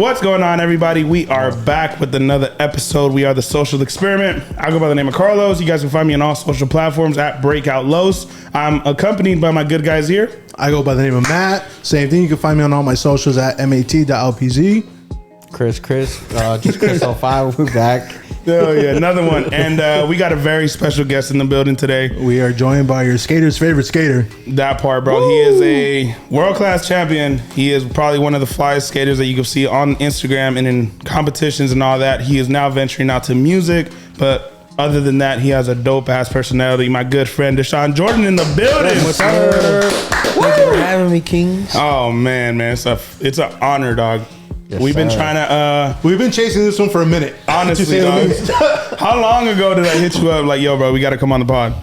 What's going on, everybody? We are back with another episode. We are the Social Experiment. I go by the name of Carlos. You guys can find me on all social platforms at Breakout Los. I'm accompanied by my good guys here. I go by the name of Matt. Same thing. You can find me on all my socials at mat.lpz. Chris, just Chris05. We're back. Oh yeah, another one. And we got a very special guest in the building today. We are joined by your skater's favorite skater. That part, bro. Woo! He is a world-class champion. He is probably one of the flyest skaters that you can see on Instagram and in competitions and all that. He is now venturing out to music, but other than that, he has a dope-ass personality. My good friend, Dashawn Jordan in the building. What's up? Thank you for having me, Kings. Oh, man. It's an honor, dog. Yes, we've been trying to we've been chasing this one for a minute. Honestly, dog. How long ago did I hit you up like, yo, bro, we got to come on the pod?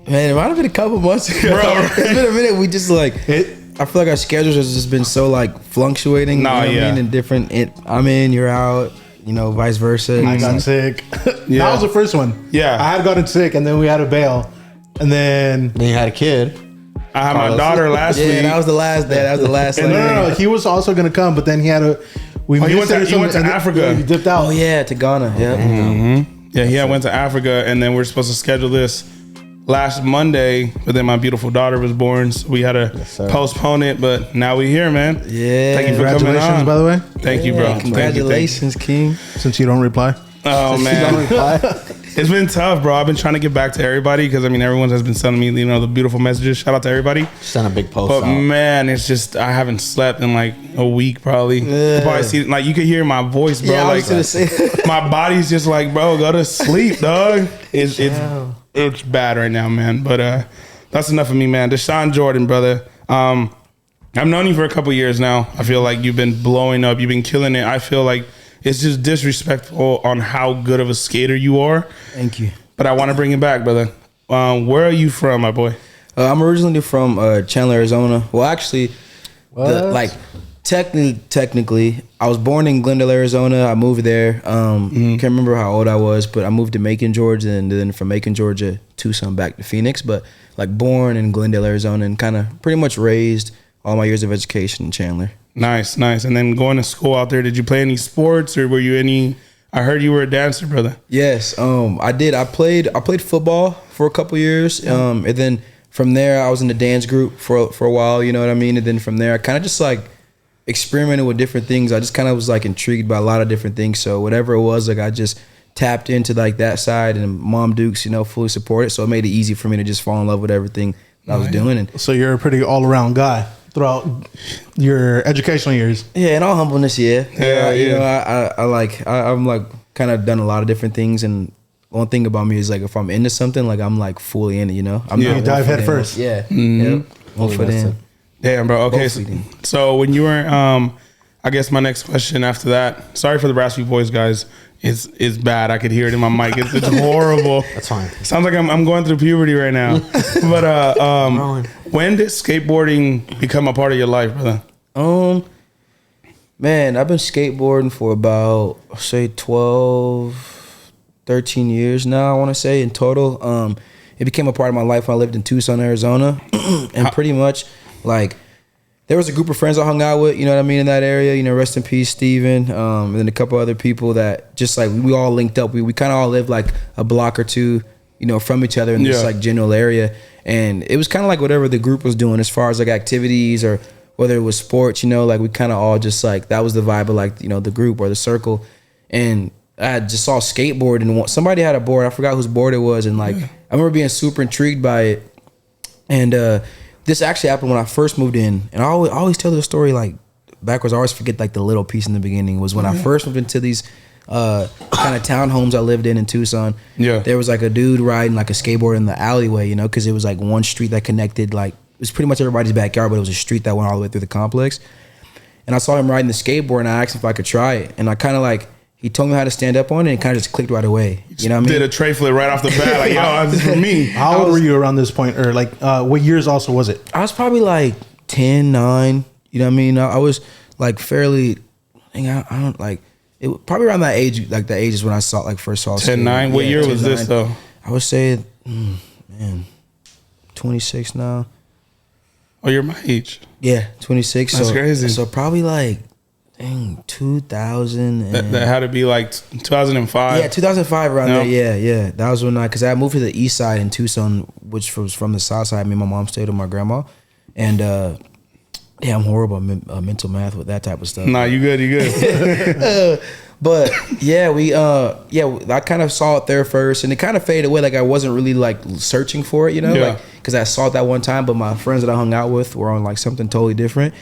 Man, it might have been a couple months ago. Bro, it's been a minute. We just I feel like our schedules has just been so fluctuating. Nah, you know what I mean? And different. I'm in, you're out. Vice versa. I got sick. That was the first one. Yeah, I had gotten sick, and then we had to bail, and then you had a kid. I had my daughter last week. Yeah, that was the last day. That was the last. No. He was also gonna come, but then he had to. He went to Africa. He dipped out. Oh yeah, to Ghana. Yeah. Mm-hmm. Yeah, went to Africa, and then we're supposed to schedule this last Monday, but then my beautiful daughter was born, so we had to postpone it. But now we're here, man. Yeah. Thank you for coming on. By the way. Thank you, bro. Congratulations, King. Since you don't reply. Oh man, it's been tough, bro. I've been teen to get back to everybody because everyone has been sending me, the beautiful messages. Shout out to everybody. Sent a big post. But man, it's just I haven't slept in a week probably. Yeah. Probably see, you could hear my voice, bro. Yeah, I was gonna say. My body's just bro, go to sleep, dog. It's bad right now, man. But that's enough of me, man. Dashawn Jordan, brother. I've known you for a couple years now. I feel like you've been blowing up. You've been killing it. I feel like it's just disrespectful on how good of a skater you are. Thank you. But I want to bring it back, brother. Where are you from, my boy? I'm originally from Chandler, Arizona. Well, actually, technically, I was born in Glendale, Arizona. I moved there. Can't remember how old I was, but I moved to Macon, Georgia, and then from Macon, Georgia, Tucson, back to Phoenix. But born in Glendale, Arizona, and kind of pretty much raised all my years of education in Chandler. Nice. And then going to school out there, did you play any sports or were you any? I heard you were a dancer, brother. Yes, I did. I played football for a couple years, and then from there I was in the dance group for a while. You know what I mean? And then from there I kind of just experimented with different things. I just kind of was intrigued by a lot of different things. So whatever it was, I just tapped into that side, and Mom Dukes, fully supported. So it made it easy for me to just fall in love with everything I was doing. And so you're a pretty all around guy throughout your educational years. Yeah, in all humbleness, yeah. I'm kind of done a lot of different things, and one thing about me is if I'm into something, I'm fully in it. I'm not dive head first. Yeah, Yep. 1 foot in. Damn, bro. Okay, so when you were, I guess my next question after that. Sorry for the raspy voice, guys. It's bad. I could hear it in my mic. It's horrible. That's fine. Sounds like I'm going through puberty right now. But when did skateboarding become a part of your life, brother? Man, I've been skateboarding for about, say, 12, 13 years now, I want to say, in total. It became a part of my life when I lived in Tucson, Arizona. And pretty much, there was a group of friends I hung out with, you know what I mean, in that area. Rest in peace, Steven. And then a couple other people that just, we all linked up. We kind of all lived, a block or two, from each other in this, general area. And it was kind of whatever the group was doing as far as, activities or whether it was sports, we kind of all just that was the vibe of the group or the circle. And I just saw skateboard and somebody had a board. I forgot whose board it was. And I remember being super intrigued by it. And this actually happened when I first moved in. And I always tell the story backwards. I always forget the little piece in the beginning was when I first moved into these kind of townhomes I lived in Tucson. Yeah. There was a dude riding a skateboard in the alleyway, because it was one street that connected it was pretty much everybody's backyard, but it was a street that went all the way through the complex. And I saw him riding the skateboard, and I asked him if I could try it. And I kind of he told me how to stand up on it, and it kind of just clicked right away. You know what I mean? Did a tray flip right off the bat, yo, this is for me. How old were you around this point, or what years also was it? I was probably 10, 9. You know what I mean? I was fairly, I don't it probably around that age, the ages when I first saw 10, 9. What year was this though? I would say, 26 now. Oh, you're my age. Yeah, 26. That's crazy. So probably Dang, 2000. That had to be like 2005. Yeah, 2005 around Yeah. there. Yeah. That was when because I moved to the east side in Tucson, which was from the south side. Me and my mom stayed with my grandma. And I'm horrible at mental math with that type of stuff. Nah, you good. You good. But yeah, I kind of saw it there first, and it kind of faded away. Like I wasn't really like searching for it, you know, Yeah. because I saw it that one time. But my friends that I hung out with were on like something totally different.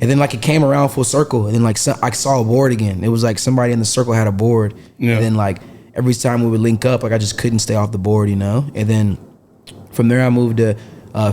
And then like it came around full circle, and then like I saw a board again. It was like somebody in the circle had a board, Yeah. and then like every time we would link up, like I just couldn't stay off the board, you know. And then from there, I moved to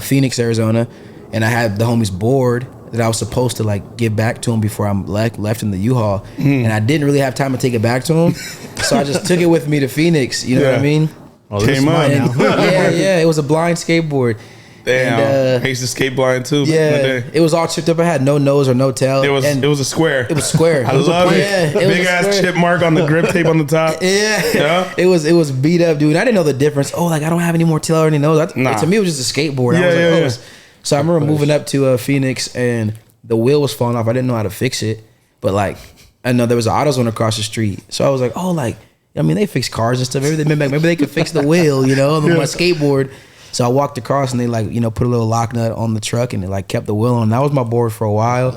Phoenix, Arizona, and I had the homie's board that I was supposed to like give back to him before I left in the U-Haul, and I didn't really have time to take it back to him, so I just took it with me to Phoenix. You know what I mean? Oh, this is Came up. mine now. Yeah. It was a blind skateboard. Damn. And, I used to skate blind too. Back in the Yeah, day. it was all chipped up. I had no nose or no tail. It was a square. It was square. I It was a love plan. it. Yeah, it was Big a ass square. chip mark on the grip tape on the top. Yeah. It was beat up, dude. I didn't know the difference. Oh, like I don't have any more tail or any nose. Nah. To me, it was just a skateboard. I Yeah, was like, yeah, oh, yeah. So I remember moving up to Phoenix, and the wheel was falling off. I didn't know how to fix it, but like I know there was an AutoZone across the street, so I was like, oh, like I mean, they fix cars and stuff. Maybe they could fix the wheel, you know, on my skateboard. So I walked across, and they like, you know, put a little lock nut on the truck, and it like kept the wheel on. That was my board for a while.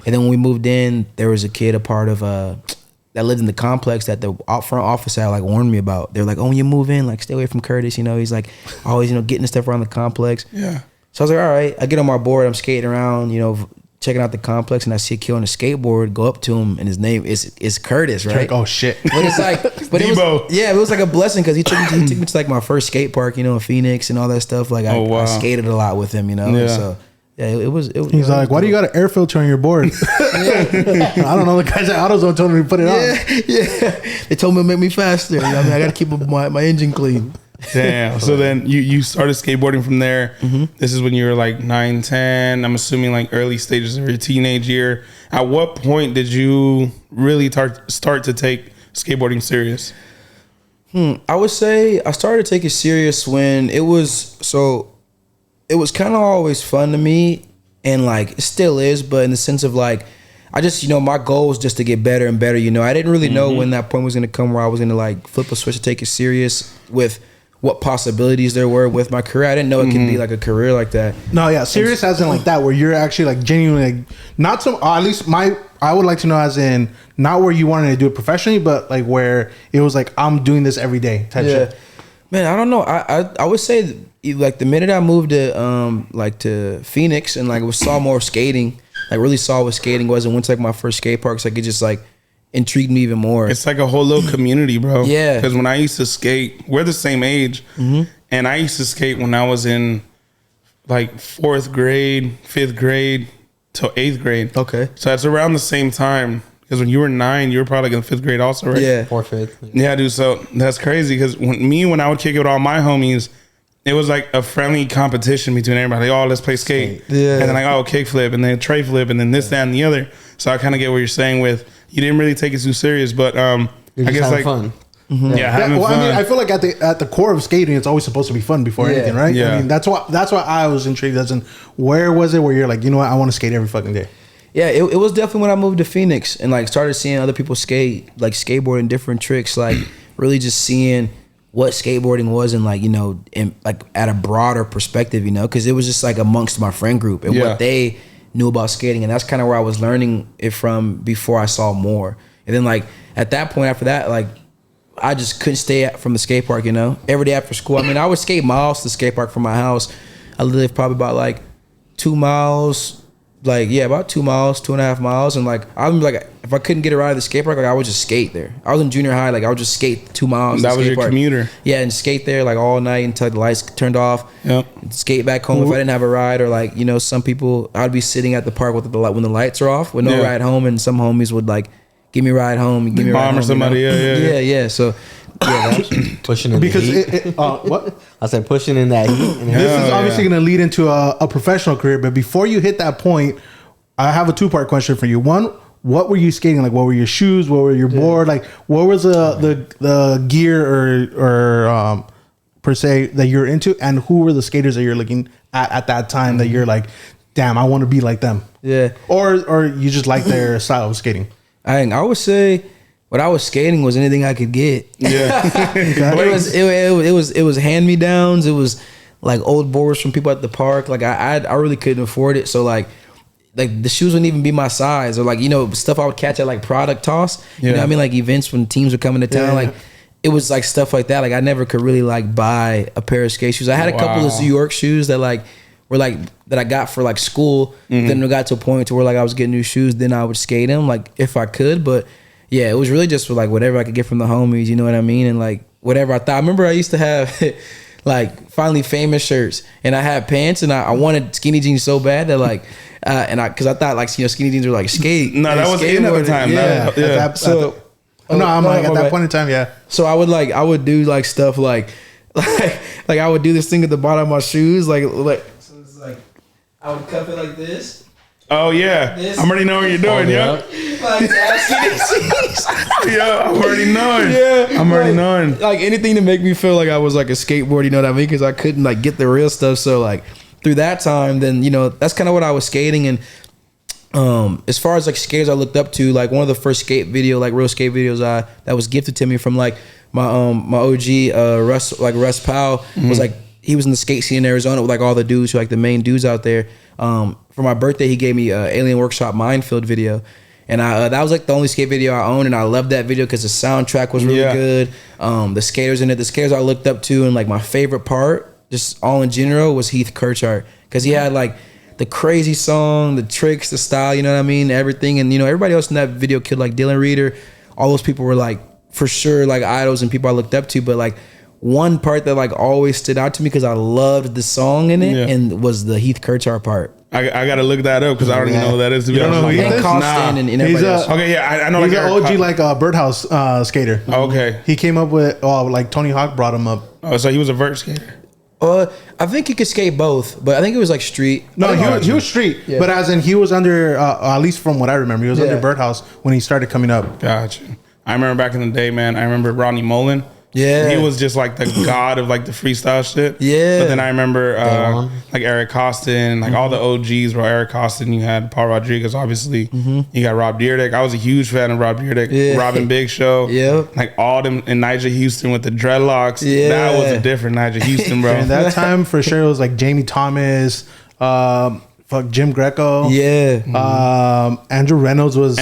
And then when we moved in, there was a kid, a part of that lived in the complex that the out front office had like warned me about. They're like, oh, when you move in, like stay away from Curtis. You know, he's like always, you know, getting stuff around the complex. Yeah. So I was like, all right. I get on my board, I'm skating around, you know, checking out the complex, and I see a kid on a skateboard, go up to him, and his name is Curtis, right? Like, oh shit. But it's like, but Debo. it was like a blessing because he took me to like my first skate park, you know, in Phoenix and all that stuff. Like Oh, wow. I skated a lot with him, you know. Yeah. So yeah, it was. He's like, why do you got an air filter on your board? I don't know. The guys at AutoZone told me to put it on. Yeah. They told me to make me faster. You know what I mean, I got to keep my engine clean. Damn. So then you started skateboarding from there. Mm-hmm. This is when you were like 9, 10. I'm assuming like early stages of your teenage year. At what point did you really start to take skateboarding serious? I would say I started to take it serious when it was kind of always fun to me, and like it still is, but in the sense of like I just, you know, my goal was just to get better and better, you know. I didn't really know when that point was going to come where I was going to like flip a switch to take it serious with what possibilities there were with my career. I didn't know it could be like a career like that. No, yeah, serious as in like that, where you're actually like genuinely like, not so. At least I would like to know as in not where you wanted to do it professionally, but like where it was like I'm doing this every day type shit. Man, I don't know. I would say that, like the minute I moved to like to Phoenix and like saw more skating, like really saw what skating was, and went to like my first skate parks, like it just like intrigued me even more. It's like a whole little community, bro. Yeah. Because when I used to skate, we're the same age. And I used to skate when I was in like 4th grade, 5th grade till 8th grade. Okay. So that's around the same time. Because when you were 9, you were probably like in 5th grade also, right? Yeah. 4th, 5th. Yeah, dude. So that's crazy because when I would kick it with all my homies, it was like a friendly competition between everybody. Like, oh, let's play skate. Yeah. And then like, oh, kickflip, and then tray flip, and then this, that, and the other. So I kind of get what you're saying with you didn't really take it too serious, but You're I just guess having like fun. yeah, having Well, fun. I mean, I feel like at the core of skating, it's always supposed to be fun before Yeah. anything, right? Yeah. I mean, that's why I was intrigued. As in, where was it where you're like, you know what, I want to skate every fucking day. Yeah, it was definitely when I moved to Phoenix and like started seeing other people skate, like skateboarding different tricks, like really just seeing what skateboarding was and like, you know, in like at a broader perspective, you know, because it was just like amongst my friend group and Yeah. what they knew about skating, and that's kind of where I was learning it from before I saw more. And then like at that point after that, like I just couldn't stay from the skate park, you know, every day after school. I mean, I would skate miles to the skate park from my house. I lived probably about like 2 miles. Like, yeah, about 2 miles, 2.5 miles. And like, I'm like, if I couldn't get a ride at the skate park, like I would just skate there. I was in junior high, like I would just skate 2 miles. That to the was skate your park. commuter. Yeah, and skate there like all night until the lights turned off. Yep. Skate back home if I didn't have a ride, or like, you know, some people, I'd be sitting at the park with when the lights are off with no Yeah. ride home, and some homies would like, give me a ride home, give me a ride Mom or home, somebody, you know? yeah. yeah. So, yeah, that was, Pushing in Because the heat. what? I said pushing in that heat. And This is Yeah. obviously going to lead into a professional career, but before you hit that point, I have a 2-part question for you. One, what were you skating? Like, what were your shoes? What were your board? Like, what was the gear or per se that you're into? And who were the skaters that you're looking at that time that you're like, damn, I want to be like them? yeah. Or you just like their style of skating? I would say when I was skating was anything I could get. Yeah. It was hand me downs. It was like old boards from people at the park. Like I really couldn't afford it. So like the shoes wouldn't even be my size, or like, you know, stuff I would catch at like product toss. You know what I mean? Like events when teams were coming to town. Yeah. Like it was like stuff like that. Like I never could really like buy a pair of skate shoes. I had a couple of New York shoes that like were like that I got for like school. Then it got to a point to where like I was getting new shoes. Then I would skate them like if I could. But yeah, it was really just for like whatever I could get from the homies. You know what I mean? And like whatever I thought. I remember I used to have like Finally Famous shirts, and I had pants, and I wanted skinny jeans so bad that like, because I thought like, you know, skinny jeans were like skate. No, that was in at the time. Yeah. I'm like at that point in time, yeah. So I would do like stuff like I would do this thing at the bottom of my shoes, like so it's like I would cuff it like this. Oh yeah, I'm already knowing what you're doing, yo. Like Yeah, I'm already knowing. Yeah, I'm already knowing. Like anything to make me feel like I was like a skateboard, you know what I mean? Because I couldn't like get the real stuff. So like through that time, then, you know, that's kind of what I was skating. And as far as like skaters I looked up to, like one of the first skate video, like real skate videos that was gifted to me from like my OG Russ Powell was like, he was in the skate scene in Arizona with like all the dudes who like the main dudes out there. For my birthday, he gave me Alien Workshop Minefield video. And that was like the only skate video I owned, and I loved that video because the soundtrack was really good. The skaters in it, the skaters I looked up to, and like my favorite part, just all in general, was Heath Kirchart, because he had like the crazy song, the tricks, the style, you know what I mean, everything. And you know, everybody else in that video killed, like Dylan Reeder. All those people were like for sure like idols and people I looked up to. But like one part that like always stood out to me because I loved the song in it, and was the Heath Kirchart part. I gotta look that up because I don't even know who that is. To be You don't honest. know who he And is? Costin and everybody He's else. Okay, yeah, I know. He's like an Eric OG like a birdhouse skater. Okay. He came up with like Tony Hawk brought him up. Oh, so he was a vert skater. I think he could skate both, but I think it was like street. No, he was street, but as in he was under at least from what I remember, he was under birdhouse when he started coming up. Gotcha. I remember back in the day, man. I remember Ronnie Mullen. Yeah. He was just like the god of like the freestyle shit. Yeah. But then I remember like Eric Costin, like all the OGs, bro. Eric Costin, you had Paul Rodriguez, obviously. You got Rob Dyrdek. I was a huge fan of Rob Dyrdek. Yeah. Robin Big Show. Yeah. Like all them, and Nigel Houston with the dreadlocks. Yeah. That was a different Nigel Houston, bro. And that time for sure it was like Jamie Thomas, Jim Greco. Yeah. Andrew Reynolds was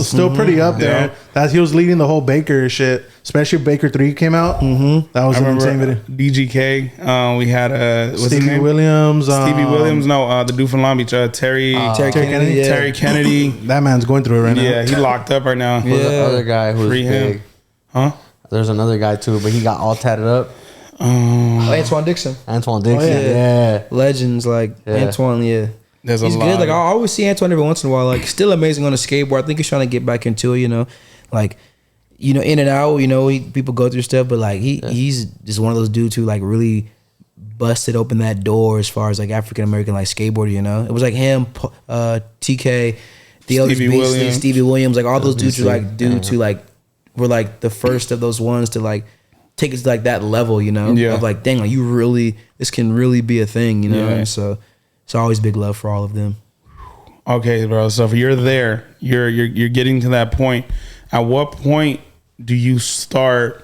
still pretty up there. Yeah. He was leading the whole Baker shit, especially Baker 3 came out. That was I an remember insane video. DGK. We had what's his Stevie name? Williams. Stevie Williams. No, the dude from Long Beach. Terry Kennedy. Yeah. Terry Kennedy. That man's going through it right now. Yeah, he locked up right now. Who's the other guy who's Free him. big? Huh? There's another guy too, but he got all tatted up. Antoine Dixon. Antoine Dixon. yeah. Yeah. Legends like Antoine, There's he's a lot. good. Like I always see Antoine every once in a while. Like still amazing on a skateboard. I think he's trying to get back into it. You know, like in and out. You know, people go through stuff, but like he's just one of those dudes who like really busted open that door as far as like African American like skateboarder. You know, it was like him, TK, the Elders Stevie Beasley, Williams. Stevie Williams. Like all those dudes Beasley. are like dudes who like were like the first of those ones to like take it to like that level. You know, Yeah. of like dang, like you really this can really be a thing. You know, Yeah. and so. It's always big love for all of them. Okay, bro. So if you're there, you're getting to that point. At what point do you start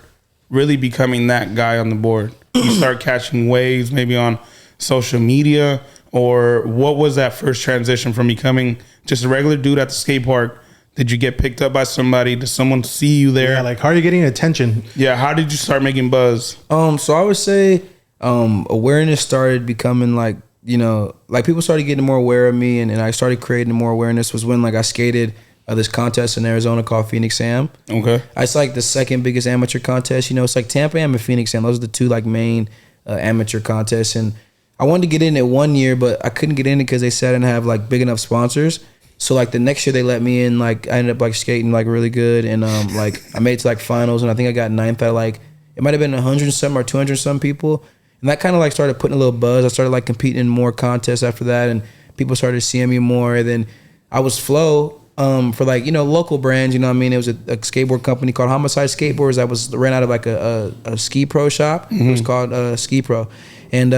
really becoming that guy on the board? You start catching waves, maybe on social media, or what was that first transition from becoming just a regular dude at the skate park? Did you get picked up by somebody? Did someone see you there? Yeah, like how are you getting attention? Yeah. How did you start making buzz? So I would say awareness started becoming like, you know, like people started getting more aware of me, and I started creating more awareness was when like I skated this contest in Arizona called Phoenix Sam. Okay. It's like the second biggest amateur contest. You know, it's like Tampa Am and Phoenix Sam. Those are the two like main amateur contests. And I wanted to get in it one year, but I couldn't get in it because they said I didn't have like big enough sponsors. So like the next year they let me in. Like I ended up like skating like really good, and like I made it to like finals, and I think I got ninth at like it might have been 100 some or 200 some people. And that kind of like started putting a little buzz. I started like competing in more contests after that, and people started seeing me more. And then I was Flow for like, you know, local brands, you know what I mean? It was a skateboard company called Homicide Skateboards that was ran out of like a Ski Pro shop. It was called Ski Pro. and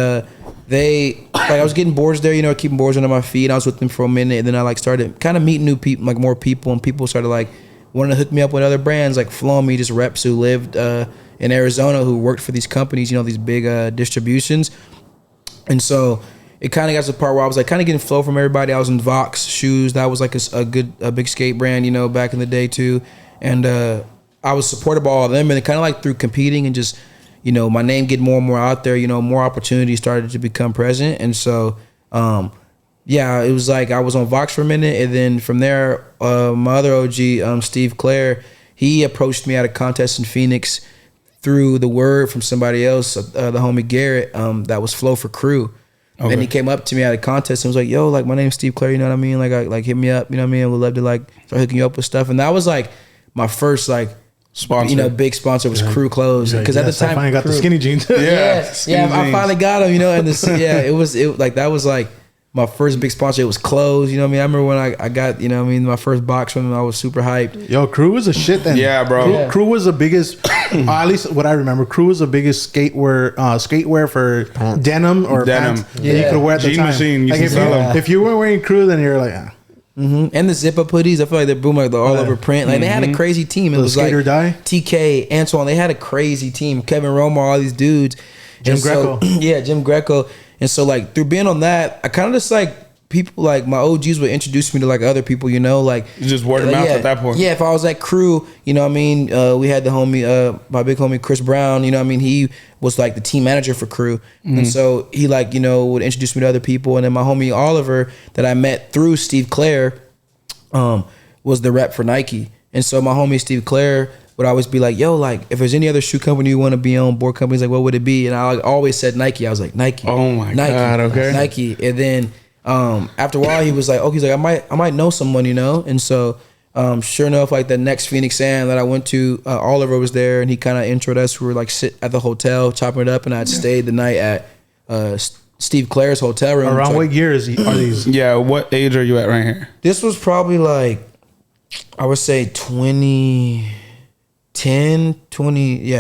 they like I was getting boards there, you know, keeping boards under my feet. I was with them for a minute, and then I like started kind of meeting new people, like more people, and people started like wanting to hook me up with other brands, like flowing me just reps who lived in Arizona who worked for these companies, you know, these big distributions. And so it kind of got to the part where I was like kind of getting flow from everybody. I was in Vox shoes. That was like a big skate brand, you know, back in the day too. And I was supported by all of them, and it kind of like through competing and just, you know, my name getting more and more out there, you know, more opportunities started to become present. And so, yeah, it was like I was on Vox for a minute, and then from there, my other OG, Steve Clare, he approached me at a contest in Phoenix through the word from somebody else, the homie Garrett, that was Flow for Crew. Okay. And he came up to me at a contest and was like, yo, like, my name's Steve Clare, you know what I mean? Like hit me up, you know what I mean? I would love to like start hooking you up with stuff. And that was like my first like sponsor, you know, big sponsor was Crew Clothes. Because at the time, I finally got the skinny jeans. yeah, I finally got them, you know, and this, it was like, that was like my first big sponsor. It was clothes, you know what I mean? I remember when I got, you know what I mean, my first box from them, I was super hyped. Yo, Crew was a shit then. Yeah, bro. Crew was the biggest, at least what I remember, Crew was the biggest skatewear for denim or pants that you could wear at the Jean time. Machine Like used to sell them. if you weren't wearing Crew, then you're like, And the zip up hoodies, I feel like they're boom, like the all over print. Like they had a crazy team. It was like TK, Antoine. They had a crazy team. Kevin Romo, all these dudes. Jim Greco. Jim Greco. And so like through being on that, I kind of just like people like my OGs would introduce me to like other people, you know, like you just word of mouth at that point. Yeah, if I was at Crew, you know what I mean, we had the homie, my big homie Chris Brown, you know what I mean, he was like the team manager for Crew. And so he like, you know, would introduce me to other people. And then my homie Oliver that I met through Steve Clare was the rep for Nike. And so my homie Steve Clare would always be like, yo, like if there's any other shoe company you want to be on, board companies, like what would it be? And I like, always said Nike. I was like, Nike. Oh my God, okay. Nike. And then after a while he was like, oh, he's like, I might know someone, you know? And so sure enough, like the next Phoenix Sam that I went to, Oliver was there, and he kind of introed us. We were like sit at the hotel chopping it up, and I'd stayed the night at Steve Clare's hotel room. around like, what years are these? Yeah, what age are you at right here? this was probably like, I would say 2010, 20,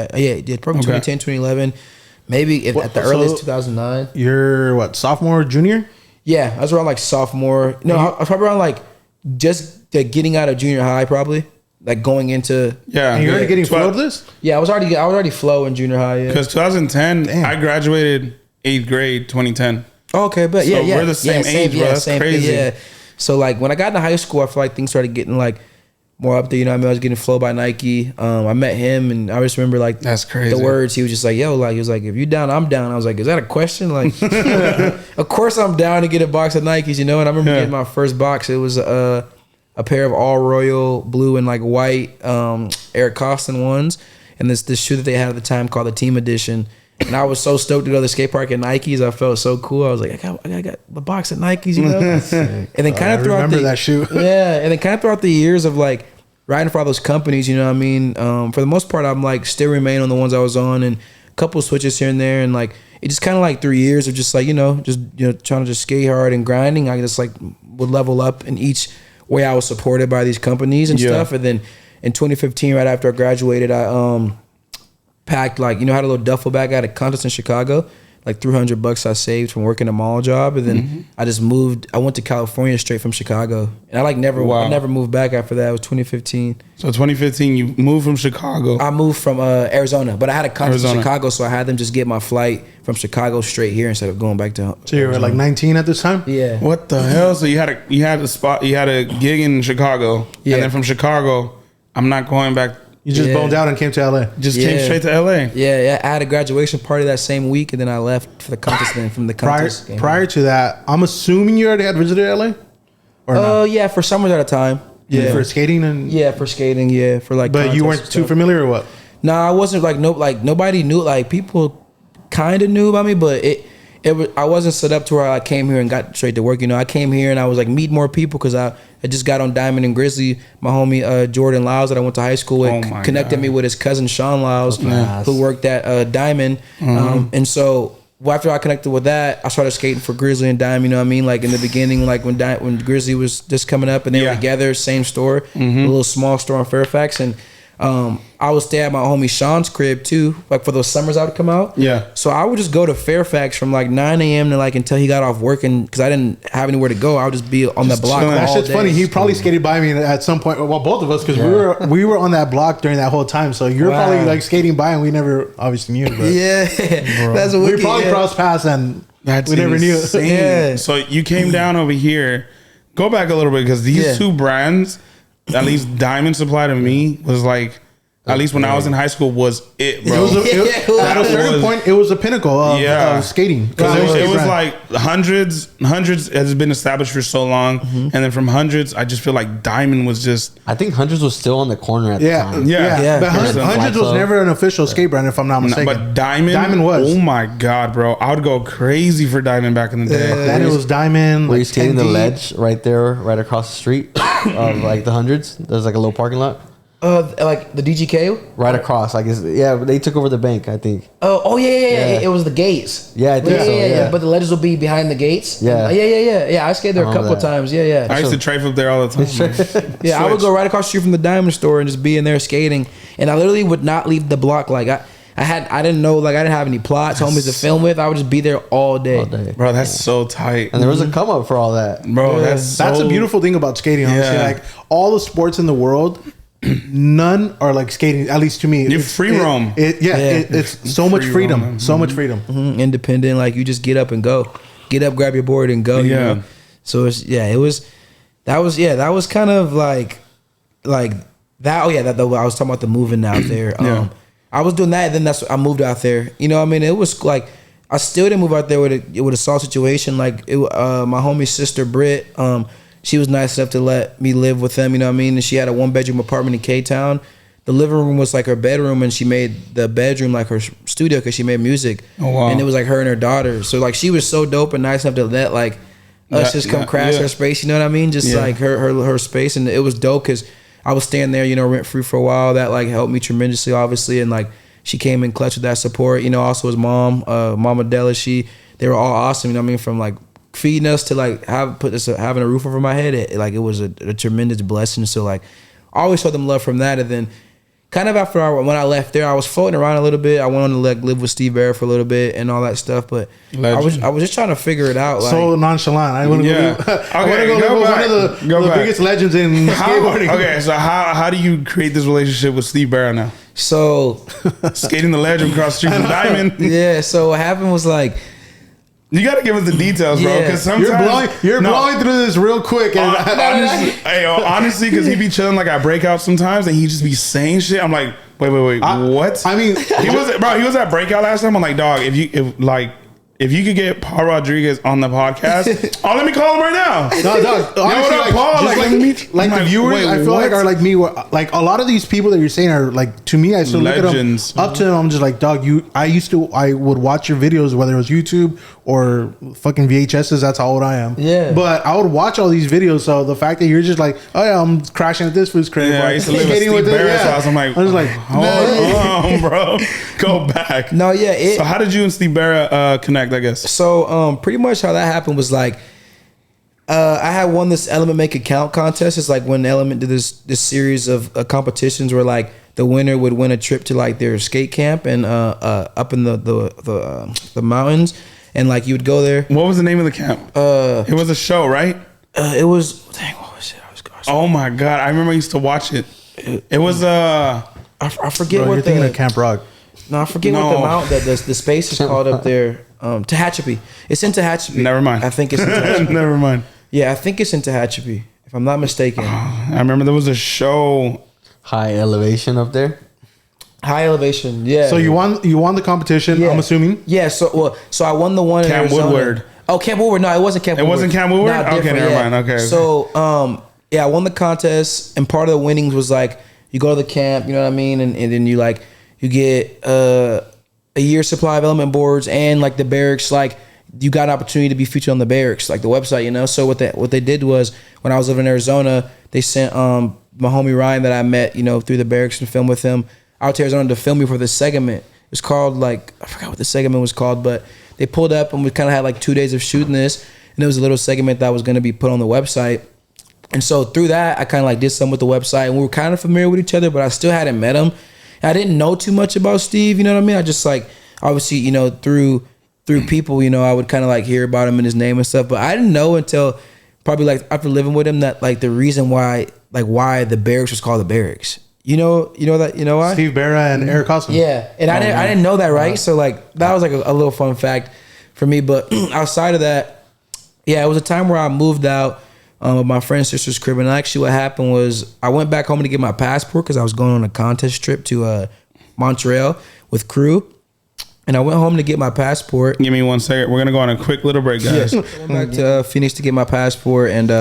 probably 2010, 2011. Maybe at the earliest 2009. You're what, sophomore, junior? Yeah, I was around like sophomore. No, I was probably around like just getting out of junior high, probably like going into. Yeah, And you're already getting flowed this? Yeah, I was already flow in junior high. Yeah. because 2010, I graduated 8th grade 2010. Oh, okay, but So we're the same age, bro. That's crazy. Yeah. So like when I got into high school, I feel like things started getting like more up there. You know what I mean? I was getting flow by Nike. I met him, and I just remember like That's crazy. the words. He was just like, yo, like he was like, if you down, I'm down. I was like, is that a question? Like, of course I'm down to get a box of Nikes, you know. And I remember getting my first box. It was a pair of all royal blue and like white Eric Costin ones, and this shoe that they had at the time called the Team Edition. And I was so stoked to go to the skate park at Nikes. I felt so cool. I was like, I got the box at Nikes, you know. And then kind of throughout that shoe. yeah, and then kind of throughout the years of like riding for all those companies, you know what I mean. For the most part, I'm like still remain on the ones I was on, and a couple of switches here and there, and like it just kind of like 3 years of just like trying to just skate hard and grinding. I just like would level up in each way I was supported by these companies and stuff. And then in 2015, right after I graduated, I packed like had a little duffel bag. I had a contest in Chicago, like $300 I saved from working a mall job, and then I just moved. I went to California straight from Chicago, and I never moved back after that. It was 2015. So 2015, you moved from Chicago. I moved from Arizona, but I had a contest in Chicago, so I had them just get my flight from Chicago straight here instead of going back to. So you were like 19 at this time? Yeah. What the hell? So you had a gig in Chicago, and then from Chicago, I'm not going back. You just boned out and came to LA. Just came straight to LA. Yeah. I had a graduation party that same week, and then I left for the contest. Then from the contest. Prior to that, I'm assuming you already had visited LA? Or no? Yeah, for summers at a time. Yeah. For skating and for skating, for like. But you weren't too familiar or what? Nah, I wasn't like nobody knew. Like people kind of knew about me, but I wasn't set up to where I came here and got straight to work. I came here and I was like meet more people because I just got on Diamond and Grizzly. My homie Jordan Lyles that I went to high school with connected me with his cousin Sean Lyles, who worked at Diamond. And so after I connected with that, I started skating for Grizzly and Diamond. You know what I mean? Like in the beginning, like when Grizzly was just coming up and they were together, same store, a little small store in Fairfax, and I would stay at my homie Sean's crib too. Like for those summers I would come out. Yeah. So I would just go to Fairfax from like 9 a.m. to like until he got off work, and because I didn't have anywhere to go, I would just be on the block chilling. all That shit's day. funny. He probably skated by me at some point. Well, both of us, because we were on that block during that whole time. So you're Wow. probably like skating by, and we never obviously knew. But Yeah, that's what we probably crossed paths, and That's we never knew. insane. Yeah. So you came down over here. Go back a little bit because these Yeah. two brands, at least Diamond Supply to me was like, at least when I was in high school, was it, bro. It was at a certain was- point, it was a pinnacle of skating. Because it was brand. like hundreds has been established for so long, and then from hundreds, I just feel like Diamond was just I think Hundreds was still on the corner at the Yeah, time. yeah, Yeah. But Hundreds Hundreds was Club. never an official skate brand, if I'm not mistaken. but Diamond was. Oh my god, bro! I would go crazy for Diamond back in the day. Then it was Diamond. Were you like skating the 10D. ledge right there, right across the street of like the Hundreds? There's like a little parking lot like the DGK. right across. Like, they took over the bank, I think. Oh yeah. Yeah. It was the gates. Yeah, I think so, yeah. But the ledges will be behind the gates. Yeah. Yeah. I skated there a I couple remember of that. times. Yeah. I used to tray flip there all the time. Yeah, I would go right across the street from the Diamond store and just be in there skating. And I literally would not leave the block. Like I didn't know, like I didn't have any plots, homies to film with. I would just be there all day. All day. Bro, that's so tight, And there was a come up for all that. bro. Yeah. That's That's so, a beautiful thing about skating. Honestly, Yeah. like all the sports in the world, none are like skating. At least to me, You It's- free roam. It's so much Free freedom. roam. So much freedom. Independent, like you just get up and go. Get up, grab your board and go. You Yeah. know? So that was kind of like that. Oh yeah, that I was talking about the moving out there. Yeah. I was doing that, and then I moved out there. You know what I mean? It was like I still didn't move out there with a soft situation. Like my homie's sister Britt, she was nice enough to let me live with them. You know what I mean? And she had a 1-bedroom apartment in K-Town. The living room was like her bedroom, and she made the bedroom like her studio because she made music. Oh, wow. And it was like her and her daughter. So like she was so dope and nice enough to let like us That- just come yeah, crash yeah. her space. You know what I mean? Just Yeah. like her space, and it was dope because I was staying there, you know, rent free for a while. That like helped me tremendously, obviously, and like she came in clutch with that support. You know, also his mom, Mama Della, they were all awesome. You know what I mean? From like feeding us to like having a roof over my head. It was a tremendous blessing. So like I always showed them love from that, and then. Kind of after when I left there, I was floating around a little bit. I went on to like live with Steve Barrett for a little bit and all that stuff. But I was just trying to figure it out. Like, So nonchalant. I want to Yeah. go. I want to Okay, go go live with back. one of Go the back. biggest legends in skateboarding. Okay, so how do you create this relationship with Steve Barrett now? so Skating the ledge across the street from Diamond. yeah. So what happened was like. You got to give us the details, bro. Yeah. Because sometimes You're blowing through this real quick. And honestly, because he be chilling like at breakout sometimes, and he just be saying shit. I'm like, wait, what? I mean, he was at breakout last time. I'm like, dog, if you could get Paul Rodriguez on the podcast, oh, let me call him right now. No, dog. Honestly, what up, Paul? just Like, let me meet- like I'm the like, viewers, wait, I feel like what? are like me. Like a lot of these people that you're saying are like to me. I still Legends. look at them up to them. I'm just like, dog. I would watch your videos, whether it was YouTube or fucking VHSs. That's how old I am. Yeah. But I would watch all these videos. So the fact that you're just like, oh yeah, I'm crashing at this food's crib. Yeah, or I used to live at skating Steve this, Barrett's yeah. house. I'm like, I was like, hold on, bro. Go back. No, yeah. So how did you and Steve Barrett connect, I guess? So pretty much how that happened was like I had won this Element Make It Count contest. It's like when Element did this series of competitions where like the winner would win a trip to like their skate camp and up in the mountains, and like you would go there. What was the name of the camp? It was a show, right? It was what was it? Oh my god, I remember I used to watch it. It was I forget Bro, what you're thinking the of Camp Rock. no, I forget what No. the mount that the space is called up there. Tehachapi. It's in Tehachapi. Never mind. I think it's in Tehachapi. Never mind. Yeah, I think it's in Tehachapi, if I'm not mistaken. I remember there was a show. High elevation up there. High elevation, yeah. So you won the competition. Yeah. I'm assuming. Yeah, so I won the one Camp in Arizona. Woodward. Oh, Camp Woodward. No, it wasn't Camp It Woodward. wasn't Camp Woodward? Nah, Okay, different, never yeah. mind. Okay. So, I won the contest, and part of the winnings was like you go to the camp, you know what I mean, and then you get a year's supply of element boards and like the barracks, like you got an opportunity to be featured on the barracks, like the website, you know. So what they did was when I was living in Arizona, they sent my homie Ryan that I met, you know, through the barracks and filmed with him out to Arizona to film me for this segment. It's called like I forgot what the segment was called, but they pulled up and we kind of had like 2 days of shooting this, and it was a little segment that was going to be put on the website. And so through that, I kind of like did some with the website, and we were kind of familiar with each other, but I still hadn't met him. And I didn't know too much about Steve, you know what I mean? I just like, obviously, you know, through people, you know, I would kind of like hear about him and his name and stuff, but I didn't know until probably like after living with him that like the reason why the barracks was called the barracks. You know why? Steve Barra and Eric Cosmo. Yeah, and I didn't know that, right? So like that was like a little fun fact for me. But outside of that, yeah, it was a time where I moved out of my friend's sister's crib, and actually what happened was I went back home to get my passport because I was going on a contest trip to Montreal with crew. And I went home to get my passport. Give me 1 second. We're gonna go on a quick little break, guys. I went back to Phoenix to get my passport, and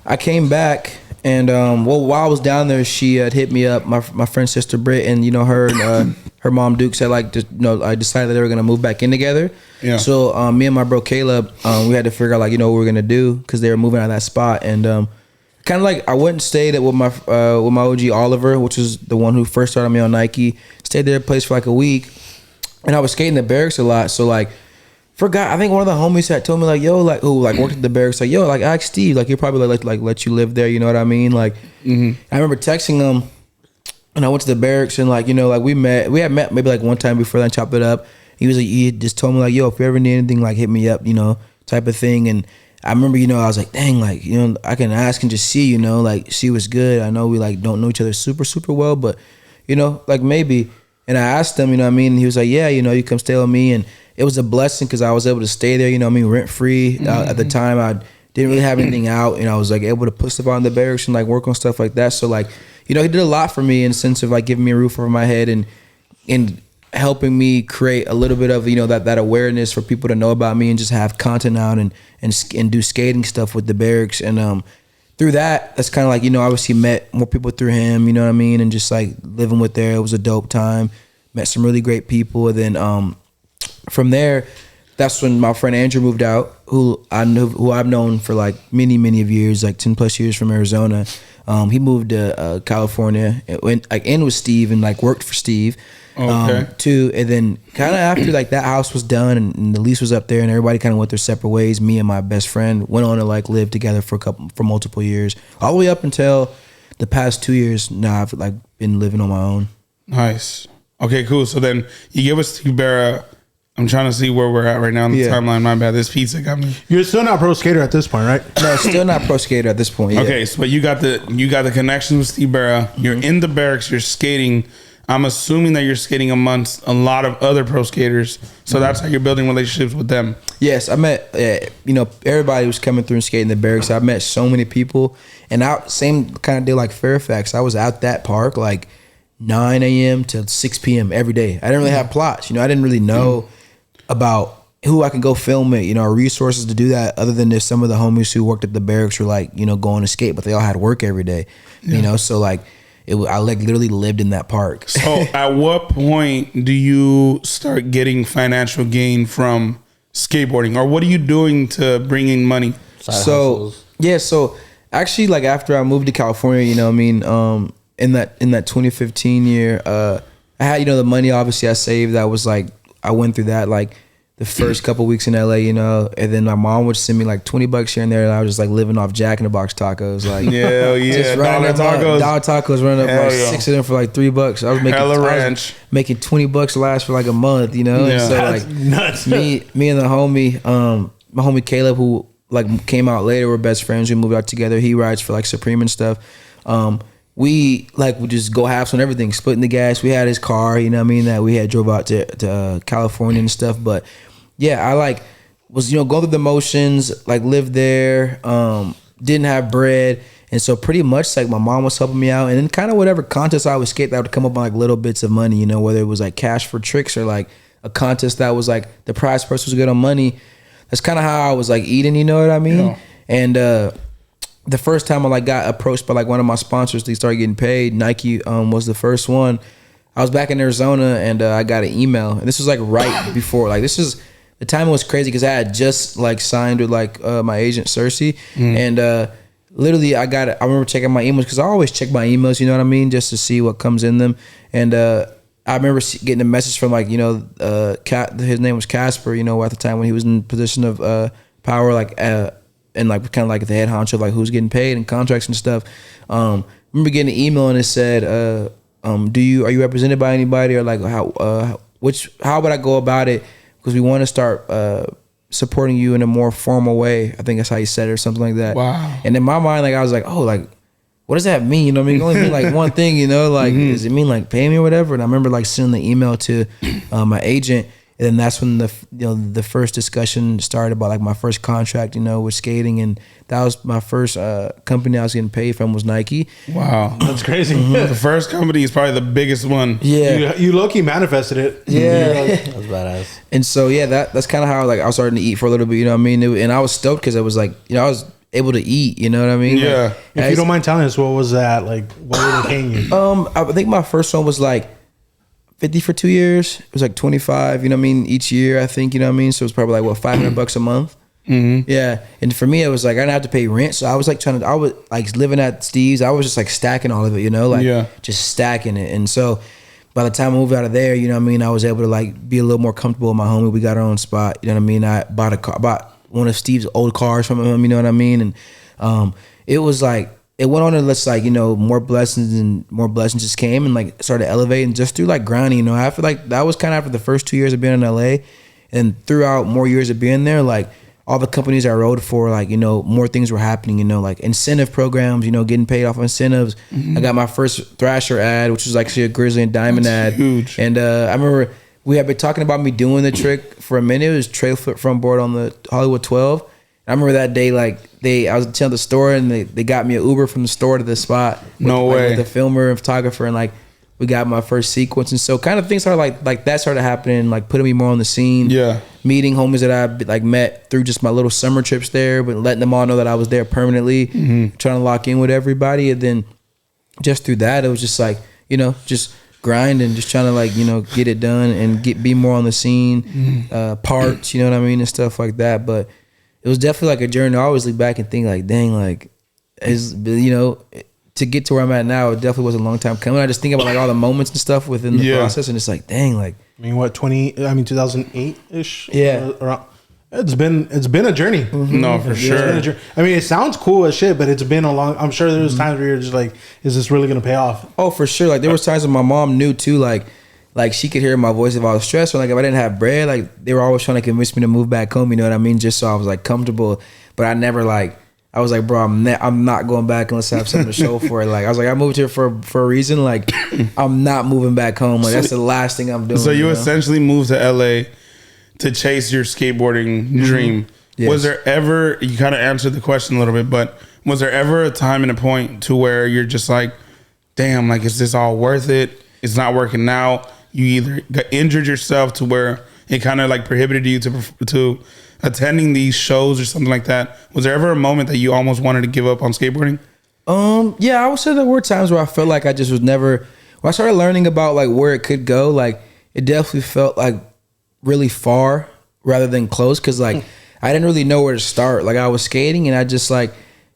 I came back. And while I was down there, she had hit me up, my friend's sister Britt, and you know her and her mom Duke said like, I decided that they were gonna move back in together. Yeah. So me and my bro Caleb, we had to figure out like, you know, what we were gonna do because they were moving out of that spot. And kind of like I went and stayed with my OG Oliver, which is the one who first started me on Nike. Stayed there at a place for like a week. And I was skating the barracks a lot, so like, I think one of the homies had told me like, yo, like who like worked at the barracks, like, yo, like ask Steve, like he'll probably like let you live there, you know what I mean? Like, I remember texting him, and I went to the barracks, and like, you know, like we had met maybe like one time before, then chopped it up. He just told me like, yo, if you ever need anything, like hit me up, you know, type of thing. And I remember, you know, I was like, dang, like, you know, I can ask and just see, you know, like see what's good. I know we like don't know each other super super well, but you know, like maybe. And I asked him, you know what I mean? And he was like, yeah, you know, you come stay with me. And it was a blessing because I was able to stay there, you know what I mean, rent free. At the time, I didn't really have anything out. And I was like able to put stuff out in the barracks and like work on stuff like that. So like, you know, he did a lot for me in the sense of like giving me a roof over my head and helping me create a little bit of, you know, that awareness for people to know about me and just have content out and do skating stuff with the barracks. And through that's kind of like, you know, obviously met more people through him, you know what I mean? And just like living with there, it was a dope time. Met some really great people. And then from there, that's when my friend Andrew moved out, who I've known for like many, many of years, like 10 plus years from Arizona. He moved to California and went like in with Steve and like worked for Steve. Too. And then kind of after like that house was done and the lease was up there and everybody kind of went their separate ways, me and my best friend went on to like live together for multiple years, all the way up until the past 2 years. Now I've like been living on my own. Nice. Okay, cool. So then you give us Steve Barra. I'm trying to see where we're at right now in the timeline. My bad. This pizza got me. You're still not pro skater at this point, right? No, still not pro skater at this point. Yeah. Okay, so you got the connection with Steve Barra. You're in the barracks. You're skating. I'm assuming that you're skating amongst a lot of other pro skaters. So that's how you're building relationships with them. Yes, I met, you know, everybody was coming through and skating the barracks. I met so many people. And same kind of deal like Fairfax. I was out that park like 9 a.m. to 6 p.m. every day. I didn't really have plots. You know, I didn't really know about who I can go film it, you know, or resources to do that other than there's some of the homies who worked at the barracks were like, you know, going to skate, but they all had work every day, you know, so like, I like literally lived in that park. So at what point do you start getting financial gain from skateboarding, or what are you doing to bring in money? So actually like after I moved to California, you know what I mean, in that 2015 year, I had, you know, the money obviously I saved. That was like, I went through that like the first couple weeks in LA, you know, and then my mom would send me like $20 here and there, and I was just like living off Jack in the Box tacos, like just dollar tacos, running up like 6 of them for like $3. I was making $20 last for like a month, you know. And so like nuts. me and the homie, my homie Caleb, who like came out later, we're best friends. We moved out together. He rides for like Supreme and stuff. We like would just go halves on everything, splitting the gas. We had his car, you know what I mean, that we had drove out to California and stuff. But yeah, I like was, you know, going through the motions, like lived there, didn't have bread. And so pretty much like my mom was helping me out, and then kind of whatever contest I would skate, that would come up on like little bits of money, you know, whether it was like cash for tricks or like a contest that was like the prize purse was good on money. That's kind of how I was like eating, you know what I mean? Yeah. And the first time I like got approached by like one of my sponsors to start getting paid, Nike was the first one. I was back in Arizona and I got an email, and this was like right before, like this is the timing was crazy because I had just like signed with like my agent Cersei, and literally I remember checking my emails because I always check my emails, you know what I mean, just to see what comes in them. And I remember getting a message from like, you know, his name was Casper, you know, at the time when he was in position of power, like and like kind of like the head honcho of like who's getting paid and contracts and stuff. I remember getting an email and it said, are you represented by anybody, or like how would I go about it? Because we want to start supporting you in a more formal way. I think that's how you said it or something like that. Wow. And in my mind, like I was like, oh, like what does that mean? You know what I mean? It only mean like one thing, you know, like does it mean like pay me or whatever? And I remember like sending the email to my agent. And then that's when the first discussion started about like my first contract, you know, with skating, and that was my first company I was getting paid from was Nike. Wow, That's crazy. the first company is probably the biggest one. Yeah, You low-key manifested it. yeah. That's badass. And so yeah, that's kind of how like I was starting to eat for a little bit, you know what I mean? And I was stoked because it was like, you know, I was able to eat, you know what I mean? Yeah. Like, If you don't mind telling us, what was that? Like, what were they paying you? I think my first one was like 50 for 2 years. It was like 25, you know what I mean, each year, I think, you know what I mean? So it was probably like, what, $500 a month? Mm-hmm. Yeah. And for me, it was like, I didn't have to pay rent. So I was like I was like living at Steve's. I was just like stacking all of it, you know, like just stacking it. And so by the time I moved out of there, you know what I mean, I was able to like be a little more comfortable with my homie. We got our own spot, you know what I mean? I bought one of Steve's old cars from him, you know what I mean? And it was like, it went on to let's like, you know, more blessings just came and like started elevating just through like grinding, you know. After like that was kind of after the first 2 years of being in LA, and throughout more years of being there, like all the companies I rode for, like, you know, more things were happening, you know, like incentive programs, you know, getting paid off incentives. I got my first Thrasher ad, which was actually a Grizzly and Diamond ad. Huge. And I remember we had been talking about me doing the trick for a minute. It was trail foot front board on the Hollywood 12. I remember that day, like I was telling the store, and they got me an Uber from the store to the spot. No way. With the filmer and photographer, and like we got my first sequence, and so kind of things started like that started happening, like putting me more on the scene. Yeah. Meeting homies that I like met through just my little summer trips there, but letting them all know that I was there permanently, trying to lock in with everybody, and then just through that, it was just like, you know, just grinding, just trying to like, you know, get it done and be more on the scene, parts, you know what I mean, and stuff like that, but. It was definitely like a journey. I always look back and think like, dang, like, you know, to get to where I'm at now, it definitely was a long time coming. I just think about like all the moments and stuff within the process, and it's like, dang, like. I mean, what 2008-ish? Yeah. Around. It's been a journey. No, for sure. It's been a journey. I mean, it sounds cool as shit, but it's been a long. I'm sure there was times where you're just like, is this really gonna pay off? Oh, for sure. Like there was times when my mom knew too, like she could hear my voice if I was stressed, or like if I didn't have bread, like they were always trying to convince me to move back home, you know what I mean? Just so I was like comfortable. But I never like, I was like, bro, I'm not going back unless I have something to show for it. Like I was like, I moved here for a reason. Like I'm not moving back home. Like that's the last thing I'm doing. So you know? essentially moved to LA to chase your skateboarding dream. Yes. Was there ever, you kind of answered the question a little bit, but was there ever a time and a point to where you're just like, damn, like, is this all worth it? It's not working out. You either got injured yourself to where it kind of like prohibited you to attending these shows or something like that. Was there ever a moment that you almost wanted to give up on skateboarding? Yeah, I would say there were times where I felt like I just was never, when I started learning about like where it could go, like it definitely felt like really far rather than close. Cause like I didn't really know where to start. Like I was skating and I just like,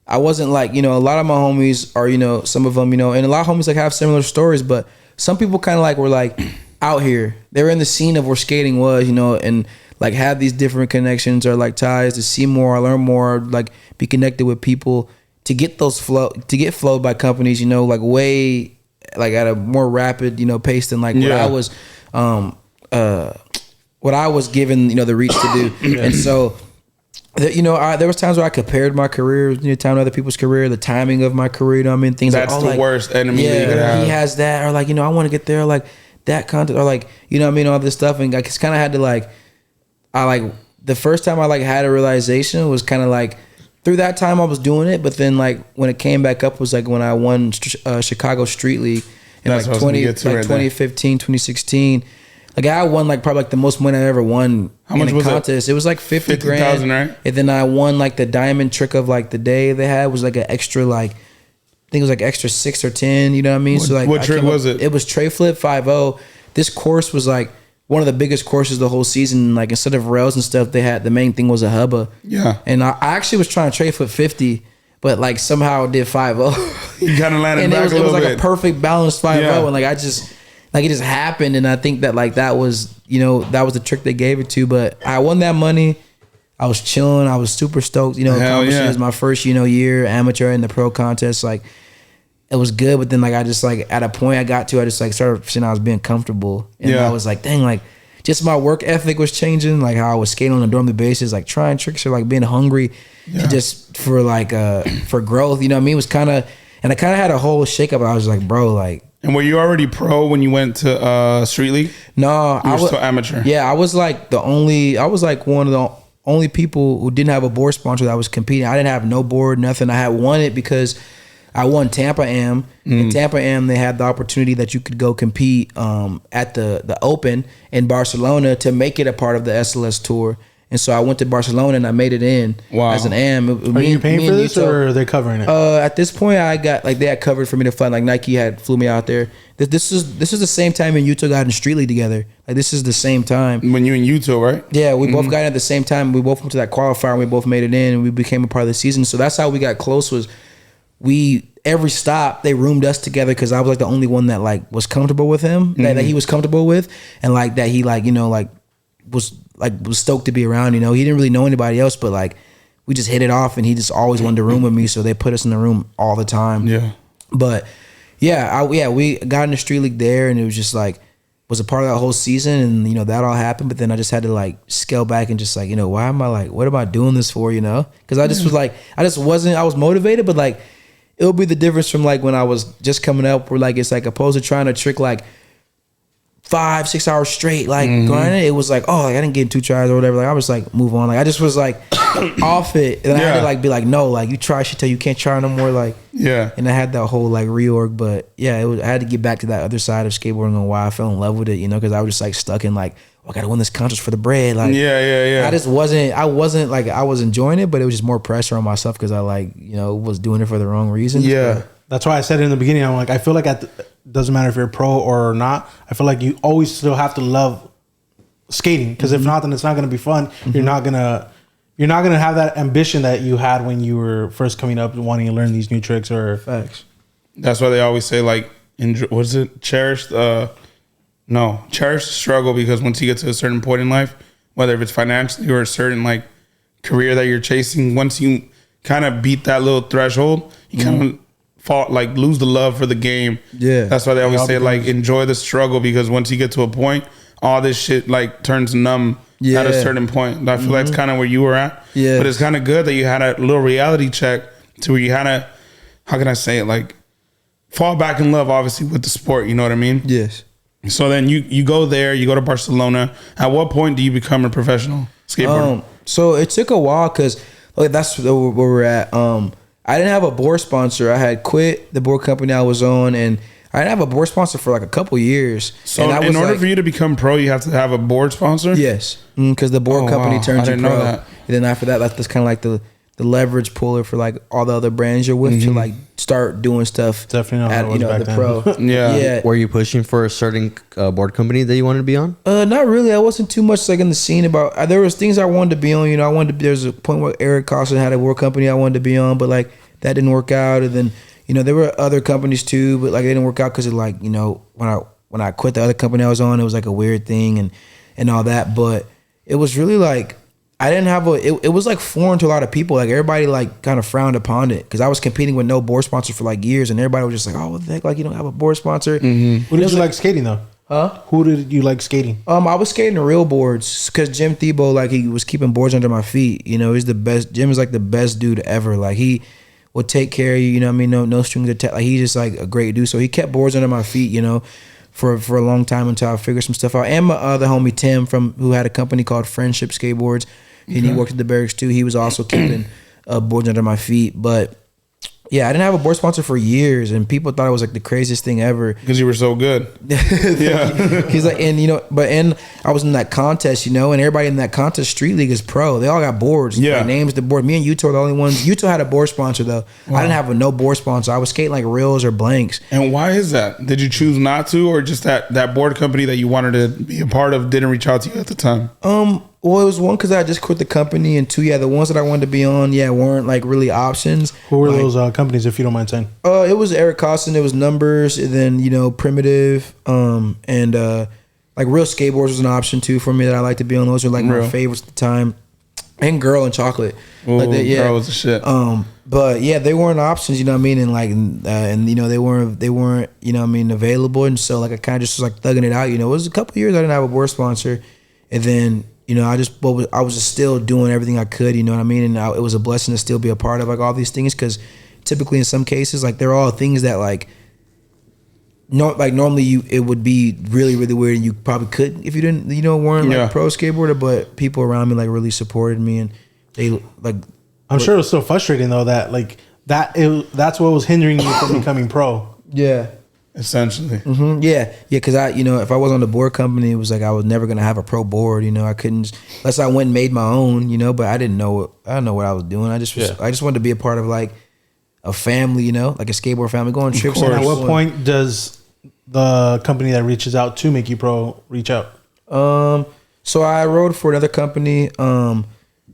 I wasn't like, you know, a lot of my homies are, you know, some of them, you know, and a lot of homies like have similar stories, but some people kind of like were like out here. They were in the scene of where skating was, you know, and like have these different connections or like ties to see more, learn more, like be connected with people to get those get flowed by companies, you know, like way like at a more rapid, you know, pace than like what I was given, you know, the reach to do. And so, you know, there was times where I compared my career, you know, time to other people's career, the timing of my career, you know what I mean? Things That's like, the worst enemy that you could have. He has that, or like, you know, I want to get there, like that content, or like, you know what I mean, all this stuff. And I just kind of had to like, the first time I like had a realization was kind of like through that time I was doing it, but then like when it came back up was like when I won Chicago Street League in like 2015, 2016. Like I won like probably like the most money I ever won. How much was contest. It was like 50 grand. 50,000, right? And then I won like the diamond trick of like the day they had was like an extra like, I think it was like extra 6 or 10, you know what I mean? So like what trick was it? It was tray flip 5-0. This course was like one of the biggest courses the whole season. Like instead of rails and stuff, they had the main thing was a hubba. Yeah. And I actually was trying to tray flip 50, but like somehow did 5-0. You kind of landed and back a little bit. It was like a perfect balanced 5-0. Yeah. And like I just, like it just happened. And I think that like that was, you know, that was the trick they gave it to. But I won that money. I was chilling. I was super stoked. You know, Hell accomplishing yeah. is my first, year amateur in the pro contest. Like, it was good, but then like I just like at a point I got to, I just like started seeing I was being comfortable, and Yeah. I was like, dang, like just my work ethic was changing. Like how I was skating on a daily basis, like trying tricks or like being hungry, and just for like for growth. You know what I mean? It was kind of, and I kind of had a whole shakeup. I was like, bro, like. And were you already pro when you went to Street League? No, You I were was still amateur. Yeah, I was like one of the only people who didn't have a board sponsor that was competing. I didn't have no board, nothing. I had won it because I won Tampa Am. In Tampa Am, they had the opportunity that you could go compete at the Open in Barcelona to make it a part of the SLS tour. And so I went to Barcelona and I made it in as an AM. Are you paying for this or are they covering it? At this point, I got like they had covered for me to fly. Like Nike had flew me out there. This is the same time me and Yuto got in Street League together. Like this is the same time. When you and Yuto, right? Yeah, we both got in at the same time. We both went to that qualifier and we both made it in and we became a part of the season. So that's how we got close. Was every stop they roomed us together because I was like the only one that like was comfortable with him, that he was comfortable with, and like that he like was stoked to be around. He didn't really know anybody else, but like we just hit it off, and he just always wanted to room with me, so they put us in the room all the time. Yeah. But we got in the Street League there, and it was just like was a part of that whole season, and that all happened. But then I just had to like scale back and just like why am I like what am I doing this for? Because I just was like I was motivated, but like it'll be the difference from like when I was just coming up, where like it's like opposed to trying to trick like 5-6 hours straight, like grinding. It was like, oh, like I didn't get 2 tries or whatever. Like I was like, move on. Like I just was like off it, and I had to like be like, no, like you try shit till you can't try no more. Like and I had that whole like reorg, but I had to get back to that other side of skateboarding and why I fell in love with it, because I was just like stuck in like, I gotta win this contest for the bread. Like I just wasn't. I wasn't like I was enjoying it, but it was just more pressure on myself because I like was doing it for the wrong reasons. Yeah. That's why I said it in the beginning. I'm like, I feel like doesn't matter if you're pro or not. I feel like you always still have to love skating, because if not, then it's not going to be fun. You're not gonna have that ambition that you had when you were first coming up and wanting to learn these new tricks or Facts. That's why they always say like, cherish the struggle, because once you get to a certain point in life, whether if it's financially or a certain like career that you're chasing, once you kind of beat that little threshold, you kind of lose the love for the game. Yeah. That's why they always say like enjoy the struggle, because once you get to a point, all this shit like turns numb at a certain point. I feel that's kind of where you were at. Yeah. But it's kind of good that you had a little reality check to where you had to, how can I say it, like fall back in love obviously with the sport, you know what I mean? Yes. So then you go there, you go to Barcelona. At what point do you become a professional skateboarder? So it took a while because that's where we're at. I didn't have a board sponsor. I had quit the board company I was on, and I didn't have a board sponsor for like a couple years. So and in order for you to become pro, you have to have a board sponsor? Yes, because the board company turns you pro. And then after that, that's kind of like the leverage puller for like all the other brands you're with to like start doing stuff. Definitely not at how it was back the then. pro. Yeah. Were you pushing for a certain board company that you wanted to be on? Not really. I wasn't too much like in the scene about. There was things I wanted to be on. There's a point where Eric Costin had a board company I wanted to be on, but like that didn't work out. And then there were other companies too, but like they didn't work out because of like when I quit the other company I was on, it was like a weird thing and all that. But it was really like I didn't have it was like foreign to a lot of people. Like everybody like kind of frowned upon it because I was competing with no board sponsor for like years, and everybody was just like, "Oh, what the heck? Like you don't have a board sponsor." Who did you like skating though? Huh? Who did you like skating? I was skating the real boards because Jim Thiebaud, like he was keeping boards under my feet. He's the best. Jim is like the best dude ever. Like he would take care of you. You know what I mean? No strings attached. Like he's just like a great dude. So he kept boards under my feet. For a long time until I figured some stuff out. And my other homie Tim who had a company called Friendship Skateboards. And he worked at the barracks too. He was also keeping boards under my feet. But yeah, I didn't have a board sponsor for years, and people thought it was like the craziest thing ever because you were so good. Yeah, he's like, and I was in that contest, and everybody in that contest, Street League is pro. They all got boards. Yeah, their names the board. Me and Yuto are the only ones. Yuto had a board sponsor though. Wow. I didn't have no board sponsor. I was skating like reels or blanks. And why is that? Did you choose not to, or just that board company that you wanted to be a part of didn't reach out to you at the time? Well, it was one because I just quit the company, and two, the ones that I wanted to be on, weren't like really options. Who were those companies, if you don't mind saying? It was Eric Costin, it was Numbers, and then Primitive, and like Real Skateboards was an option too for me that I like to be on. Those are like my favorites at the time. and Girl and Chocolate. Ooh, Like that, Girl was the shit. But yeah, they weren't options, you know what I mean, and like, and you know, they weren't, you know what I mean, available, and so like I kind of just was like thugging it out, you know. It was a couple years I didn't have a board sponsor, and then you know I was just still doing everything I could, you know what I mean, and it was a blessing to still be a part of like all these things, because typically in some cases like they're all things that like. No, like normally it would be really really weird, and you probably couldn't if you didn't, you know, weren't like a pro skateboarder, but people around me like really supported me, and they like. I'm sure it was so frustrating though that like that's what was hindering you from becoming pro. Yeah. Essentially. Mm-hmm. Yeah, because I, you know, if I was on the board company, it was like I was never gonna have a pro board. You know, I couldn't unless I went and made my own. You know, but I didn't know what I was doing. I just wanted to be a part of like a family. You know, like a skateboard family, going trips. And at what point does the company that reaches out to make you pro reach out? So I rode for another company.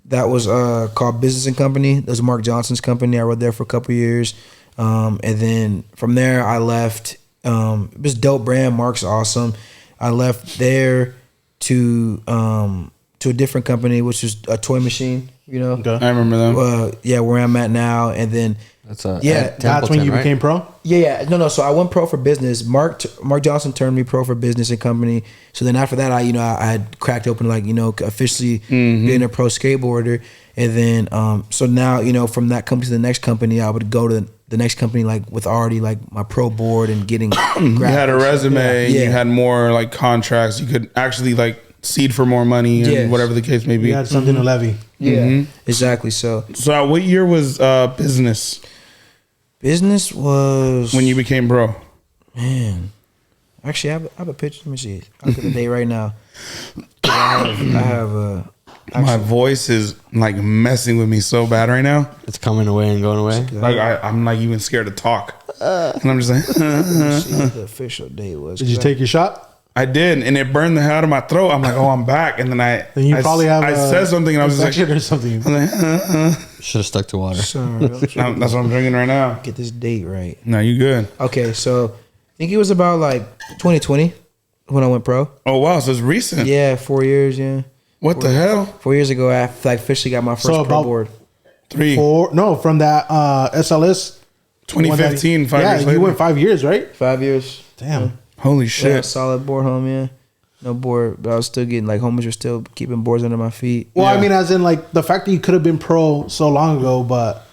That was called Business and Company. That was Mark Johnson's company. I rode there for a couple years, and then from there I left. It was a dope brand. Mark's awesome. I left there to a different company, which was a toy machine. You know, Okay. I remember them. Yeah, where I'm at now, and then That's that's when you became pro. Yeah. No. So I went pro for business. Mark Johnson turned me pro for business and company. So then after that, I had cracked open like, you know, officially being a pro skateboarder. And then so now, you know, from that company to the next company, I would go to the next company like with already like my pro board and getting. You had a resume. Yeah. You had more like contracts. You could actually like seed for more money and whatever the case may be. You had something to levy. Yeah. Exactly. So what year was business? Business was When you became pro? Man, actually, I have a picture. Let me see. I'll get the date right now. I have My voice is like messing with me so bad right now. It's coming away and going away. Like I'm like even scared to talk, and I'm just like. see what the official date was. Did you take your shot? I did, and it burned the hell out of my throat. I'm like, oh, I'm back, and then Then probably have. I said something, and I was just like, or something. Should have stuck to water. Sorry, that's what I'm drinking right now. get this date right. No, you good? Okay, so I think it was about like 2020 when I went pro. Oh wow, so it's recent. Yeah, 4 years. Yeah, What the hell? 4 years ago, I like officially got my first So pro about- board. 3, From that SLS 2015, 5 yeah, years later. you went 5 years, right? 5 years. Damn. Holy Yeah, shit! solid board home. Yeah, no board, but I was still getting like homies were still keeping boards under my feet. Well, I Yeah. mean, as in like the fact that you could have been pro so long ago, but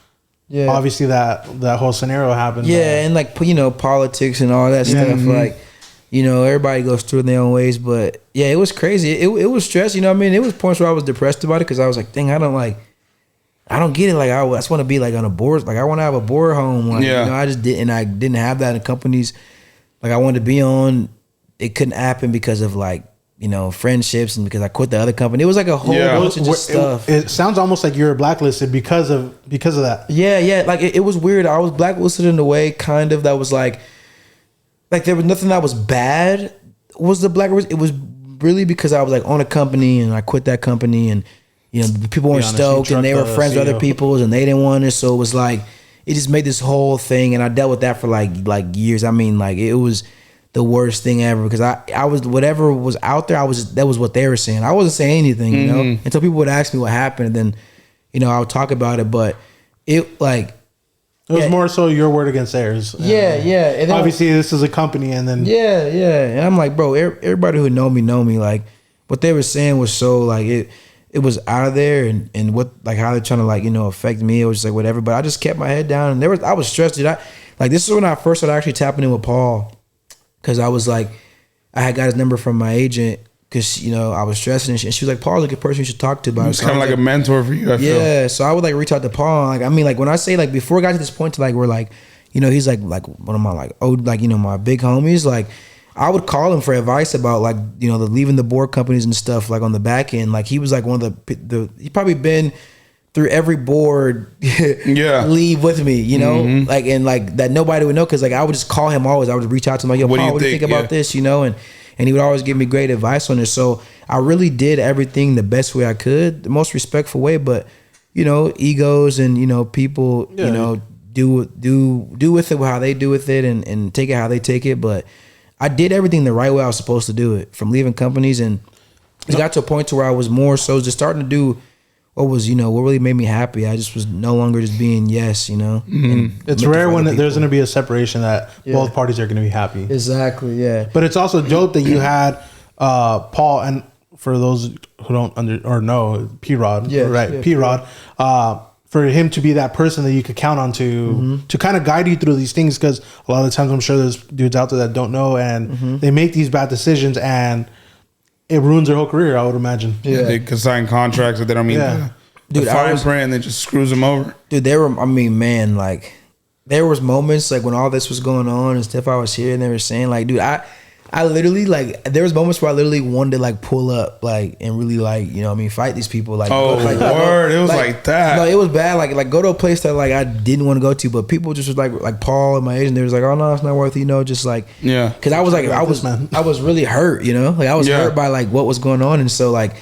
Yeah, obviously that whole scenario happened. Yeah, and like you know politics and all that stuff. Like you know everybody goes through their own ways, but yeah, it was crazy. It was stress. You know what I mean? It was points where I was depressed about it because I was like, dang, I don't get it. Like I just want to be like on a board. Like I want to have a board home. Like, Yeah. You know, I just didn't. I didn't have that in companies. Like I wanted to be on. It couldn't happen because of like you know friendships and because I quit the other company. It was like a whole Yeah. bunch of just stuff. It sounds almost like you're blacklisted because of that. Yeah. Like it was weird. I was blacklisted in a way, kind of, that was like there was nothing that was bad. Was the blacklist? It was really because I was like on a company and I quit that company, and you know the people weren't honest, you stoked and they were trucked the friends with other CEO. people and they didn't want it. So it was like it just made this whole thing, and I dealt with that for like years. I mean, like it was the worst thing ever because I was whatever was out there. That was what they were saying. I wasn't saying anything, you know, until people would ask me what happened, and then you know I would talk about it, but it like. It was Yeah. more so your word against theirs. Yeah. And then, Obviously, this is a company, and then Yeah. And I'm like, bro, everybody who know me. Like, what they were saying was so like it was out of there, and what like how they're trying to like you know affect me. It was just like whatever. But I just kept my head down, and I was stressed. Dude. This is when I first started actually tapping in with Paul, because I was like, I had got his number from my agent because you know I was stressing, and she was like, Paul's a good person you should talk to about it. It's So kind I of was like a mentor for you. I feel. Yeah, so I would like reach out to Paul. Like I mean, like when I say like before it got to this point to like we're like, you know, he's like one of my like like you know my big homies. Like I would call him for advice about like you know the leaving the board companies and stuff like on the back end. Like he was like one of the he probably been through every board Yeah. leave with me, you know, like and like that nobody would know because like I would just call him always. I would reach out to him like, yo, What do Paul, you what do you think? think about Yeah. this, you know, and he would always give me great advice on it. So I really did everything the best way I could, the most respectful way. But you know, egos and you know people, you know, do with it how they do with it, and take it how they take it. But I did everything the right way I was supposed to do it, from leaving companies, and it got to a point to where I was more so just starting to do what was, what really made me happy. I just was no longer just being yes, And It's looking rare for when other there's people. going to be a separation that Yeah. both parties are going to be happy. Exactly, yeah. But it's also dope that you had Paul, and for those who don't know, P-Rod, Yeah, right? yeah, P-Rod, for him to be that person that you could count on to kind of guide you through these things, because a lot of the times I'm sure there's dudes out there that don't know and they make these bad decisions and it ruins their whole career, I would imagine. Yeah. They could sign contracts that they don't mean Yeah. the Dude, I fine was- print, and it just screws them over. Dude, there was moments like when all this was going on and stuff I was hearing, they were saying like, dude, I literally like, there was moments where I literally wanted to like pull up like and really like, fight these people. Like, Oh, word. It was like that. No, it was bad. Like go to a place that like I didn't want to go to, but people just was like Paul and my agent, they was like, oh no, it's not worth it, just like, Yeah. Cause I was like, I was really hurt, like I was Yeah. hurt by like what was going on. And so like,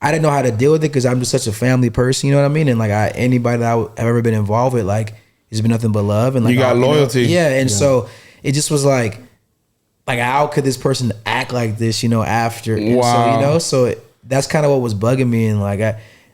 I didn't know how to deal with it because I'm just such a family person, you know what I mean? And like anybody that I've ever been involved with, like it's been nothing but love and like You got loyalty. Yeah, and so it just was like how could this person act like this, after? And Wow. so that's kind of what was bugging me, and like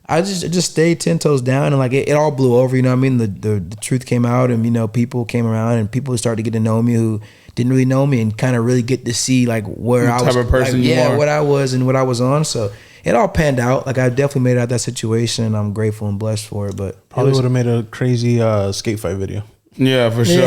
I just stayed 10 toes down, and like it all blew over, you know what I mean? The truth came out, and people came around, and people started to get to know me who didn't really know me, and kind of really get to see like where I was, type of person like, you are. what I was and what I was on. So it all panned out. Like I definitely made it out of that situation, and I'm grateful and blessed for it. But Probably would have made a crazy skate fight video. Yeah, for sure.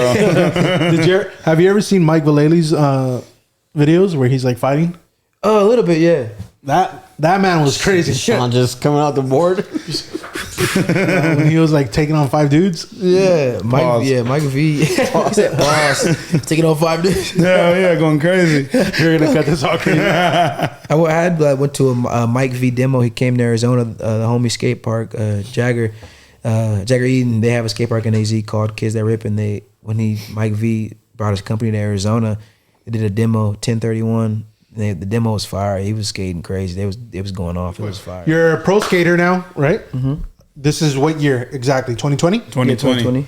Have you ever seen Mike Vallely's videos where he's like fighting? Oh, a little bit, yeah. That man was crazy. Sean just coming out the board. When he was like taking on 5 dudes. Yeah, Mike. Pause. Yeah, Mike V. He said, "Boss, taking on 5 dudes." yeah, going crazy. You're gonna cut this all crazy. I went to a Mike V demo. He came to Arizona, the homie skate park, Jagger Eden. They have a skate park in AZ called Kids That Rip, and Mike V brought his company to Arizona, they did a demo 1031. The demo was fire. He was skating crazy. It was going off. It was fire. You're a pro skater now, right? Mm-hmm. This is what year exactly? 2020? 2020.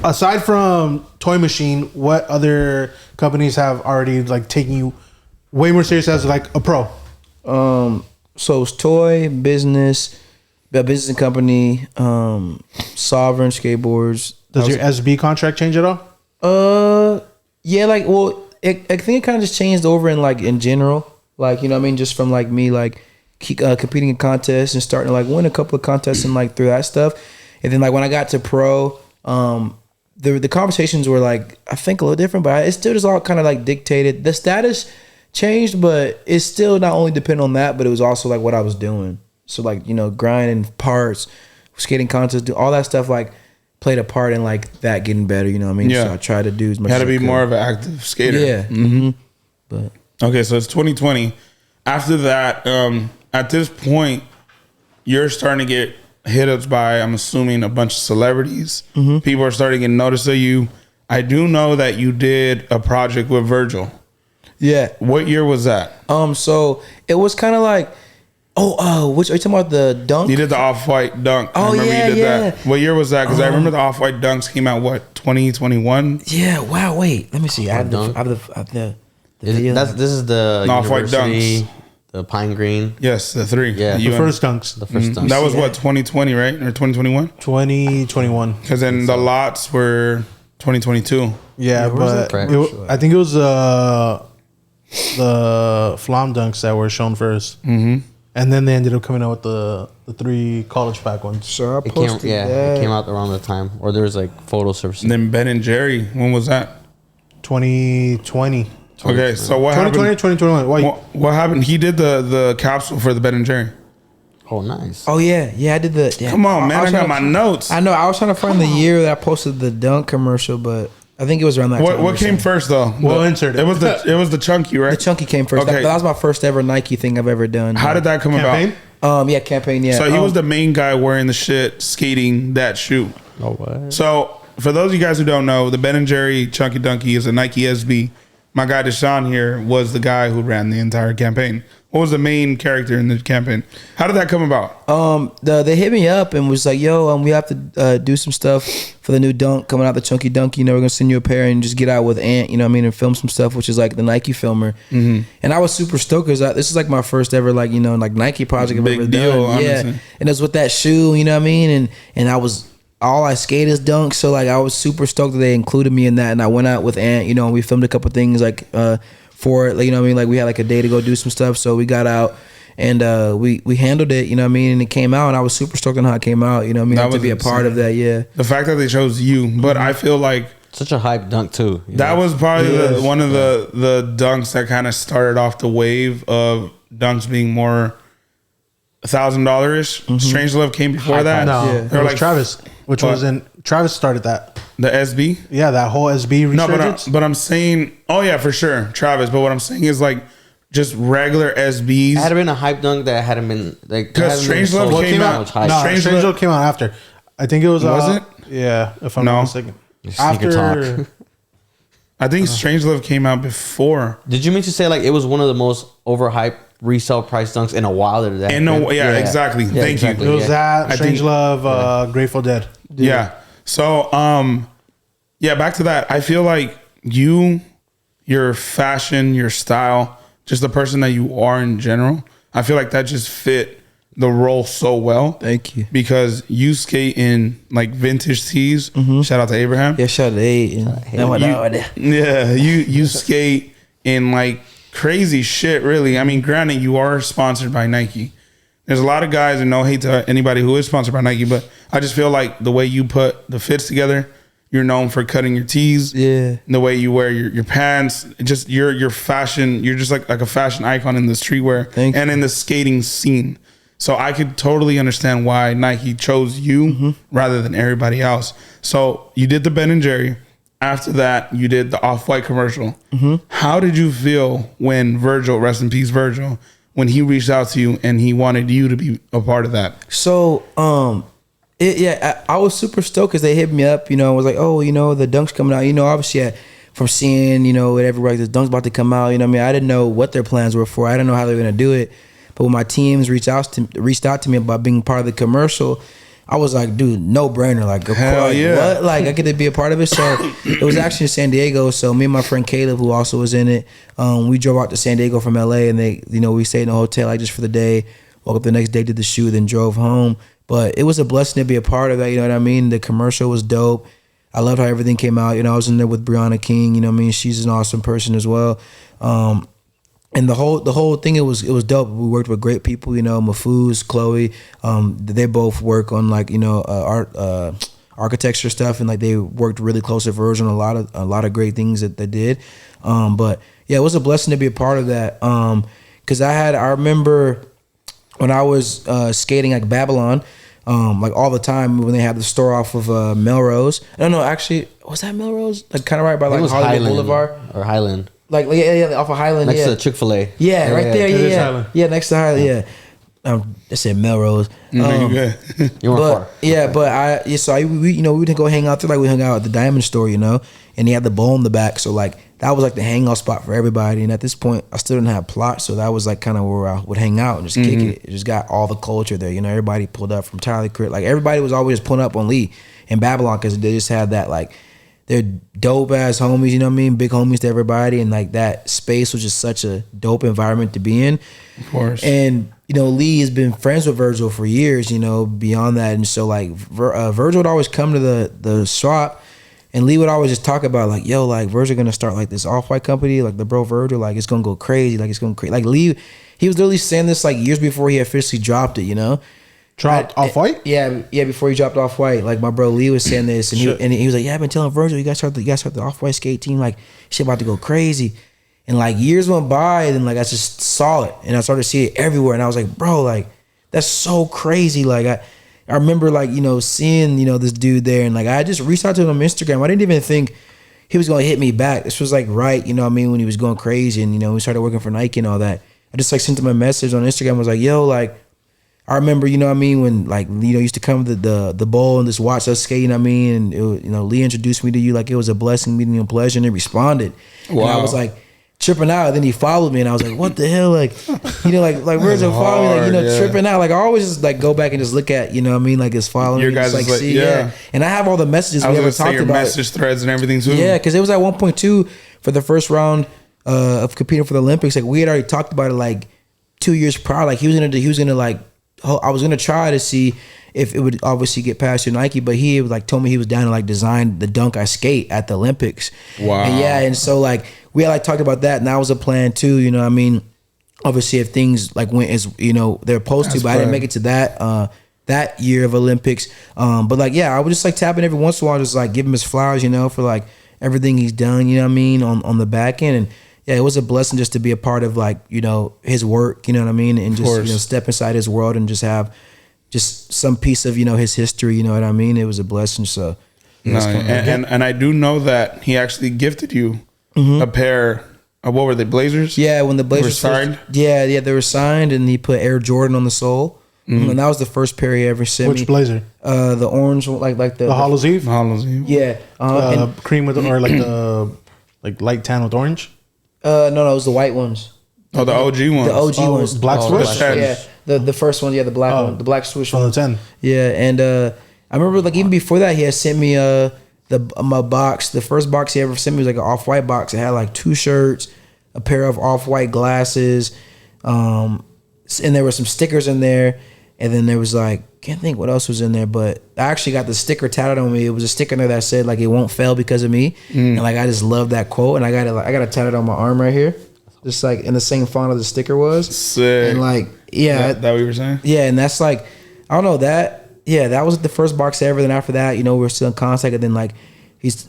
Aside from Toy Machine, what other companies have already like taken you way more serious as like a pro? So it's toy business, business and company, Sovereign Skateboards. Does your SB contract change at all? Yeah, like, well, I think it kind of just changed over in general, like, you know what I mean, just from like me like competing in contests and starting to like win a couple of contests and like through that stuff, and then like when I got to pro, the conversations were like I think a little different, but it still just all kind of like dictated. The status changed, but it's still not only dependent on that, but it was also like what I was doing. So like, grinding parts, skating contests, all that stuff like played a part in like that getting better, you know what I mean? Yeah. So I tried to do as much You had as to I be could. more of an active skater. Yeah. Mm-hmm. But Okay, so it's 2020. After that, at this point, you're starting to get hit ups by, I'm assuming, a bunch of celebrities. Mm-hmm. People are starting to get notice of you. I do know that you did a project with Virgil. yeah. What year was that? So it was kind of like, which are you talking about, the dunk? You did the off-white dunk. I Oh, remember yeah, you did yeah. that. What year was that? Because I remember the off-white dunks came out, 2021? Yeah. Wow. Wait. Let me see. I have Dunk? the video. This is the No, off-white university, dunks. the pine green, Yes, the 3. Yeah. The first dunks. the first dunk. That was Yeah. what, 2020, right? Or 2021? 2021. Because then the lots were 2022. Yeah, where's but that I think it was the Flam dunks that were shown 1st. Mm-hmm. And then they ended up coming out with the 3 college pack ones. So I It came, posted that. it came out around the time, or there was like photo surface. And then Ben and Jerry, when was that? 2020. Okay, so what 2020 happened? 2021. Why? What happened? He did the capsule for the Ben and Jerry. Oh, nice. Oh yeah. I did the. Yeah. Come on, man! was I got trying my to- notes. I know. I was trying to find the year that I posted the dunk commercial, but I think it was around that time. What came first though? We'll insert it. It was the chunky, right? The chunky came first. Okay. That was my first ever Nike thing I've ever done. How did that come Campaign? about? Yeah, campaign. Yeah. So he was the main guy wearing the shit, skating that shoe. Oh, what? So for those of you guys who don't know, the Ben and Jerry Chunky Dunky is a Nike SB. My guy Dashawn here was the guy who ran the entire campaign. What was the main character in the campaign? How did that come about? They hit me up and was like, "Yo, we have to do some stuff for the new dunk coming out, the Chunky Dunk. You know, we're gonna send you a pair and just get out with Ant. You know what I mean, and film some stuff, which is like the Nike filmer." And I was super stoked because this is like my first ever like like Nike project I've ever deal, done. Yeah, honestly. and it was with that shoe. You know what I mean, and I was. All I skate is dunk, so like I was super stoked that they included me in that, and I went out with Ant, and we filmed a couple things like for it, like, you know what I mean, like we had like a day to go do some stuff, so we got out and we handled it, you know what I mean, and it came out, and I was super stoked on how it came out, you know what I mean, That to was be a part of that, yeah. The fact that they chose you, but I feel like Such a hype dunk too. that was probably one of the dunks that kind of started off the wave of dunks being more $1,000 ish. Strange Love came before that. No, Yeah. it They're was like, Travis, which what? was in Travis started that. the SB. Yeah, that whole SB No, resurgence. but I'm saying, oh yeah, for sure, Travis. But what I'm saying is like just regular SBs. It had been a hype dunk that hadn't been like. Because Strange Love What came out. much hype. No, Strange Strange Love- Love came out after. I think it was. Was it? Yeah, if I'm No. not mistaken. Sneaker talk. I think Strange Love came out before. Did you mean to say like it was one of the most overhyped resale price dunks in a while? That In a- yeah, exactly. Thank you. It was that I Strange think- Love, Grateful Dead. Yeah. So, yeah, back to that. I feel like your fashion, your style, just the person that you are in general, I feel like that just fit the role so well. Thank you. Because you skate in like vintage tees. Shout out to Abraham. Yeah, shout out to Eight. Yeah, you skate in like crazy shit, really. I mean, granted, you are sponsored by Nike. There's a lot of guys, and no hate to anybody who is sponsored by Nike, but I just feel like the way you put the fits together, you're known for cutting your tees. Yeah. The way you wear your pants, just your fashion, you're just like a fashion icon in the streetwear Thank and you. in the skating scene. So I could totally understand why Nike chose you rather than everybody else. So you did the Ben and Jerry. After that, you did the Off-White commercial. How did you feel when Virgil, rest in peace, Virgil, when he reached out to you and he wanted you to be a part of that? So, I was super stoked because they hit me up, was like, oh, the dunk's coming out. Obviously from seeing, what everybody, the dunk's about to come out, I didn't know what their plans were for. I didn't know how they were going to do it. But when my teams reached out to me about being part of the commercial, I was like, dude, no brainer. Like, of Hell course, yeah. what? Like, I get to be a part of it. So it was actually in San Diego. So me and my friend Caleb, who also was in it, we drove out to San Diego from LA, and we stayed in a hotel like just for the day. Woke up the next day, did the shoot, then drove home. But it was a blessing to be a part of that. You know what I mean? The commercial was dope. I loved how everything came out. I was in there with Brianna King. You know what I mean? She's an awesome person as well. And the whole thing, it was dope. We worked with great people, Mahfouz, Chloe. They both work on like art, architecture stuff, and like they worked really close with Virgil on a lot of great things that they did. But yeah, it was a blessing to be a part of that. Because I remember when I was skating like Babylon, like all the time when they had the store off of Melrose. No, actually, was that Melrose? Like kind of right by like Hollywood Highland Boulevard or Highland. Like yeah, off of Highland, Next yeah. to Chick-fil-A. Yeah, right there, It is yeah. Highland. Yeah, next to Highland, yeah. I said Melrose. You good? You weren't But far. yeah, but we didn't go hang out there, like we hung out at the Diamond Store, and he had the bowl in the back, so like that was like the hangout spot for everybody. And at this point, I still didn't have plot, so that was like kind of where I would hang out and just kick it. It just got all the culture there, everybody pulled up from Tyler Crit, like everybody was always pulling up on Lee and Babylon because they just had that like. They're dope ass homies, big homies to everybody, and like that space was just such a dope environment to be in. Of course. And Lee has been friends with Virgil for years, beyond that, and so like Virgil would always come to the shop, and Lee would always just talk about like, yo, like Virgil gonna start like this Off-White company, like the bro Virgil, like it's gonna go crazy, like it's gonna crazy. Like Lee, he was literally saying this like years before he officially dropped it, Dropped Off-White? Yeah, before he dropped Off-White, like my bro Lee was saying this, and he was like, yeah, I've been telling Virgil, you guys start the Off-White skate team, like shit about to go crazy. And like years went by, and like I just saw it, and I started to see it everywhere, and I was like, bro, like that's so crazy. Like I remember like seeing this dude there, and like I just reached out to him on Instagram. I didn't even think he was gonna hit me back. This was like right, when he was going crazy, and we started working for Nike and all that. I just like sent him a message on Instagram. I was like, yo, like. I remember, when like used to come to the bowl and just watch us skate, and it, Lee introduced me to you, like it was a blessing, meeting and pleasure, and he responded. Wow. And I was like, tripping out. And then he followed me, and I was like, "What the hell?" Like, like Virgil followed me, like, yeah. tripping out. Like, I always just like go back and just look at, what I mean, like his following. Your me, guys' just, like, see, yeah. And I have all the messages I we was ever gonna say talked your about. message threads and everything too. Yeah, because it was at 1.2 for the first round of competing for the Olympics. Like, we had already talked about it like 2 years prior. Like, he was gonna like, I was gonna try to see if it would obviously get past your Nike, but he was like told me he was down to like design the dunk I skate at the Olympics. Wow. And yeah, and so like we had like talked about that, and that was a plan too. I mean, obviously if things like went as they're supposed to, but I didn't make it to that year of Olympics. But like yeah, I would just like tapping every once in a while, just like give him his flowers, for like everything he's done. You know what I mean on the back end, and yeah, it was a blessing just to be a part of like his work. You know what I mean, and just step inside his world and just have just some piece of his history. You know what I mean? It was a blessing. So No, and I do know that he actually gifted you a pair of, what were they, Blazers? Yeah, when the Blazers were signed. Yeah, they were signed, and he put Air Jordan on the sole, and that was the first pair he ever sent me. Which blazer? The orange one, like the Hallows Eve. Hallows Eve. Yeah, Cream with or like the light tan with orange. no, it was the white ones. Oh, the OG ones. The OG ones, black swoosh. the 10. Yeah, the first one, the black one, the black swoosh On one. the 10. Yeah, and I remember like even before that, he had sent me my box. The first box he ever sent me was like an off-white box. It had like 2 shirts, a pair of off-white glasses, and there were some stickers in there. And then there was like, can't think what else was in there, but I actually got the sticker tatted on me. It was a sticker there that said like, "It won't fail because of me," and like I just love that quote, and I got it tatted on my arm right here, just like in the same font of the sticker was. Sick. And like, yeah, that what you were saying? yeah, and that's like, I don't know that. Yeah, that was the first box ever. Then after that, we were still in contact, and then like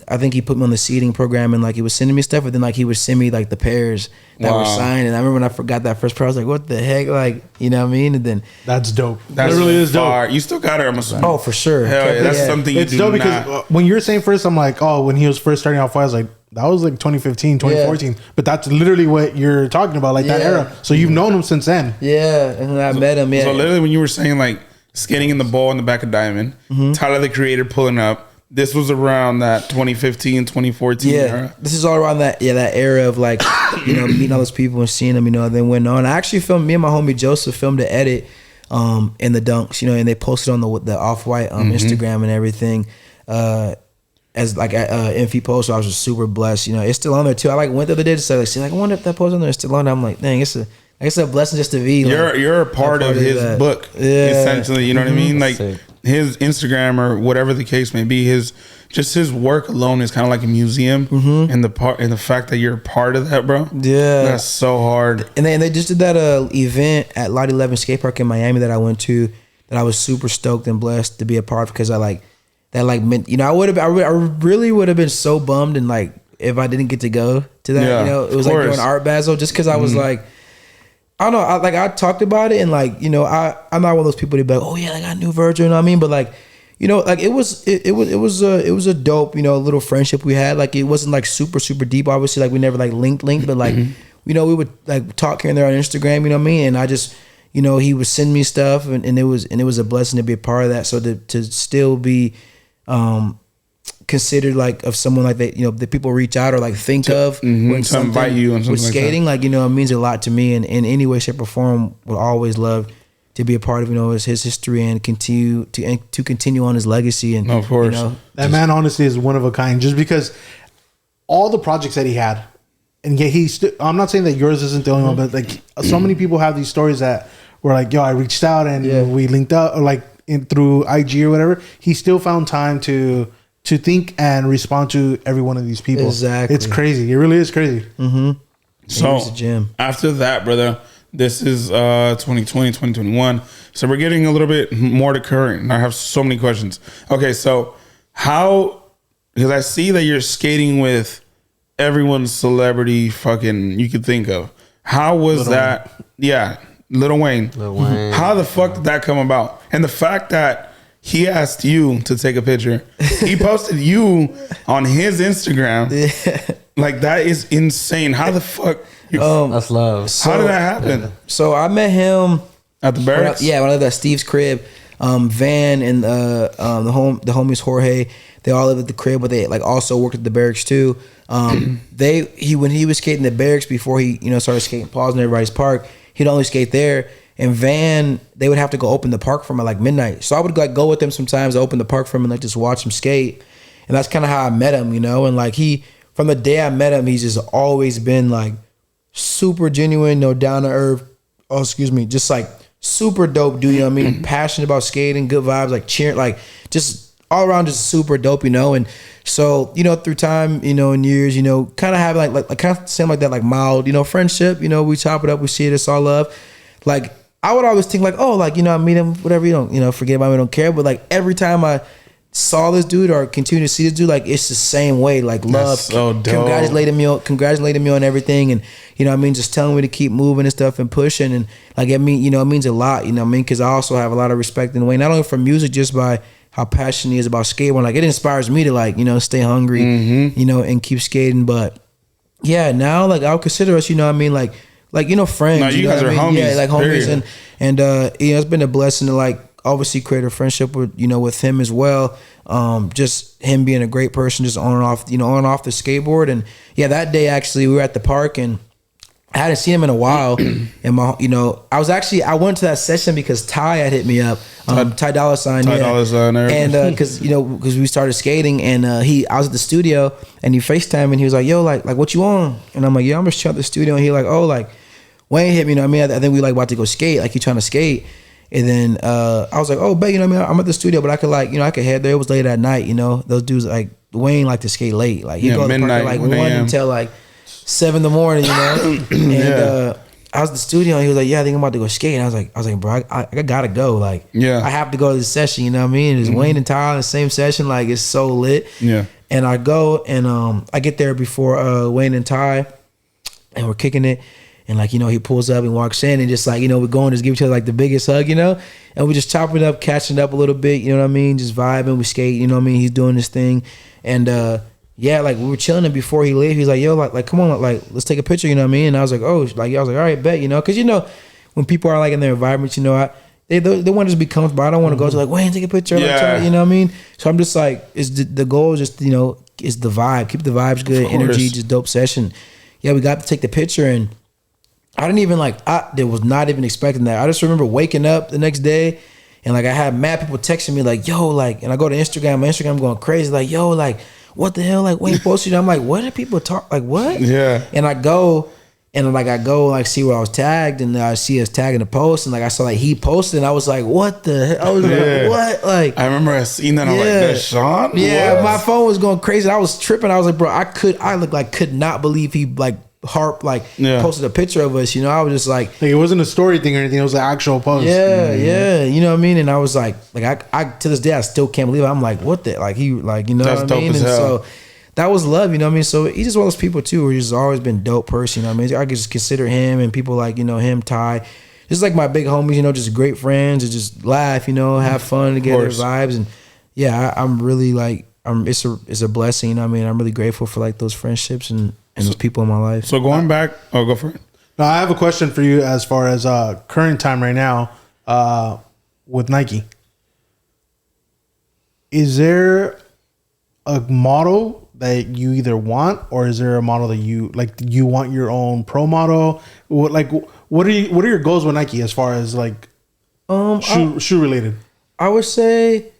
I think he put me on the seeding program, and like he was sending me stuff, and then like he would send me like the pairs that were signed. And I remember when I forgot that first pair, I was like, "What the heck?" Like, you know what I mean? And then That's dope. That really is dope. far. You still got it, I'm assuming. oh, for sure, Hell yeah, that's something you It's do dope not. because when you were saying first, I'm like, oh, when he was first starting out, I was like, that was like 2015, 2014. But that's literally what you're talking about, like that Yeah. era. So you've known him since then. Yeah, and I met him. Yeah, So literally, when you were saying like skating in the ball in the back of Diamond, Tyler the Creator pulling up. This was around that 2015, 2014 yeah. era. This is all around that era of like meeting all those people and seeing them. Then went on. I actually filmed. Me and my homie Joseph filmed the edit in the dunks. And they posted on the Off-White Instagram and everything. As like NF post, so I was just super blessed. It's still on there too. I like went the other day to say like, I wonder if that post on there is still on there. I'm like, dang, it's a blessing just to be. Like, You're a part of his book, essentially. You know what I mean? Like Sick. his Instagram or whatever the case may be, his work alone is kind of like a museum, and the fact that you're a part of that, bro. Yeah, that's so hard. And they just did that event at Lot 11 Skate Park in Miami that I went to, that I was super stoked and blessed to be a part of, because I like that like meant, I really would have been so bummed and like if I didn't get to go to that. Yeah, it was like doing Art Basel, just because I was like, I don't know, I talked about it, and like, I'm not one of those people to be like, oh yeah, like I knew Virgil, you know what I mean? But like, like it was a dope, little friendship we had. Like it wasn't like super, super deep, obviously, like we never like linked, but like, we would like talk here and there on Instagram, you know what I mean? And I just, he would send me stuff, and it was a blessing to be a part of that. So to still be considered like of someone like that, that people reach out or like think of when to invite you and something with skating, like it means a lot to me, and in any way, shape, or form would always love to be a part of his history and continue on his legacy. And of course, that man honestly is one of a kind, just because all the projects that he had, and yet I'm not saying that yours isn't the only one, but like so many people have these stories that were like, yo, I reached out and we linked up, or like through IG or whatever. He still found time to think and respond to every one of these people. Exactly. It's crazy. It really is crazy. So the gym. After that, brother, this is 2020, 2021. So we're getting a little bit more to current. I have so many questions. Okay, so because I see that you're skating with everyone's celebrity fucking you could think of. How was that? Yeah, Lil Wayne. How the fuck did that come about? And the fact that he asked you to take a picture. He posted you on his Instagram. Yeah. Like that is insane. How the fuck? That's love. How did that happen? So I met him At the barracks? when I lived at Steve's crib. Van and the homies Jorge, they all lived at the crib, but they like also worked at the barracks too. When he was skating the barracks before he started skating Paws in everybody's park, he'd only skate there. And Van, they would have to go open the park for him at like midnight. So I would like go with them sometimes to open the park for him and like just watch him skate. And that's kind of how I met him, and like from the day I met him, he's just always been like super genuine, down to earth. Oh, excuse me, just like super dope dude. You know what I mean? Passionate about skating, good vibes, like cheering, like just all around, just super dope. And so through time, and years, kind of have like kind of seem like that, like mild, friendship. We chop it up, we see it, it's all love. Like I would always think like, oh, like I meet him, whatever. You don't, forget about me, don't care. But like every time I saw this dude or continue to see this dude, like it's the same way, like love. That's so dope. Congratulating me on everything, and just telling me to keep moving and stuff and pushing, and like it means a lot, because I also have a lot of respect in the way, not only for music, just by how passionate he is about skateboarding. Like it inspires me to like stay hungry, and keep skating. But yeah, now like I'll consider us, like friends. No, you guys are homies. Yeah, like homies, period. and it's been a blessing to like obviously create a friendship with with him as well. Just him being a great person, just on and off the skateboard. And yeah, that day actually we were at the park and I hadn't seen him in a while. And I went to that session because Ty had hit me up. Ty Dolla $ign. And because we started skating and I was at the studio and he FaceTimed and he was like, yo, like what you on? And I'm like, yeah, I'm just chilling at the studio. And he like, oh, like Wayne hit me, I think we like about to go skate, like he trying to skate. And then I was like, oh, bet, I'm at the studio, but I could like, I could head there. It was late at night, those dudes like Wayne like to skate late. Like he'd go to the park at like 1 until like 7 in the morning, And I was at the studio and he was like, yeah, I think I'm about to go skate. And I was like, bro, I gotta go. Like, I have to go to this session, you know what I mean? It's Wayne and Tyler in the same session, like it's so lit. Yeah. And I go and I get there before Wayne and Ty and we're kicking it. And like, he pulls up and walks in and just like, we're going to just give each other like the biggest hug, and we just chopping it up, catching it up a little bit, you know what I mean? Just vibing, we skate, you know what I mean? He's doing this thing. And yeah, like we were chilling and before he left, he's like, yo, like come on, like let's take a picture, you know what I mean? And I was like, oh, like, I was like, all right, bet, because when people are like in their environment, they want to just be comfortable. I don't want to go to like, Wayne, take a picture, like, try, you know what I mean? So I'm just like, the goal is just, is the vibe, keep the vibes good, energy, just dope session. Yeah, we got to take the picture and I didn't even I was not even expecting that. I just remember waking up the next day and like I had mad people texting me like, yo, like, and I go to Instagram, my Instagram going crazy, like, yo, like, what the hell, like Wayne posted. I'm like, what did people talk, like what? Yeah. And I go see where I was tagged and I see us tagging the post and like I saw like he posted and I was like, what the hell? I was like, what? Like I remember I seen that. I'm like, Dashawn? Yeah, what? my phone was going crazy. I was tripping. I was like, bro, I could not believe he like posted a picture of us, I was just like it wasn't a story thing or anything, it was an actual post. Yeah, you know what I mean? And I was like I to this day I still can't believe it. I'm like, what the, like he, like, That's what I mean? dope as And hell. so that was love, you know what I mean? So he's just one of those people too where he's just always been dope person, you know what I mean? I could just consider him and people like, him, Ty, just like my big homies, just great friends and just laugh, have fun together, vibes. And yeah, I'm really like, it's a blessing, you know what I mean? I'm really grateful for like those friendships and those people in my life. So going back, go for it. Now, I have a question for you as far as current time right now with Nike. Is there a model that you either want, or is there a model that you like? You want your own pro model? What are your goals with Nike as far as like shoe related? I would say,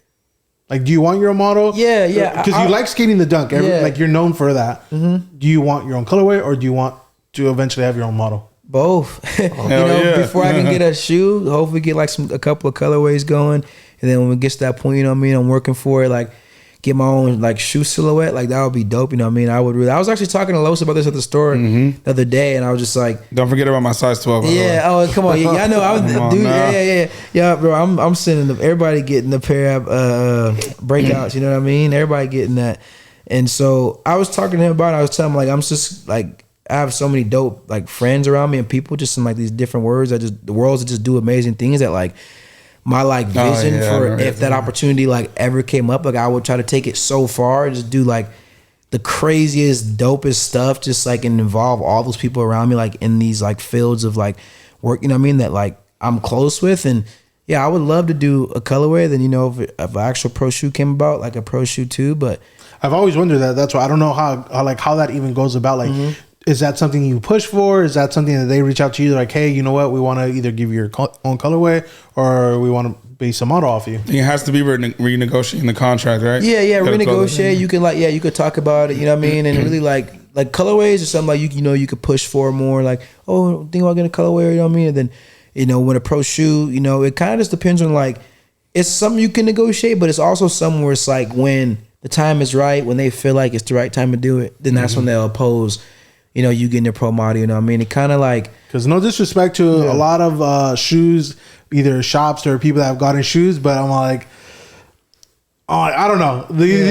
like, do you want your own model? Yeah. Because you like skating the dunk. Like, you're known for that. Mm-hmm. Do you want your own colorway, or do you want to eventually have your own model? Both. Before I can get a shoe, hopefully get like a couple of colorways going, and then when it gets to that point, I'm working for it, like get my own like shoe silhouette, like that would be dope, I was actually talking to Los about this at the store the other day, and I was just like, don't forget about my size 12. Yeah, oh come on, I know, I was, dude, yeah, bro, I'm sending everybody getting a pair of breakouts, you know what I mean? Everybody getting that, and so I was talking to him about it. I was telling him like I'm just like, I have so many dope like friends around me and people just in like these different worlds the worlds that just do amazing things that like my like vision for if that opportunity like ever came up, like I would try to take it so far and just do like the craziest, dopest stuff, just like and involve all those people around me like in these like fields of like work, you know what I mean, that like I'm close with, and yeah, I would love to do a colorway. Then if an actual pro shoe came about, like a pro shoe too. But I've always wondered that. That's why I don't know how that even goes about. Like, is that something you push for? Is that something that they reach out to you? Like, hey, you know what? We want to either give you your own colorway, or we want to base a model off you. It has to be renegotiating the contract, right? Yeah, Gotta renegotiate. You can you could talk about it. You know what I mean? And really like colorways or something like you could push for more. Like, oh, think about getting a colorway. You know what I mean? And then when a pro shoe, it kind of just depends on like, it's something you can negotiate, but it's also something where it's like when the time is right, when they feel like it's the right time to do it, then that's when they'll oppose. You getting your pro model, you know what I mean? It kind of like... Because no disrespect to a lot of shoes, either shops or people that have gotten shoes, but I'm like, I don't know.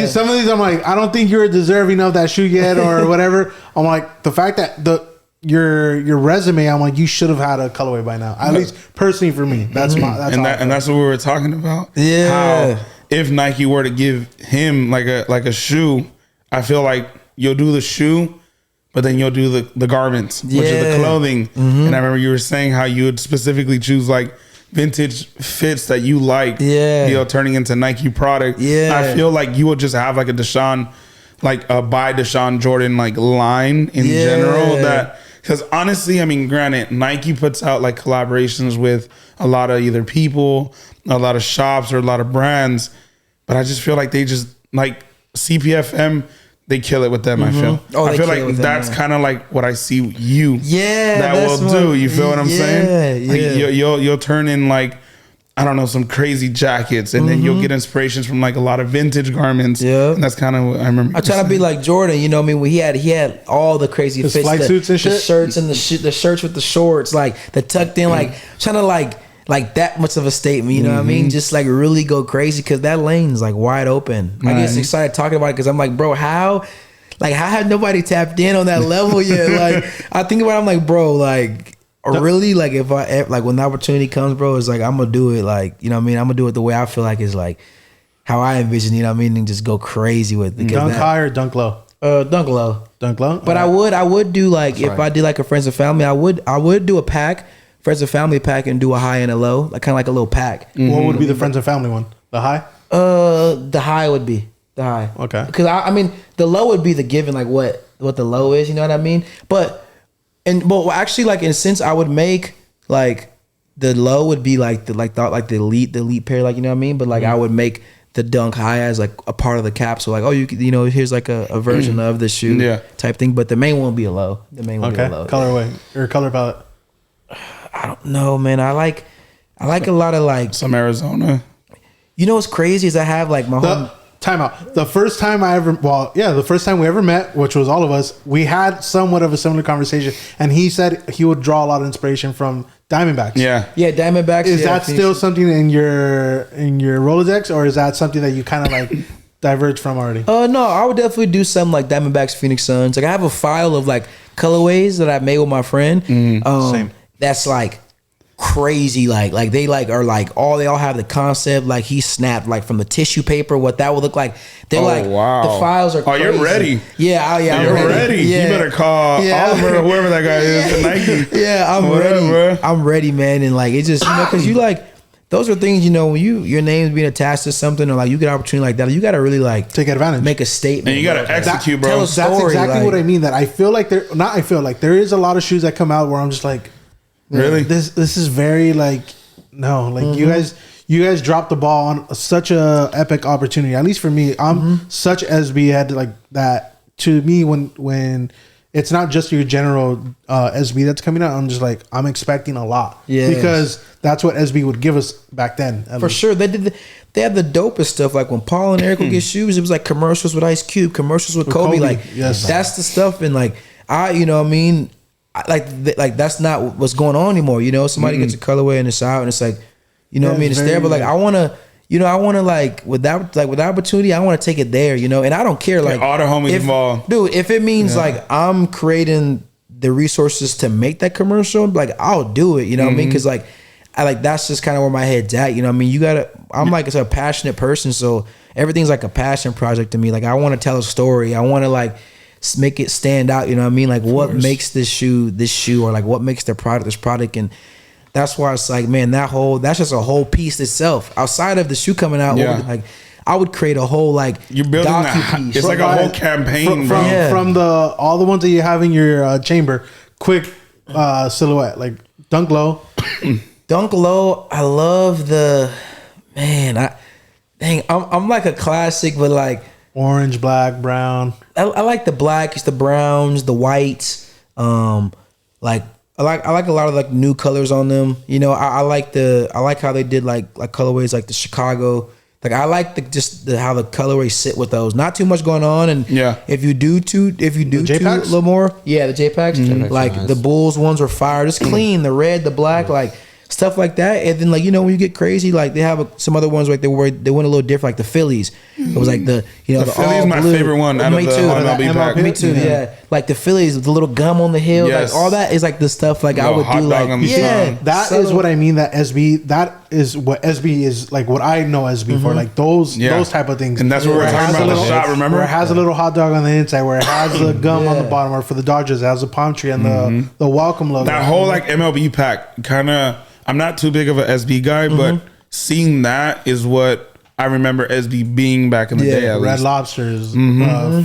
Some of these, I'm like, I don't think you're deserving of that shoe yet or whatever. I'm like, the fact that your resume, I'm like, you should have had a colorway by now. At least personally for me. That's that's what we were talking about. Yeah. How if Nike were to give him like a shoe, I feel like you'll do the shoe, but then you'll do the garments, which is the clothing. And I remember you were saying how you would specifically choose like vintage fits that you like. Yeah. Turning into Nike product. Yeah. I feel like you would just have like a Dashawn, like a by Dashawn Jordan like line in general that, because honestly, I mean, granted, Nike puts out like collaborations with a lot of either people, a lot of shops, or a lot of brands, but I just feel like they just like CPFM. They kill it with them. I feel. I feel like that's kind of like what I see you. Yeah, that will do. You feel what I'm saying? Yeah. Like you'll turn in like, I don't know, some crazy jackets, and then you'll get inspirations from like a lot of vintage garments. Yeah, and that's kind of what I remember. I try to be like Jordan. You know what I mean? When he had all the crazy fits, flight suits and shit, the shirts and the shirts with the shorts, like the tucked in, like trying to like that much of a statement, you know what I mean? Just like really go crazy because that lane's like wide open. I get excited talking about it because I'm like, bro, how have nobody tapped in on that level yet? Like I think about it, I'm like, bro, like really, like if I like when the opportunity comes, bro, it's like I'm gonna do it, like, you know what I mean? I'm gonna do it the way I feel like is like how I envision, you know what I mean, and just go crazy with it. Dunk high or dunk low? Dunk low. Dunk low. But I would do like if I did like a friends and family, I would do a pack. Friends and family pack and do a high and a low, like kind of like a little pack. What would be the friends and family one? The high? The high would be the high. Okay. Because I mean, the low would be the given, like what the low is. You know what I mean? But actually, like in a sense, I would make like the low would be like the elite pair, like, you know what I mean? But like I would make the dunk high as like a part of the cap. So like, oh, here's like a version of the shoe type thing. But the main one would be a low. The main one would be a low. Colorway or color palette. I don't know, man. I like a lot of like some Arizona. You know what's crazy is I have like my home. Time out. The first time we ever met, which was all of us, we had somewhat of a similar conversation, and he said he would draw a lot of inspiration from Diamondbacks. Yeah, Diamondbacks. Is that still something in your Rolodex, or is that something that you kind of like diverge from already? No, I would definitely do something like Diamondbacks, Phoenix Suns. Like I have a file of like colorways that I made with my friend. Same. That's like crazy, like they like are like they all have the concept, like he snapped like from the tissue paper what that would look like. They're the files are crazy. You're ready. You're ready. Yeah. You better call Oliver or whoever that guy is, Nike. I'm ready. I'm ready, man. And like it just, because you like those are things, when your name's being attached to something, or like you get an opportunity like that, you got to really like take advantage, make a statement, and you got to execute, bro. Tell a story. That's exactly what I mean. That I feel like there is a lot of shoes that come out where I'm just like, really, this is very like, no, like you guys dropped the ball on such a epic opportunity. At least for me, I'm such SB head like that. To me, when it's not just your general SB that's coming out, I'm just like, I'm expecting a lot. Yeah, because that's what SB would give us back then. For sure, they had the dopest stuff. Like when Paul and Eric would get shoes, it was like commercials with Ice Cube, commercials with Kobe. Like that's the stuff. And like you know what I mean. Like that's not what's going on anymore. Somebody gets a colorway and it's out, and it's like, what I mean, it's there. But like I want to like with that opportunity, I want to take it there. And I don't care. Like all the homies involved, dude. If it means like I'm creating the resources to make that commercial, like I'll do it. You know what I mean? Because like that's just kind of where my head's at. You know what I mean? I'm like a passionate person, so everything's like a passion project to me. Like I want to tell a story. I want to like make it stand out, you know what I mean? Like what makes this shoe, or like what makes this product, and that's why it's like, man, that's just a whole piece itself. Outside of the shoe coming out, Yeah. like I would create a whole like You're building docu-piece. it's like a whole campaign, bro. from all the ones that you have in your chamber. Quick silhouette, like dunk low. Dunk low. I love the man. I'm like a classic, but like Orange, black, brown. I like the blacks, the browns, the whites. Like I like a lot of like new colors on them. You know, I like how they did like colorways like the Chicago. Like I like how the colorways sit with those. Not too much going on, and if you do a little more, the JPEGs, like nice. the Bulls ones were fire, just clean. The red, the black, like stuff like that. And then like when you get crazy, like they have some other ones like they went a little different, like the Phillies. It was like the Phillies my favorite one out of the MLB pack. Me too, yeah. Like the Phillies, with the little gum on the heel, Yes. like all that is like the stuff like I would hot do dog like on the tongue. That is what I mean. That is what SB is like. What I know SB for, like those type of things. And that's what we're Where it talking has about a the little- shot, remember? Where it has a little hot dog on the inside, where it has the gum on the bottom, or for the Dodgers, it has a palm tree and the welcome logo. That whole like MLB pack kind of. I'm not too big of a SB guy, but seeing that is what I remember SB being back in the day. At Red least. Lobsters,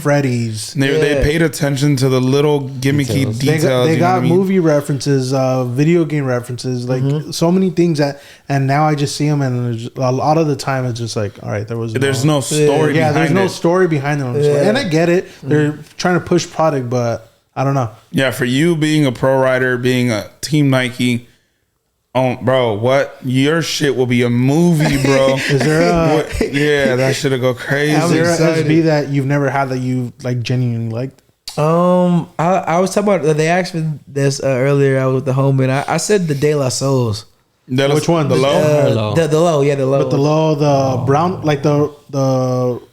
Freddy's. They paid attention to a little gimmicky details. They you know got what I mean? movie references, video game references, like so many things that. And now I just see them, and a lot of the time it's just like, all right, there's no story. Yeah, behind there's no it. story behind them. And I get it; they're trying to push product, but I don't know. Yeah, for you being a pro rider, being a Team Nike. Oh, bro, what? Your shit will be a movie, bro. Is there a that shit'll go crazy. is there a SB that you've never had that you like genuinely liked? I was talking about they asked me this earlier. I was with the home and I said the De La Souls. Which one? The low? The low, the low. But the low, the brown, like the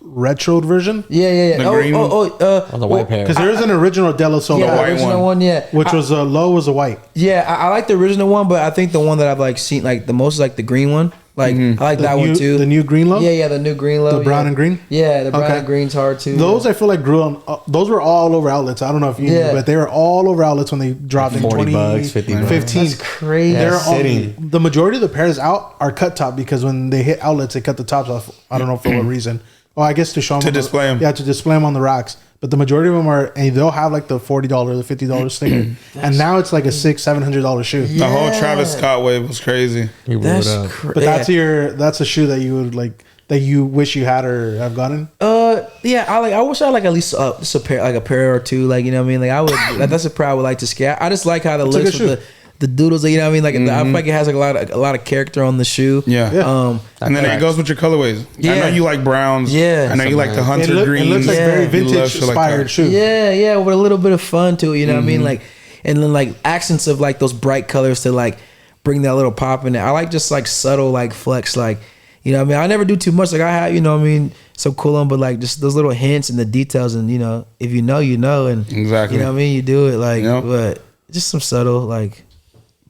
retroed version. Yeah. The green one? On the white pair. Because there is an original Della Soul, Yeah, the white original one. Yeah, which was low was a white. Yeah, I like the original one, but I think the one that I've like seen like the most is like the green one. Like I like that one too. The new green low. Yeah, the new green low. The brown and green? Yeah, the brown Okay. and green's hard too. Those I feel like grew on. Those were all over outlets. I don't know if you knew, but they were all over outlets when they dropped in 40 bucks, 50 bucks. 15. That's crazy. They're sitting. the majority of the pairs out are cut top because when they hit outlets, they cut the tops off. I don't know for what reason. Oh, I guess to show them To display 'em. Yeah, to display them on the racks. But the majority of them are, and they'll have like the $40, the $50 sticker, and now it's like a $600-$700 shoe. The whole Travis Scott wave was crazy. He blew That's it up. crazy. But that's a shoe that you would like, that you wish you had or have gotten. Yeah, I wish I had like at least just a pair or two. Like, you know what I mean? Like I would. That's a pair I would like to scare. I just like how the a looks good with the doodles. You know what I mean? Like I feel like it has like a lot of character on the shoe. Yeah. And then it goes with your colorways. I Yeah. know you like browns. Yeah. I know you like the hunter It greens. looks like very Yeah. You love vintage shit like inspired that. shoe. Yeah, with a little bit of fun to it. You know what I mean? Like, and then like accents of like those bright colors to like bring that little pop in it. I like just like subtle like flex, like, you know what I mean? I never do too much. Like I have, you know what I mean, some cool on, but like just those little hints and the details, and you know, if you know, you know, and Exactly. you know what I mean, you do it like, Yep. but just some subtle like.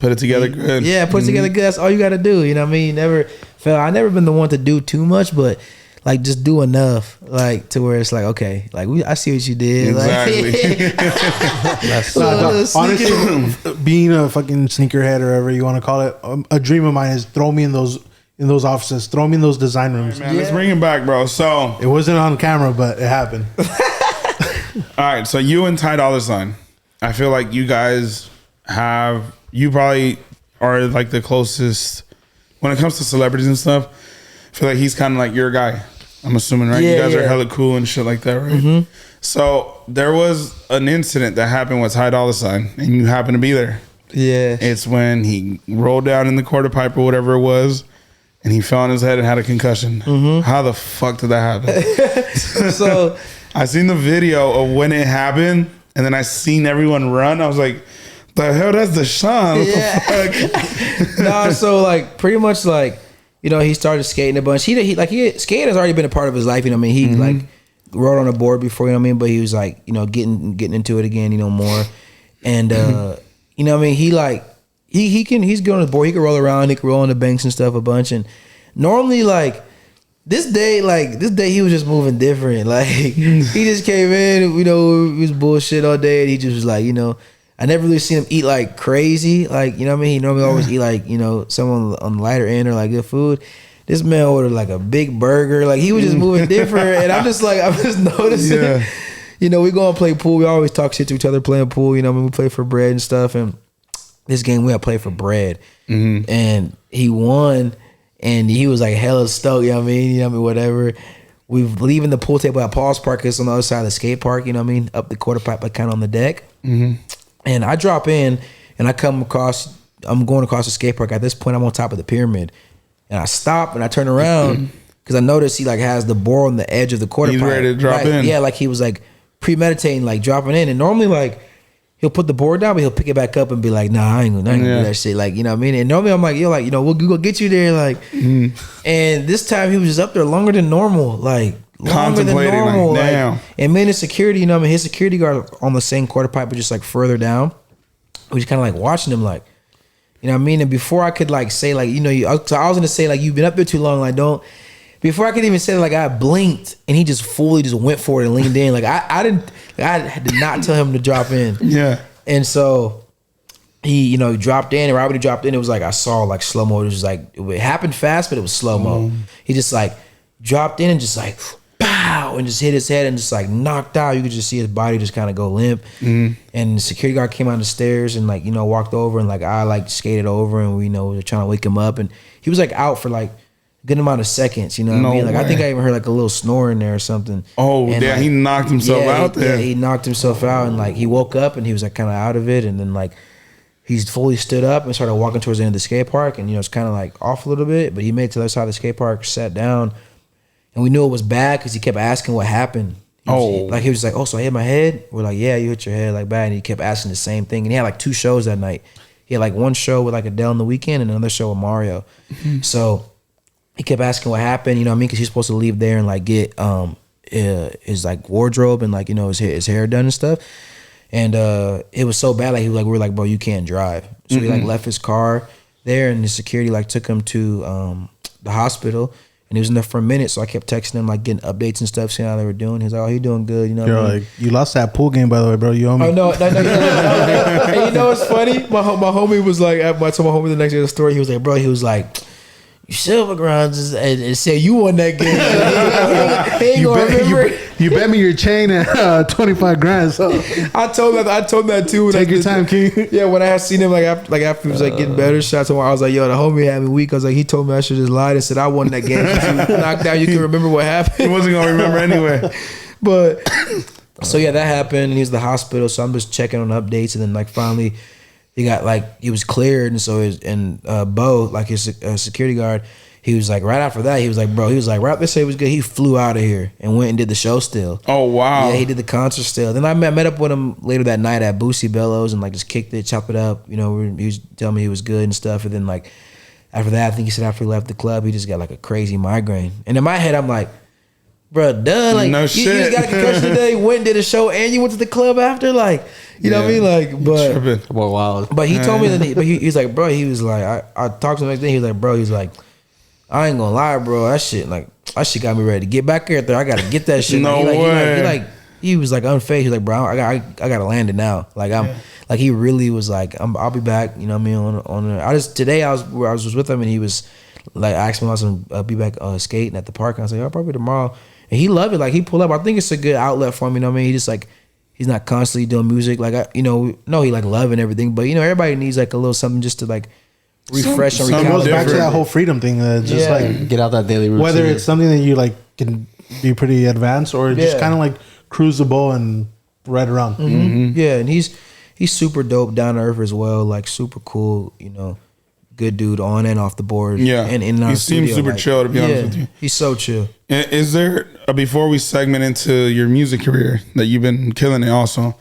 Put it together good. Yeah, put it together good. That's all you got to do. You know what I mean? I never been the one to do too much, but like just do enough, like to where it's like, okay, like I see what you did. Exactly. Like, Honestly, being a fucking sneakerhead or whatever you want to call it, a dream of mine is throw me in those offices, throw me in those design rooms. Man, let's bring it back, bro. So, It wasn't on camera, but it happened. all right. So you and Ty Dolla $ign, I feel like you guys you probably are like the closest when it comes to celebrities and stuff. I feel like he's kind of like your guy. I'm assuming, right? You Yeah, guys are yeah. hella cool and shit like that, right? So there was an incident that happened with Ty Dolla $ign, and you happened to be there. yeah. It's when he rolled down in the quarter pipe or whatever it was, and he fell on his head and had a concussion. How the fuck did that happen? So I seen the video of when it happened, and then I seen everyone run. I was like, the hell, that's Dashawn. What the fuck? no, so like pretty much like, you know, he started skating a bunch. Skating has already been a part of his life. You know what I mean? He like rode on a board before, you know what I mean? But he was like, you know, getting into it again, you know, more. And you know what I mean? He like he's good on the board. He can roll around, he can roll on the banks and stuff a bunch. And normally like this day he was just moving different. Like he just came in, you know, he was bullshit all day, and he just was like, you know, I never really seen him eat like crazy. Like, you know what I mean? He normally always eat like, you know, some on the lighter end or like good food. This man ordered like a big burger. Like he was just moving different. And I'm just noticing. Yeah. You know, we go and play pool. We always talk shit to each other playing pool. You know, when we play for bread and stuff. And this game we had played for bread. And he won. And he was like hella stoked. You know what I mean? You know what I mean? Whatever. We're leaving the pool table at Paul's Park. It's on the other side of the skate park. You know what I mean? Up the quarter pipe, like kind of on the deck. And I drop in and I'm going across the skate park. At this point, I'm on top of the pyramid. And I stop and I turn around because I noticed he like has the board on the edge of the quarter pipe. He's ready to drop in. Yeah, like he was like premeditating, like dropping in. And normally like he'll put the board down, but he'll pick it back up and be like, nah, I ain't gonna do that shit. Like, you know what I mean? And normally I'm like, yo, like, you know, we'll go get you there. Like, and this time he was just up there longer than normal. Like, longer than normal. Like, damn. Like, and man, his security, you know what I mean? His security guard on the same quarter pipe, but just like further down. We just kind of like watching him, like, you know what I mean? And before I could like say like, you know, so I was gonna say like, you've been up there too long, like don't. Before I could even say like, I blinked and he just fully just went for it and leaned in. Like I did not tell him to drop in. Yeah. And so he, you know, he dropped in, and right when he dropped in, it was like I saw like slow mo. It was just like it happened fast, but it was slow mo. He just like dropped in and just like pow and just hit his head and just like knocked out. You could just see his body just kind of go limp. And the security guard came out the stairs and like, you know, walked over and like I like skated over and we, you know, were trying to wake him up, and he was like out for like a good amount of seconds. You know what I mean? Like I think I even heard like a little snore in there or something. Oh, and, yeah, like, he knocked himself out there. Yeah, he knocked himself out and like he woke up and he was like kind of out of it, and then like he's fully stood up and started walking towards the end of the skate park, and you know it's kind of like off a little bit, but he made it to the other side of the skate park, sat down, and we knew it was bad because he kept asking what happened. He was like, oh, so I hit my head? We're like, yeah, you hit your head like bad, and he kept asking the same thing, and he had like 2 shows that night. He had like one show with like Adele on the weekend and another show with Mario. So he kept asking what happened, you know what I mean? Because he's supposed to leave there and like get his like wardrobe and like, you know, his hair done and stuff. And it was so bad, like we were like, bro, you can't drive. So he like left his car there, and the security like took him to the hospital, and he was in there for a minute. So I kept texting him, like getting updates and stuff, seeing how they were doing. He's like, oh, he doing good, you know. You're like, you lost that pool game, by the way, bro. You owe me. Oh no. And you know what's funny? My homie was like, I told my homie the next day of the story. He was like, bro, he was like, you silver grounds and say you won that game. He ain't gonna remember. You bet me your chain at 25 grand. So I told him that too. Take your time, King. Yeah, when I had seen him after he was like getting better shots, I was like, yo, the homie had me weak. I was like, he told me I should just lied and said I won that game. You knocked out, you can remember what happened. He wasn't gonna remember anyway. But so yeah, that happened. He was in the hospital, so I'm just checking on updates, and then like finally he was cleared, and so Bo, like his security guard, he was like right after that, he was like, bro, right after they say it was good, he flew out of here and went and did the show still. Oh wow. Yeah, he did the concert still. Then I met up with him later that night at Boosie Bellows and like just kicked it, chopped it up. You know, he was telling me he was good and stuff. And then like after that, I think he said after he left the club, he just got like a crazy migraine. And in my head, I'm like, bro, duh, like no you shit. just got a concussion today, went and did a show, and you went to the club after, like, you know what I mean, like, but Well, wow. But he told me that, he's like, bro, he was like, I talked to him the next day, he was like, bro, he's like, I ain't gonna lie, bro, that shit got me ready to get back out there. I gotta get that shit. No way. He was like unfazed. He was like, bro, I gotta land it now. Like like he really was like, I'll be back. You know what I mean? On today I was with him, and he was like asking me if I was gonna be back skating at the park. And I was like, oh, probably tomorrow. And he loved it. Like he pulled up. I think it's a good outlet for him. You know what I mean? He just like, he's not constantly doing music. Like he like loving everything, but you know everybody needs like a little something just to like refresh and it goes back to recalibrate. that whole freedom thing. Just like Get out that daily routine. whether it's something that you like can be pretty advanced, or just kind of like cruise the ball and ride around. Yeah, and he's super dope, down to earth as well. Like super cool, you know, good dude on and off the board. Yeah, and in our he seems studio, super like, chill, to be honest with you. He's so chill. Is there before we segment into your music career that you've been killing it? Also,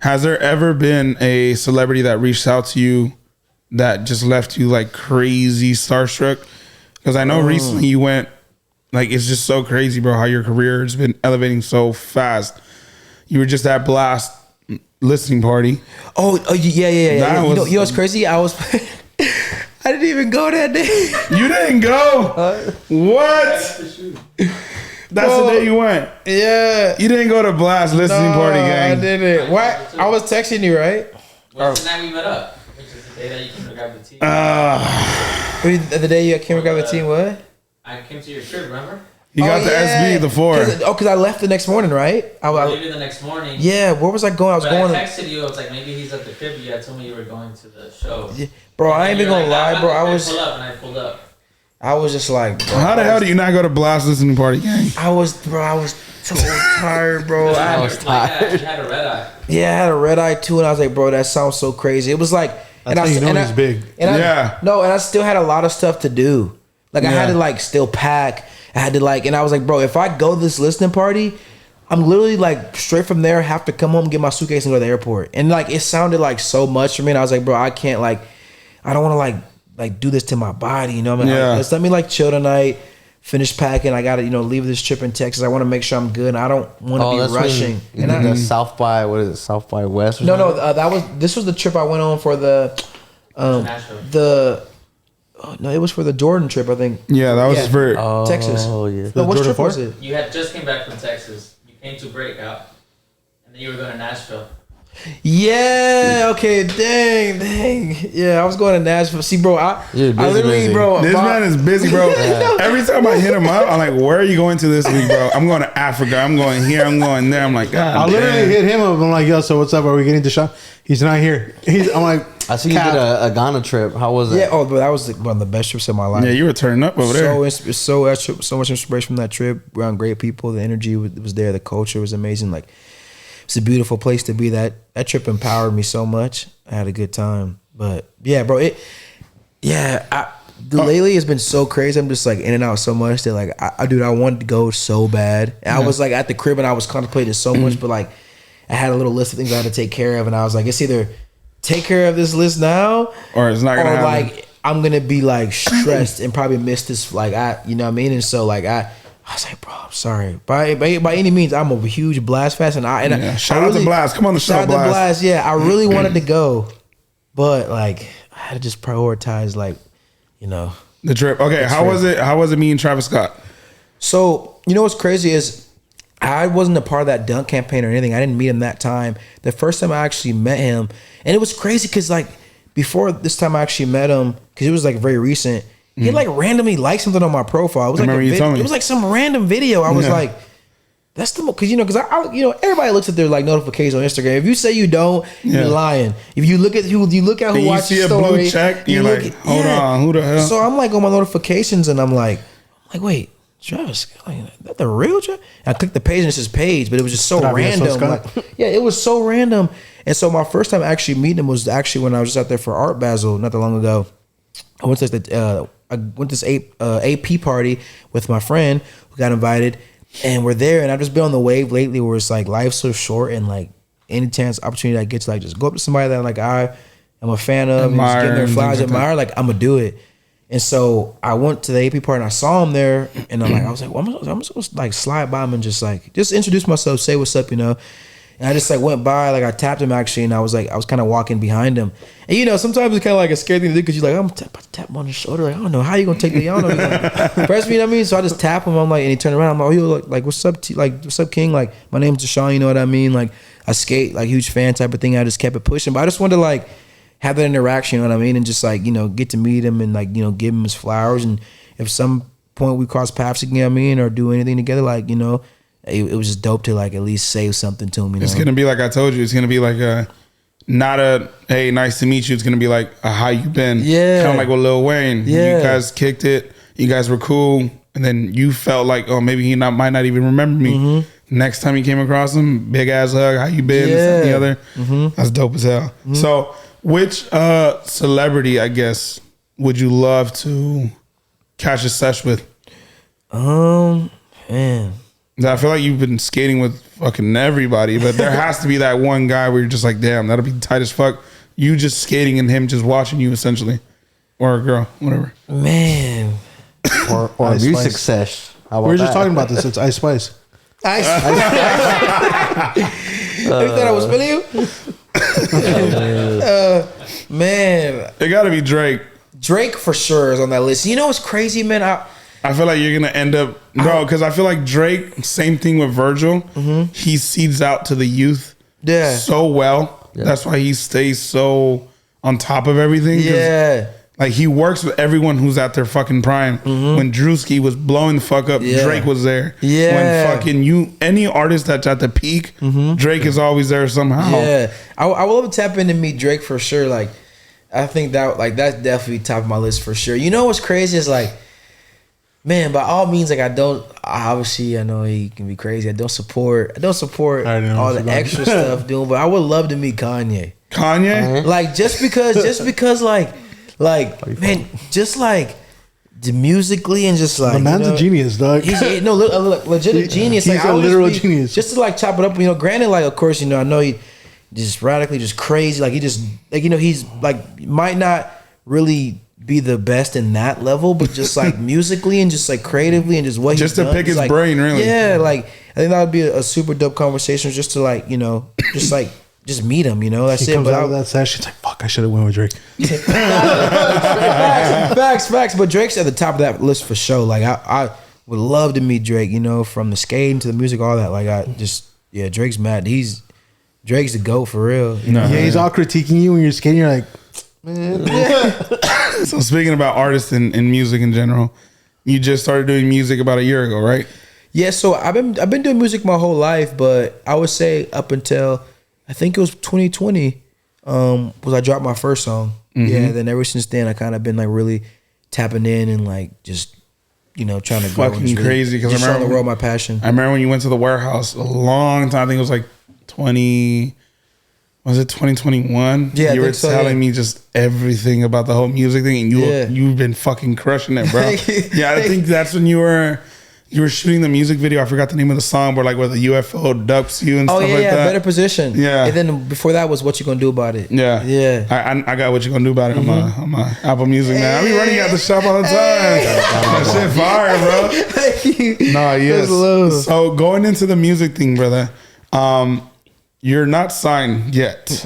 has there ever been a celebrity that reached out to you that just left you like crazy starstruck? Because I know recently you went like, it's just so crazy, bro, how your career has been elevating so fast. You were just at Blast listening party. Oh yeah. That You was- know what's crazy? I didn't even go that day. You didn't go? What? That's the day you went. Yeah. You didn't go to Blast listening party, gang. I didn't. What? I was texting you, right? What's the night we met up? Which is the day that you came to grab the tea. The day you came to grab the tea, what? I came to your crib, remember? You got the SB, the 4. Because I left the next morning, right? Maybe the next morning. Yeah, where was I going? I was going. I texted you. I was like, maybe he's at the crib. You had told me you were going to the show. Yeah, bro, I ain't even gonna lie, bro. I was. Pull up, and I pulled up. I was just like, bro, how the hell do you not go to Blast listening party, gang? I was so tired, bro. I was tired. You had a red eye. Yeah, I had a red eye too, and I was like, bro, that sounds so crazy. It was like, That's how you know he's big. And Yeah. and I still had a lot of stuff to do. Like I had to like still pack. I had to like, and I was like, bro, if I go to this listening party, I'm literally like straight from there, have to come home, get my suitcase, and go to the airport. And like it sounded like so much for me, and I was like, bro, I can't like, I don't want to like do this to my body, you know what I mean? Yeah. Let's let me like chill tonight, finish packing. I gotta, leave this trip in Texas. I want to make sure I'm good. And I don't want to be rushing. And the South by, what is it, South by West? Or No, this was the trip I went on for the it was for the Jordan trip, I think. Yeah, that was for Texas. Oh yeah. No, what Jordan trip 4? was it? You had just came back from Texas. You came to breakout, and then you were going to Nashville. Yeah. Okay. Dang. Yeah, I was going to Nashville. See, bro, I literally, busy. bro. this man is busy, bro. Every time I hit him up, I'm like, where are you going to this week, bro? I'm going to Africa. I'm going here. I'm going there. I'm like, God, I literally hit him up. I'm like, yo, so what's up? Are we getting Dashawn? He's not here. I'm like, I see you did a Ghana trip. How was it? Yeah. Oh, but that was one of the best trips of my life. Yeah, you were turning up over there. So much inspiration from that trip. Around great people. The energy was there. The culture was amazing. Like, it's a beautiful place to be. That trip empowered me so much. I had a good time. But yeah, bro, lately it's been so crazy. I'm just like in and out so much that like I wanted to go so bad. And I was like at the crib and I was contemplating so much, but like I had a little list of things I had to take care of, and I was like, it's either take care of this list now, Or it's not gonna happen. like I'm gonna be like stressed and probably miss this. Like you know what I mean? And so like I was like, bro, I'm sorry. By any means, I'm a huge Blast fan, and shout out to Blast. Come on the show, shout out to Blast. Blast. Yeah, I really wanted to go, but like I had to just prioritize like, The trip. Okay, how was it? How was it meeting Travis Scott? So what's crazy is I wasn't a part of that dunk campaign or anything. I didn't meet him that time. The first time I actually met him, and it was crazy because like before this time I actually met him, because it was like very recent. He like randomly liked something on my profile. It was like it was like some random video. I was like, that's the because I everybody looks at their like notifications on Instagram. If you say you don't, you're lying. If you look at who watches the story, blue check, you're like, hold on, who the hell? So I'm like on my notifications, and I'm like, wait, Travis, like, that the real Travis? I clicked the page and it says page, but it was just so random. It was so random. And so my first time actually meeting him was actually when I was just out there for Art Basel not that long ago. I went to this AP party with my friend who got invited, and we're there, and I've just been on the wave lately where it's like life's so short, and like any chance opportunity I get to like just go up to somebody that like I am a fan of and just give them their flowers, admire, like I'm gonna do it. And so I went to the AP party and I saw him there, and I was like, well, I'm just gonna like slide by him and just introduce myself, say what's up, And I just like went by, like I tapped him actually, and I was kind of walking behind him. And sometimes it's kind of like a scary thing to do because you're like, I'm about to tap him on the shoulder, like I don't know how you gonna take me, I don't know, if you press me, you know what I mean? So I just tap him, I'm like, and he turned around, I'm like, oh, yo, like what's up, what's up, King? Like my name's Dashawn, you know what I mean? Like I skate, like huge fan type of thing. I just kept it pushing, but I just wanted to like have that interaction, you know what I mean? And just like, get to meet him and like, give him his flowers. And if some point we cross paths again, I mean, or do anything together, like, it was just dope to like at least say something to him. It's gonna be like I told you. It's gonna be like not a hey, nice to meet you. It's gonna be like a how you been. Yeah, kind of like with Lil Wayne. Yeah, you guys kicked it. You guys were cool, and then you felt like, oh, maybe he might not even remember me. Mm-hmm. Next time you came across him, big ass hug. How you been? This and the other. Mm-hmm. That's dope as hell. Mm-hmm. So, which celebrity, I guess, would you love to catch a sesh with? Man. I feel like you've been skating with fucking everybody, but there has to be that one guy where you're just like, damn, that'll be tight as fuck. You just skating and him just watching you essentially. Or a girl, whatever. Man. Or a music sesh. We were just talking about this. It's Ice Spice. Ice Spice. You thought I was feeling you? Man. It gotta be Drake. Drake for sure is on that list. You know what's crazy, man? I feel like you're gonna end up because I feel like Drake, same thing with Virgil. Mm-hmm. He seeds out to the youth so well. That's why he stays so on top of everything. 'cause, Yeah. like he works with everyone who's at their fucking prime. When Drewski was blowing the fuck up, Yeah. Drake was there. Yeah. When any artist that's at the peak, Drake is always there somehow. Yeah, I would love to tap in to meet Drake for sure. Like, I think that that's definitely top of my list for sure. You know what's crazy is like, man, by all means, like I know he can be crazy. I don't support I know all what the you're extra stuff doing, but I would love to meet Kanye. Kanye? Like just because like man, just like the musically and just like The man's a genius, dog. He's legit a genius. He's like, a I would literal just be- genius. Just to like chop it up, granted, like of course, I know he just radically just crazy. Like he just like he's like might not really be the best in that level, but just like musically and just like creatively and just what Just he's to done, pick just, his like, brain, really. Yeah, like I think that would be a super dope conversation just to like just like just meet him. That's He it. comes But out of that session, it's like, fuck, I should have went with Drake. facts. But Drake's at the top of that list for sure. Like I would love to meet Drake. From the skating to the music, all that. Like Drake's mad. Drake's the GOAT for real. Yeah, he's all critiquing you when you're skating. You're like, So speaking about artists and music in general, you just started doing music about a year ago, right? Yeah, so I've been doing music my whole life, but I would say up until I think it was 2020 was I dropped my first song. Yeah, then ever since then I kind of been like really tapping in and like just trying to grow. Fucking crazy, 'cause I just showing remember the world my passion. I remember when you went to the warehouse a long time. I think it was like 2021? Yeah, I you were think so, telling yeah. me just everything about the whole music thing, and you've been fucking crushing it, bro. Thank you. Yeah, I think that's when you were shooting the music video. I forgot the name of the song, but like where the UFO ducks you and Oh stuff yeah, like that. Better Position. Yeah. And then before that was What You Gonna Do About It. Yeah. I got What You Gonna Do About It on my Apple Music now. I be running out the shop all the time. That shit fire, bro. Thank you. Nah, yes. love. So going into the music thing, brother, you're not signed yet.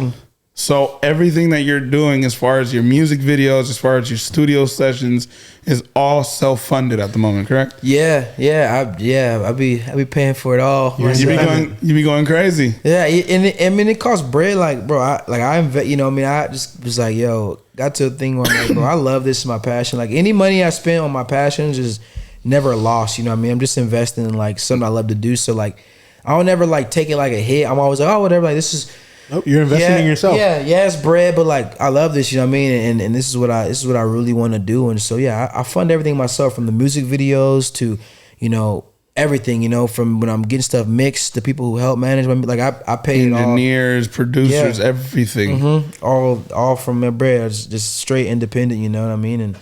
So everything that you're doing as far as your music videos, as far as your studio sessions, is all self-funded at the moment, correct? I be paying for it all. You be going crazy. Yeah, it costs bread. Like, bro, I invest. I just was like, yo, got to a thing where I'm like, bro, I love this. Is my passion. Like any money I spend on my passions is never lost. I'm just investing in like something I love to do. So like, I don't ever like take it like a hit. I'm always like, oh, whatever. Like this is. oh, you're investing in yourself. Yeah, it's bread, but like I love this, and this is what I really want to do. And so I fund everything myself, from the music videos to, everything, from when I'm getting stuff mixed, the people who help manage my, like I pay it all. Engineers, producers, everything. All from my bread. It's just straight independent, you know what I mean? And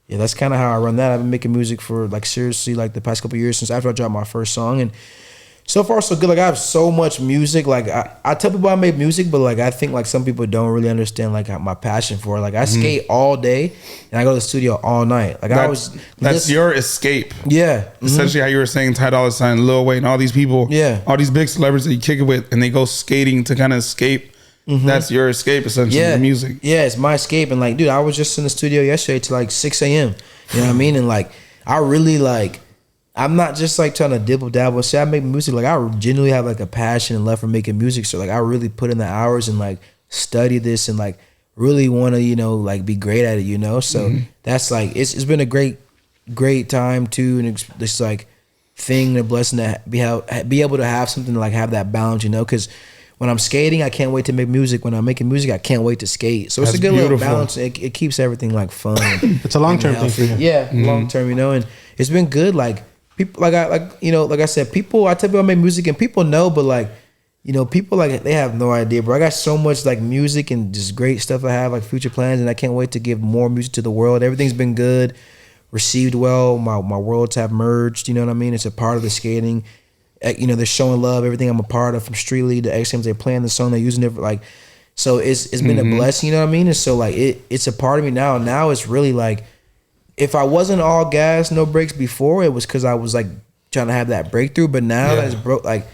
yeah, that's kind of how I run that. I've been making music for like seriously like the past couple of years since after I dropped my first song, and so far so good. Like I have so much music. Like I tell people I make music, but like I think like some people don't really understand like my passion for it. Like I skate all day and I go to the studio all night. Like That's your escape. Yeah. Essentially how you were saying Ty Dolla $ign, Lil Wayne, all these people, Yeah. all these big celebrities that you kick it with, and they go skating to kind of escape. That's your escape, essentially, the music. Yeah, it's my escape. And like, dude, I was just in the studio yesterday till like 6 a.m. You know what I mean? And like, I really like, I'm not just like trying to dibble dabble. Say I make music. Like I genuinely have like a passion and love for making music. So like I really put in the hours and like study this and like really want to, like be great at it, So that's like, it's been a great time too. And it's this like thing, a blessing to be able to have something to like have that balance, Cause when I'm skating, I can't wait to make music. When I'm making music, I can't wait to skate. So it's That's a good little beautiful. balance. It keeps everything like fun. It's a long-term thing for you. Yeah, long term, and it's been good. Like people, like I said, people. I tell people I make music, and people know, but like, people like they have no idea, bro. I got so much like music and just great stuff I have, like future plans, and I can't wait to give more music to the world. Everything's been good, received well. My worlds have merged. You know what I mean? It's a part of the skating. They're showing love. Everything I'm a part of, from Street League to X Games, they're playing the song, they're using it for like. So it's been a blessing. You know what I mean? And so like it's a part of me now. Now it's really like, if I wasn't all gas, no breaks before, it was because I was like trying to have that breakthrough. But now that it's broke, like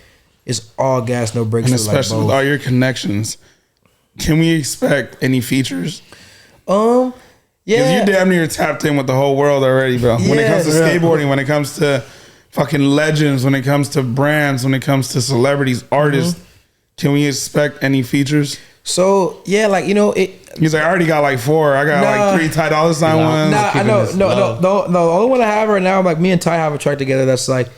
it's all gas, no breaks. And for, like, especially both. with all your connections, can we expect any features? Yeah. Because you damn near tapped in with the whole world already, bro. When it comes to skateboarding, when it comes to fucking legends, when it comes to brands, when it comes to celebrities, artists, can we expect any features? So yeah, like He's like, I already got like 4. I got like 3 Ty Dolla $ign ones. Nah, I know. No. The only one I have right now, like me and Ty have a track together that's like,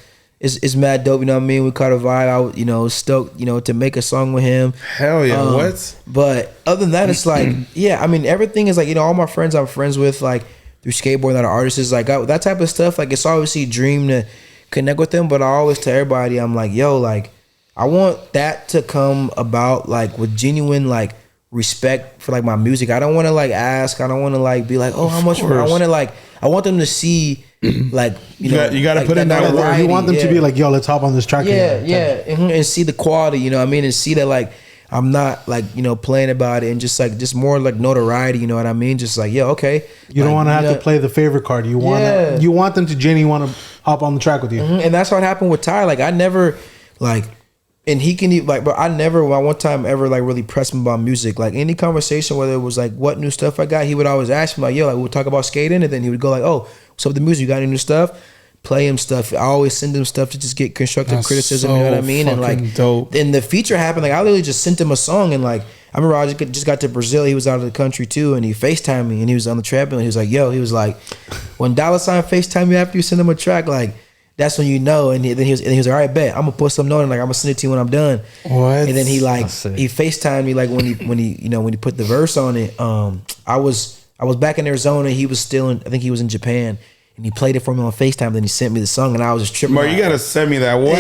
is mad dope. You know what I mean? We caught a vibe. I was stoked, to make a song with him. Hell yeah, what? But other than that, it's like, yeah, I mean, everything is like, all my friends I'm friends with, like through skateboarding, that are artists, is like that type of stuff. Like it's obviously a dream to connect with them, but I always tell everybody, I'm like, yo, like I want that to come about like with genuine like respect for like my music. I don't want to like ask. I don't want to like be like, oh, how much? I want to like, I want them to see like you got to like, put in that work. You want them to be like, yo, let's hop on this track. And see the quality. You know what I mean, and see that like I'm not like playing about it, and just more like notoriety. You know what I mean? Just like, yeah, okay. You don't want to have to play the favorite card. You want them to genuinely want to hop on the track with you. And that's what happened with Ty. Like I never like. And he can like, but I never one time ever like really pressed him about music. Like any conversation, whether it was like what new stuff I got, he would always ask me like, yo, like we'll talk about skating, and then he would go like, oh, what's up with the music? You got any new stuff? Play him stuff. I always send him stuff to just get constructive criticism. You know what I mean? And like, then the feature happened. Like I literally just sent him a song, and like I remember I just got to Brazil. He was out of the country too, and he FaceTimed me, and he was on the trampoline. He was like, yo, he was like, when $ign FaceTime you after you send him a track, like. That's when and then he was like, all right, bet I'm gonna put something on, and like I'm gonna send it to you when I'm done. What? And then he FaceTimed me like when he put the verse on it. I was back in Arizona. He was still I think he was in Japan, and he played it for me on FaceTime. Then he sent me the song, and I was just tripping. Bro, you gotta send me that. What?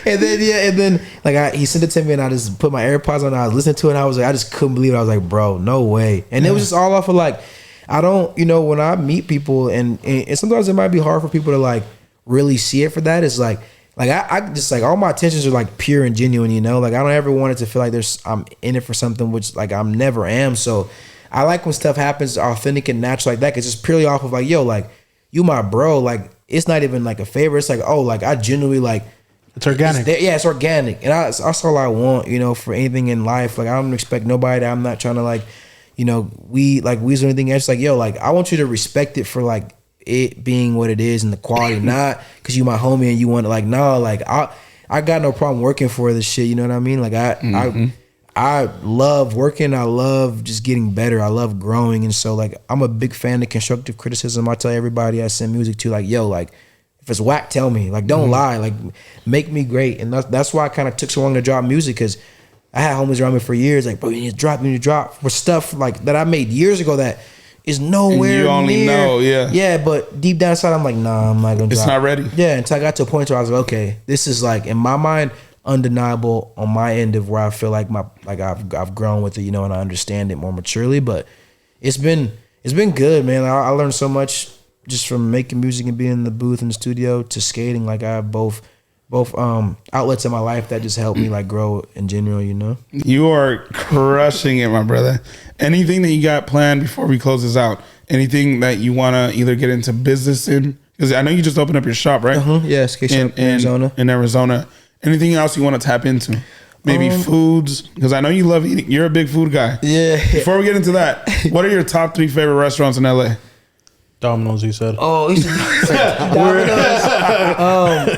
And then like he sent it to me, and I just put my AirPods on. And I was listening to it, and I was like, I just couldn't believe it. I was like, bro, no way. And it was just all off of like. I don't, when I meet people and sometimes it might be hard for people to like really see it for that. It's like I just like all my intentions are like pure and genuine, like I don't ever want it to feel like I'm in it for something, which like I'm never am. So I like when stuff happens authentic and natural like that. Cause it's purely off of like, yo, like you my bro. Like it's not even like a favor. It's like, oh, like I genuinely like. It's organic. It's organic. And that's all I want, for anything in life. Like I don't expect nobody. I'm not trying to like, we or anything else. Like, yo, like I want you to respect it for like it being what it is and the quality, not because you my homie and you want to like, no, like I got no problem working for this shit. You know what I mean? Like I love working. I love just getting better. I love growing. And so like, I'm a big fan of constructive criticism. I tell everybody I send music to, like, yo, like if it's whack, tell me, like, don't lie, like make me great. And that's why I kind of took so long to drop music. Cause I had homies around me for years, like, bro, you need to drop for stuff like that I made years ago that is nowhere and you only near. know, yeah. Yeah, but deep down inside, I'm like, nah, I'm not gonna drop. It's not ready. Yeah, until I got to a point where I was like, okay, this is like, in my mind, undeniable on my end of where I feel like I've grown with it, and I understand it more maturely. But it's been good, man. I learned so much just from making music and being in the booth in the studio to skating. Like I have both outlets in my life that just help me like grow in general, You are crushing it, my brother. Anything that you got planned before we close this out? Anything that you want to either get into business in? Because I know you just opened up your shop, right? Yeah, skate shop in Arizona. In Arizona. Anything else you want to tap into? Maybe foods? Because I know you love eating. You're a big food guy. Yeah. Before we get into that, what are your top 3 favorite restaurants in LA? Domino's, he said. Oh, Domino's.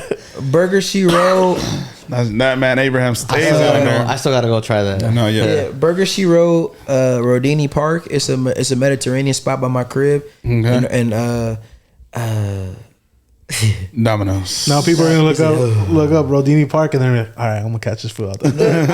Burger She Wrote. That man Abraham stays out there. I still gotta go try that. I know, yeah. Burger She Wrote, Rodini Park. It's a Mediterranean spot by my crib. Okay. And Domino's. Now people are gonna look up Rodini Park, and they're like, all right, I'm gonna catch this food out there.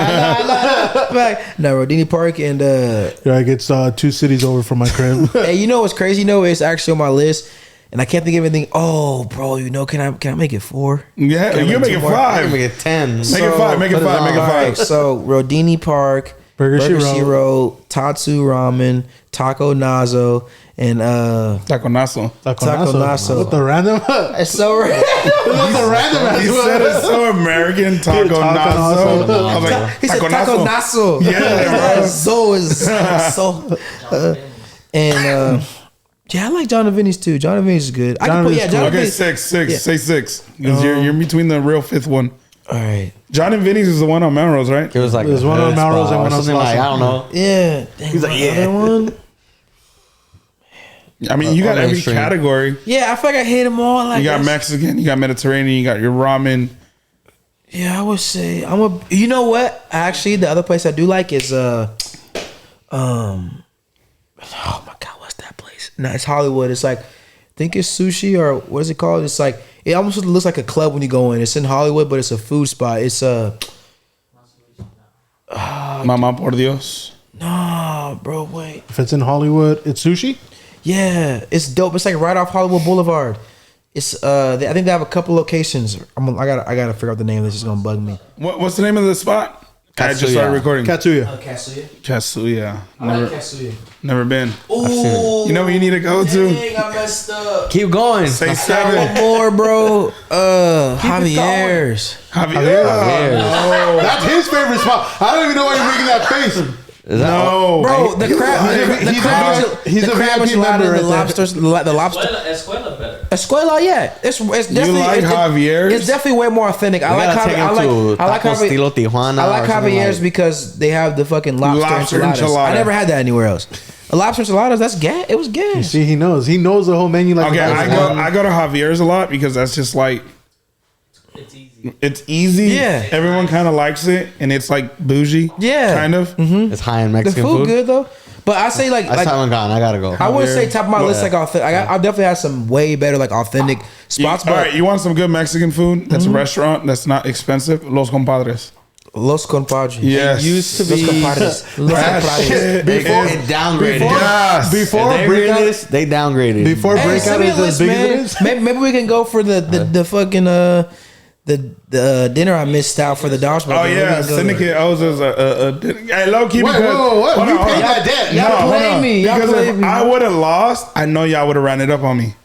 No, Rodini Park and I get 2 cities over from my crib. Hey, you know what's crazy? It's actually on my list, and I can't think of anything. Oh, bro, can I make it 4? Yeah, you make it 5. Make it 10. Make it 5. Make it 5. Make it 5. Right, so Rodini Park, Burger She Wrote, Tatsu Ramen, Taco Nazo, and Taco Naso. Taco Naso. What the random? It's so random. He said it's so American. Taco Naso. I was like, He said Taco Naso. Yeah, bro. So is so. And yeah, I like John and Vinny's too. John and Vinny's is good. I can put John and Okay, Vinny's. 6. Say 6. Because you're in between the real 5th one. All right. John and Vinny's is the one on Melrose, right? It was like There's one on Melrose and one on something like, I don't know. Yeah. He's like, yeah. One. I mean, you got every mainstream. category. Yeah, I feel like I hate them all. Like You got Mexican, you got Mediterranean, you got your ramen. Yeah, I would say You know what? Actually, the other place I do like is oh my god, what's that place? No, it's Hollywood. It's like, I think it's sushi or what is it called? It's like, it almost looks like a club when you go in. It's in Hollywood, but it's a food spot. It's Mama por Dios. no, bro, wait. If it's in Hollywood, it's sushi. Yeah, it's dope. It's like right off Hollywood Boulevard. It's I think they have a couple locations. I gotta figure out the name. This is gonna bug me. What's the name of the spot? I just Katsuya. started recording. Katsuya. Katsuya. Katsuya. I like Katsuya. Never been. Ooh, You know what you need to go to? dang, I messed up. Keep going. Say One 7. more, bro. Javier's. Javier. Javier. That's his favorite spot. I don't even know why you're making that face. Is that No. Bro, the crab, he's a crab VIP enchilada, member the right there. lobsters, the lobster. Escuela better. Escuela, yeah, it's definitely like Javier's? It's definitely way more authentic. I like Estilo Tijuana. I like or something Javier's like- because they have the fucking lobster enchiladas. enchilada. I never had that anywhere else. The lobster enchiladas, that's gas. It was gas. See, he knows. He knows the whole menu. Like Okay, the best. I go to Javier's a lot because that's just like, It's easy. it's easy. Yeah. Everyone kind of likes it, and it's like bougie. Yeah. Kind of. It's high end The Mexican food food. good though, but I say I still haven't gone. I gotta go. I wouldn't say top of my list Yeah. like authentic. I definitely have some way better like authentic spots. All But right, you want some good Mexican food? That's a restaurant that's not expensive. Los Compadres. Los Compadres. Yes. used to Los be- Compadres. Los That Compadres. shit Before- is- It downgraded. Yes. Before If they breakout, hear this, they downgraded. before Hey, breakout send me a is as list, big as it man. is. Maybe we can go for the fucking the dinner I missed out for the Dogs. Oh yeah, Syndicate owes us a hey, low key Wait, because whoa, what? hold We on, hold paid on. that debt. No, Y'all hold played on. me. Y'all Because played if me. I would have lost, I know y'all would have ran it up on me.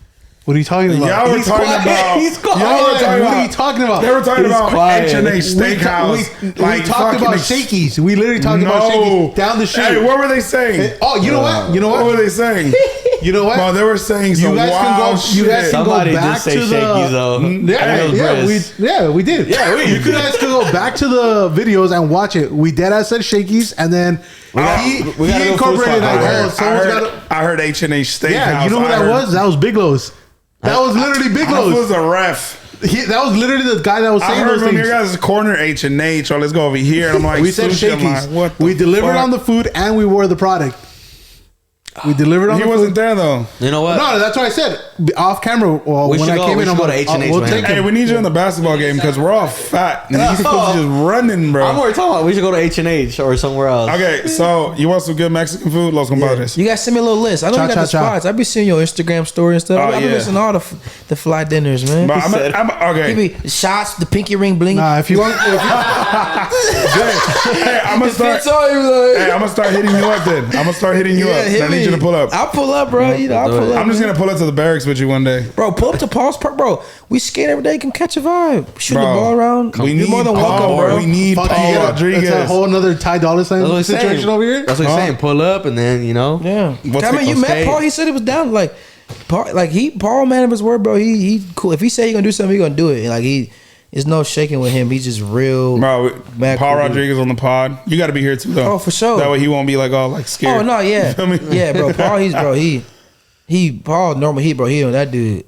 What are you talking about? Y'all were He's talking quiet. about. He's quiet. Y'all were talking What about. are you talking about? They were talking He's about quiet. H&A We Steakhouse. we talked about Shakey's. We literally talked about Shakey's down the street. Hey, what were they saying? Oh, you know what? You know What what? were they saying? You know what? Well, they were saying some You guys can wild go. You guys shit. can Somebody go back did say to the. Shakey's though. We did. Yeah, you guys can go back to the videos and watch it. We dead ass said Shakey's, and then we gotta he go food incorporated spot. like, I oh, heard, someone's got to. I heard H&A Steakhouse. Yeah, you know who that was? That was Big Lo's. That was literally Big That was Lo's. a ref. That was literally the guy that was I saying heard those from your things. guys' corner H&H, or let's go over here. And I'm like, We said sushi. I'm Shakey's. like, what the We delivered fuck? on the food and we wore the product. We delivered on He the wasn't food. there though. You know what? No, that's what I said. Off camera. Well, We when should I go- came we in, should I'm go to like, H&H, we'll man. take Hey, him. we need you in the basketball game because we're all fat. And these folks just running, bro. I'm already talking about we should go to H&H or somewhere else. Okay, so you want some good Mexican food? Los Compadres. You guys send me a little list. I know you got the Cha-cha-cha. spots. I be seeing your Instagram story and stuff. Oh, I be yeah. missing all the fly dinners, man. But I'm okay. He be shots, the pinky ring bling. Nah, if you want, Hey, I'm gonna start. Fits all you, like. Hey, I'm gonna start hitting you up then. I'm gonna start hitting you up. hit I need you to pull up. I'll pull up, bro. You know, I'll pull up. I'm just gonna pull up to the barracks with you one day. Bro, pull up to Paul's Park, bro. We skate every day. Can catch a vibe. Shoot the Bro, ball around. We You're need more than welcome, Paul, bro. We need fuck Paul you, Rodriguez. it's a whole another Ty Dolla Sign That's what he's situation saying. over here. That's what he's saying. Pull up and then, you know. Yeah. What's I mean, it you called? met Skate. Paul. He said it was down. Like, Paul, man of his word, bro. He cool. If he say he gonna do something, he gonna do it. Like there's no shaking with him. He's just real. Bro, Back Paul with Rodriguez on the pod. You got to be here too, though. Oh, for sure. That way he won't be like all like scared. Oh no, yeah, You feel me? yeah, bro. Paul, Paul normal. He on that dude.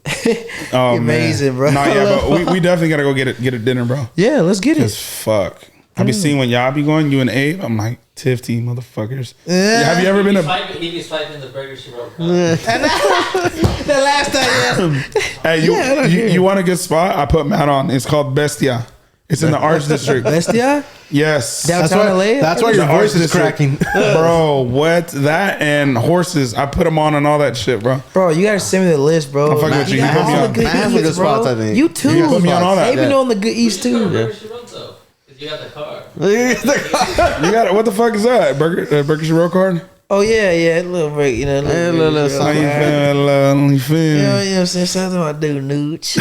Oh, He amazing, man. bro. No, I yeah, love but we definitely gotta go get a dinner, bro. Yeah, let's get Cause it. fuck, I be seeing when y'all be going, you and Abe. I'm like, Tifty motherfuckers. Yeah. Have you ever been to? He be swiping the burger she wrote. The last time, Hey, Yeah, I don't hear you want a good spot? I put Matt on. It's called Bestia. It's in the Arts District. Bestia, Yes. downtown LA. That's why your The voice Arts is District. cracking. Bro, what? That and horses. I put them on and all that shit, bro. Bro, you gotta send me the list, bro. I'm fucking with you. You got put me all on. the good Man, some eats, good bro. spots, I think. You too. You put me on all that. They been Yeah. on the good eats too. Burger she wrote though. Cause you got the car. You got it. What the fuck is that? Burger Road card? Oh yeah, a little break, you know. Yeah, a little break, something. How you feel? Yeah, you know what I'm saying? Shout out to my dude Nooch.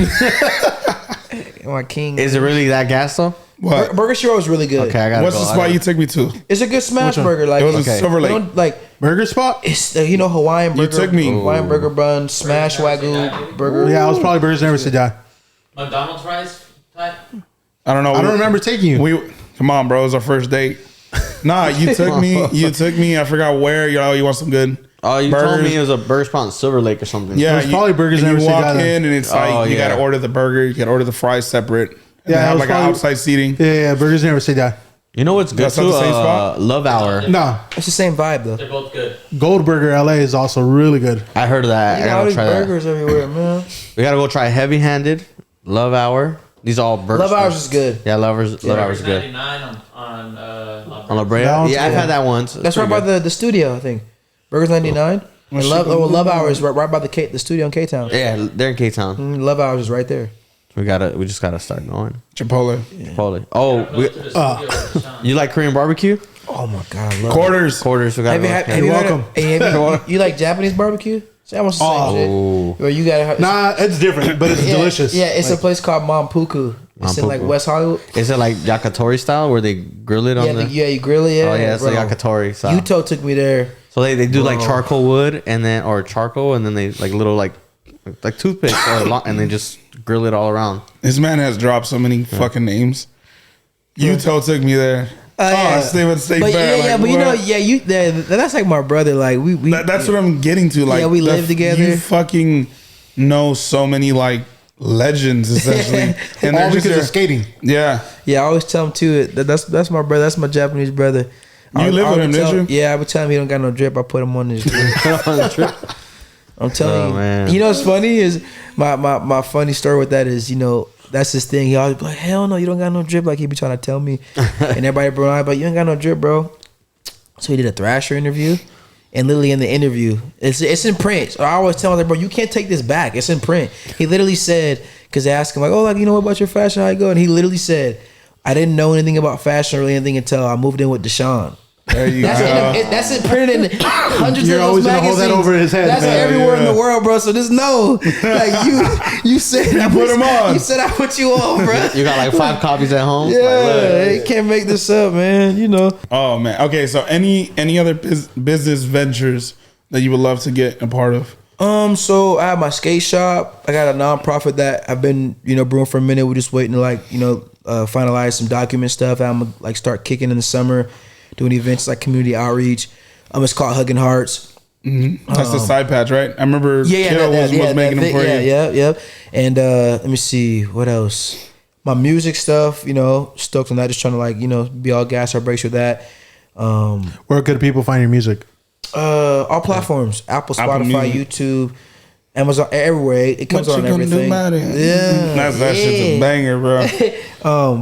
My king. Is it really that gas though? What? Burger Shiro is really good. Okay, I got What's the spot you took me to? It's a good smash Which one? burger. Like It was Okay. in Silver you Lake. know, like Burger spot? it's the, Hawaiian You burger. took me. Hawaiian burger bun, smash wagyu burger. Yeah, I was probably Burgers Never Say Die. McDonald's fries type. I don't know. I don't remember taking you. We come on, bro. It was our first date. Nah, you took me. You took me. I forgot where. You want some good? Oh, you told burgers? me it was a burger spot in Silver Lake or something. Yeah, It was probably Burgers and Never you Say walk Die then. in and it's like Oh, you yeah. gotta order the burger. You gotta order the fries separate. And they Yeah, it have was like an probably- outside seating. Yeah, Burgers Never Say Die. You know what's good That's not too? the same spot? Love Hour. No, It's the same vibe though. They're both good. Goldburger LA is also really good. I heard of that. You I got all gotta these try that. burgers everywhere, man. We gotta go try Heavy Handed, Love Hour. These are all burgers. Love Hours is good. Yeah, Love Hours is Burgers good. 99 on La On La Brea? That one's Yeah, I've good. had that once. That's right by the studio, I think. Burgers 99. And Love Hours right by the studio in K Town. Yeah, they're in K Town. Love Hours is right there. We just gotta start going. Chipotle. Chipotle. Oh, Go to the studio with Dashawn. you like Korean barbecue? Oh my god, I love it. Quarters. Quarters. We gotta go. Have Yeah. you welcome. welcome. Hey, you like Japanese barbecue? See, I want the same Oh. shit. Or you gotta have, Nah, it's different, but it's yeah, delicious. Yeah, it's a place called Mampuku. It's in like Mampuku. West Hollywood. Is it like yakitori style where they grill it on Yeah, the? you grill it. Yeah, Oh yeah, it's bro. like yakitori style. Yuto took me there. So they do like Bro. charcoal wood and then or charcoal and then they like little like toothpicks and they just grill it all around. This man has dropped so many fucking names. Yuto took me there. Yeah. Stay with State But Fair. yeah, like, but you know, what? yeah, that's like my brother. Like we That's what I'm getting to. Like, Yeah, we live together. You fucking know so many like legends essentially, and All they're just because of your- skating. Yeah, Yeah, I always tell him too. That's my brother. That's my Japanese brother. You live with him, didn't you? Yeah, I would tell him he don't got no drip. I put him on his drip. I'm telling Oh, you. man. You know what's funny is my funny story with that is, you know, that's his thing. He always be like, hell no, you don't got no drip. Like he be trying to tell me, and everybody bro, I like, you ain't got no drip, bro. So he did a Thrasher interview, and literally in the interview, it's in print. So I always tell him, like, bro, you can't take this back. It's in print. He literally said, because they asked him like, oh, like, you know what about your fashion? How you go? And he literally said, I didn't know anything about fashion or really anything until I moved in with Dashawn. there you That's go. that's it printed in hundreds You're of those always gonna magazines. hold that over his head, That's man. everywhere in Yeah. the world, bro. So just know, like you said, I put 'em on. You said I put you on, bro. You got like 5 copies at home. Like, Yeah, look. you can't make this up, man. You know. Oh man. Okay, so any other business ventures that you would love to get a part of? So I have my skate shop. I got a nonprofit that I've been, brewing for a minute. We're just waiting to finalize some document stuff. I'm gonna like start kicking in the summer, doing events like community outreach. It's called Hugging Hearts. That's the side patch, right? I remember Yeah, Kiddo was making them for you. Yeah. And let me see what else. My music stuff, stoked on that. Just trying to be all gas or brakes with that. Where could people find your music? All platforms: Apple, Apple Spotify, Music. YouTube, Amazon, everywhere. It comes What on you gonna do everything. about it? Yeah, That shit's a banger, bro.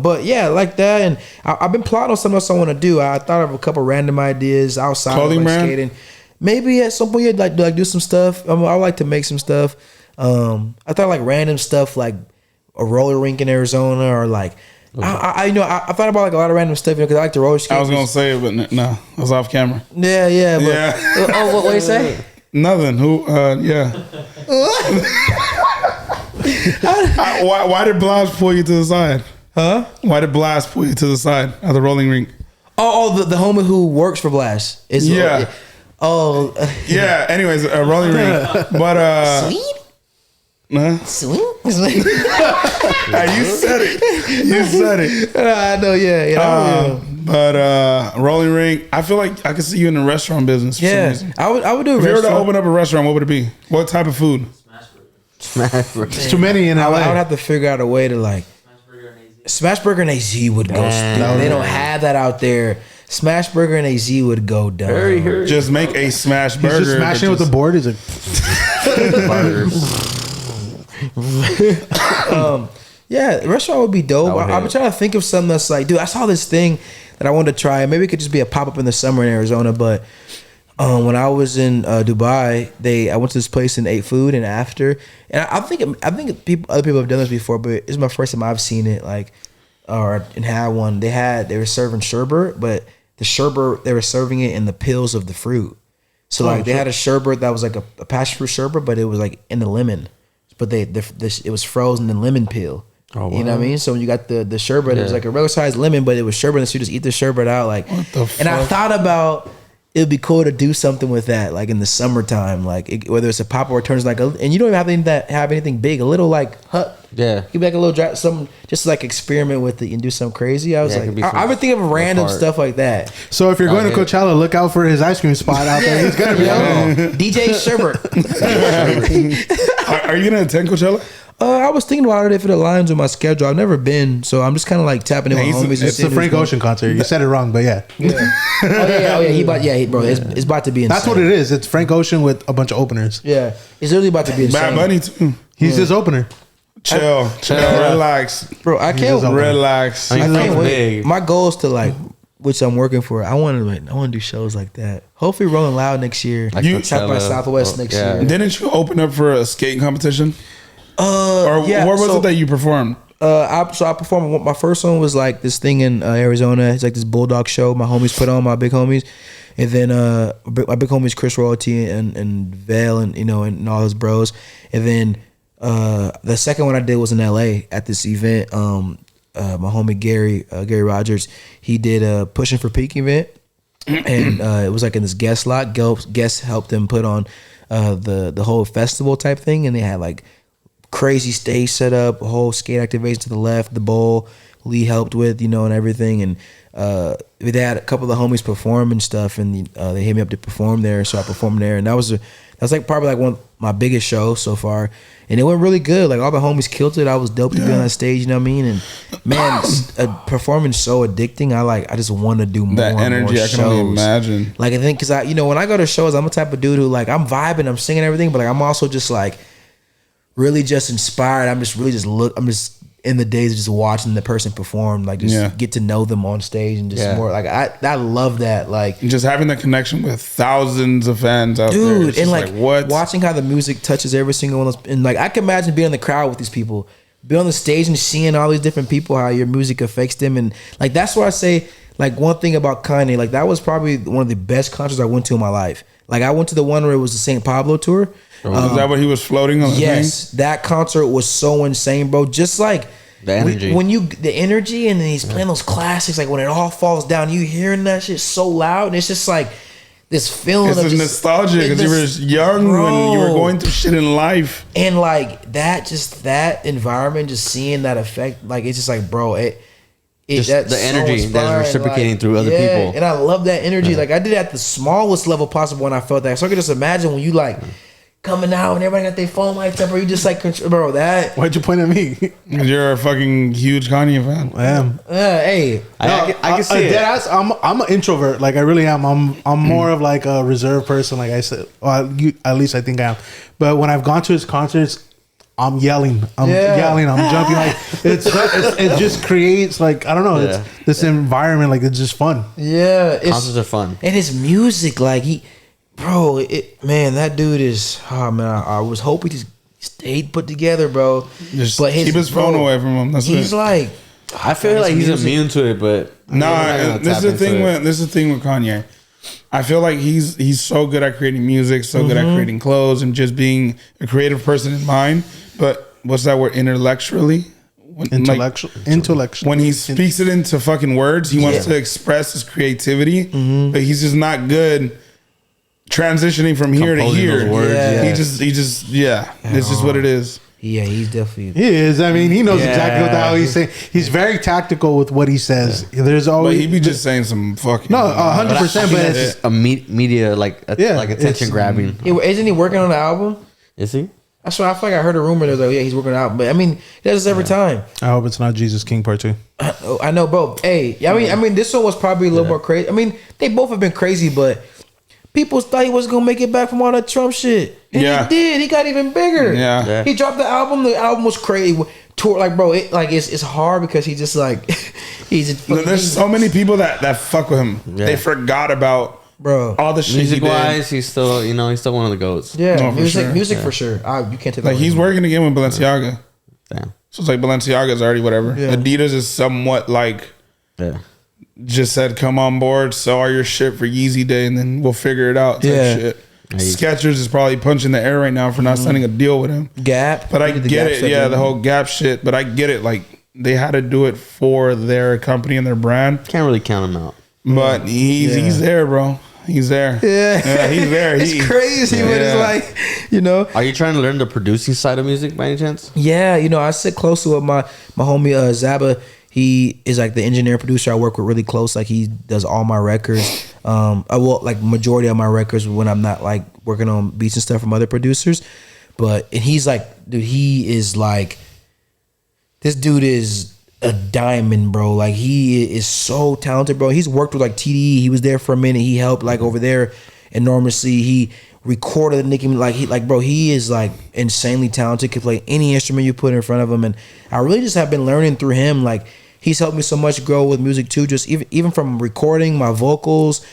But yeah, like that. And I've been plotting on something else I want to do. I thought of a couple random ideas outside Clothing of brand? skating. Maybe at some point you'd like do some stuff. I would like to make some stuff. I thought like random stuff like a roller rink in Arizona or like I thought about like a lot of random stuff because I like to roller skate. I was gonna say it, but no, I was off camera. Yeah. But, Yeah. Oh, what do you say? Nothing. Yeah. Why did Blas pull you to the side? Huh? Why did Blas pull you to the side of the rolling rink? The homie who works for Blast. Yeah. Oh. Yeah. Anyways, a rolling rink, but Sweet. huh? Sweet. Hey, you said it. You said it. I know. Yeah. But rolling rink, I feel like I could see you in the restaurant business. For some Yeah. reason. I would do a If you were to restaurant. open up a restaurant, what would it be? What type of food? Smash Burger. Smash Bros. It's too many in I LA. would have to figure out a way to like Smash Burger and AZ. Smash Burger and AZ would go. Stupid. They don't have that out there. Smash Burger and AZ would go down. Just make a smash He's burger. just smashing it with the board. He's like, Yeah, the restaurant would be dope. would I've been hit. trying to think of something that's like, dude, I saw this thing that I wanted to try. Maybe it could just be a pop up in the summer in Arizona. But when I was in Dubai, I went to this place and ate food. And after, and I think other people have done this before, but it's my first time I've seen it. And had one. They were serving sherbet, but the sherbet they were serving it in the peels of the fruit. So they had a sherbet that was like a passion fruit sherbet, but it was like in the lemon. But it was frozen in lemon peel. Oh, You know what I wow. mean? So when you got the sherbet, it was Yeah. like a regular sized lemon, but it was sherbet, and so you just eat the sherbet out. What the And I fuck? thought about it'd be cool to do something with that, like in the summertime, whether it's a pop or it turns and you don't even have anything big, a little like hut. Yeah. Give back a little drop, something just like experiment with it and do something crazy. I was Yeah, it could be like, I've been thinking of random part. stuff like that. so if you're going to yeah. Coachella, look out for his ice cream spot out there. He's gonna be Yo, DJ Sherbert. Are you gonna attend Coachella? I was thinking about it if it aligns with my schedule. I've never been, so I'm just kind of like tapping in with homies. It's the Frank Ocean concert. You said it wrong, but yeah. Oh yeah. Bro, it's about to be insane. That's what it is. It's Frank Ocean with a bunch of openers. Yeah, it's literally about to be insane. Bad Bunny too. He's his opener. Chill, relax, Bro, I can't relax. I mean, I can't Frank's wait. big. My goal is to like, which I'm working for. I want to do shows like that. Hopefully, Rolling Loud next year. Like You- South by Coachella. Southwest next Yeah. year. Didn't you open up for a skating competition? Or yeah, where was so- it that you performed? I performed. My first one was like this thing in Arizona. It's like this bulldog show my homies put on, my big homies, and then my big homies Chris Royalty and Vale and and all his bros, and then the second one I did was in LA at this event. My homie Gary Rogers, he did a Pushing for Peak event, and it was like in this guest slot. Guests helped them put on the whole festival type thing, and they had like crazy stage setup, a whole skate activation to the left, the bowl Lee helped with, and everything. And they had a couple of the homies perform and stuff, and they hit me up to perform there, so I performed there, and that was like probably like one of my biggest shows so far, and it went really good. Like all the homies killed it. I was dope to be on that stage, you know what I mean? And man, performing so addicting. I just want to do more. That and energy, more I can only shows. imagine. Like I think because when I go to shows, I'm a type of dude who like I'm vibing, I'm singing everything, but like I'm also just like really just inspired. I'm just in the days of just watching the person perform, like just get to know them on stage and just more like I love that, like Just having that connection with thousands of fans out there. dude, It's and just like what? watching how the music touches every single one of those, and like I can imagine being in the crowd with these people, be on the stage and seeing all these different people, how your music affects them, and like that's why I say like one thing about Kanye, like that was probably one of the best concerts I went to in my life. Like I went to the one where it was the St. Pablo tour. Is that what he was floating on the Yes, that concert was so insane, bro. Just like The energy. when the energy, and then he's playing those classics, like when it all falls down, you hearing that shit so loud, and it's just like this feeling. It's of a just, nostalgia because you were young when you were going through shit in life. and like that environment, just seeing that effect, like it's just like, bro, Just that's the so energy that's inspiring, reciprocating through other people. and I love that energy. Like I did it at the smallest level possible when I felt that. So I could just imagine when you like coming out and everybody got their phone lights up, or you just like, bro, that. Why'd you point at me? Because you're a fucking huge Kanye fan. I am. Hey, I can see it. Deadass, I'm an introvert. Like I really am. I'm more of like a reserved person. Like I said, at least I think I am. But when I've gone to his concerts, I'm yelling. I'm jumping. Like it just creates like I don't know. Yeah. It's this environment. Like it's just fun. yeah, Concerts are fun. and his music, like that dude is. Oh man, I was hoping he stayed put together, bro. Just keep his phone away from him. That's He's it. like, I feel like he's music. immune to it, but Nah, this is the thing with Kanye. I feel like he's so good at creating music, so good at creating clothes, and just being a creative person in mind. But what's that word? Intellectually, Intellectual. When he speaks it into fucking words, he wants to express his creativity, but he's just not good transitioning from here to Composing here. those words, Yeah. He just it's just what it is. yeah, he's definitely. He is. I mean, he knows Yeah. exactly what the hell he's saying. He's very tactical with what he says. There's But always he be just saying some fucking no, But I 100%. think But that's it's, just a media like attention it's- grabbing. Isn't he working on the album? Is he? That's why I feel like I heard a rumor that like, he's working out, but I mean, he does this every time. I hope it's not Jesus King Part 2. I know, bro. Hey, I mean, this one was probably a little more crazy. I mean, they both have been crazy, but people thought he wasn't gonna make it back from all that Trump shit, and Yeah. he did. He got even bigger. Yeah. Yeah. He dropped the album. The album was crazy. Tour like, bro, it's hard because he just like There's so many people that fuck with him. Yeah. They forgot about bro. all the shit Music he did. wise, he's still one of the goats. Yeah, No, for sure. music for sure. You can't take that Like away he's from him. working again with Balenciaga. Damn. So it's like Balenciaga's already whatever. Yeah. Adidas is somewhat like Yeah. just said, come on board, sell all your shit for Yeezy Day, and then we'll figure it out. Type Yeah. shit. Skechers is probably punching the air right now for not signing a deal with him. Gap, But I He did the get Gap it. stuff, Yeah, didn't the he? whole Gap shit. But I get it. Like they had to do it for their company and their brand. Can't really count him out. But he's there, bro. He's there. Yeah, he's there. It's crazy, but it's Yeah. like, you know. Are you trying to learn the producing side of music by any chance? Yeah, I sit close with my homie Zaba. He is like the engineer producer I work with really close. Like he does all my records. Like majority of my records when I'm not like working on beats and stuff from other producers. and he's like, dude, this dude is a diamond, bro. Like, he is so talented, bro. He's worked with like TDE. He was there for a minute. He helped like over there enormously. He recorded Nicki, bro, he is like insanely talented. Could play any instrument you put in front of him, and I really just have been learning through him. Like, he's helped me so much grow with music too. Just even from recording my vocals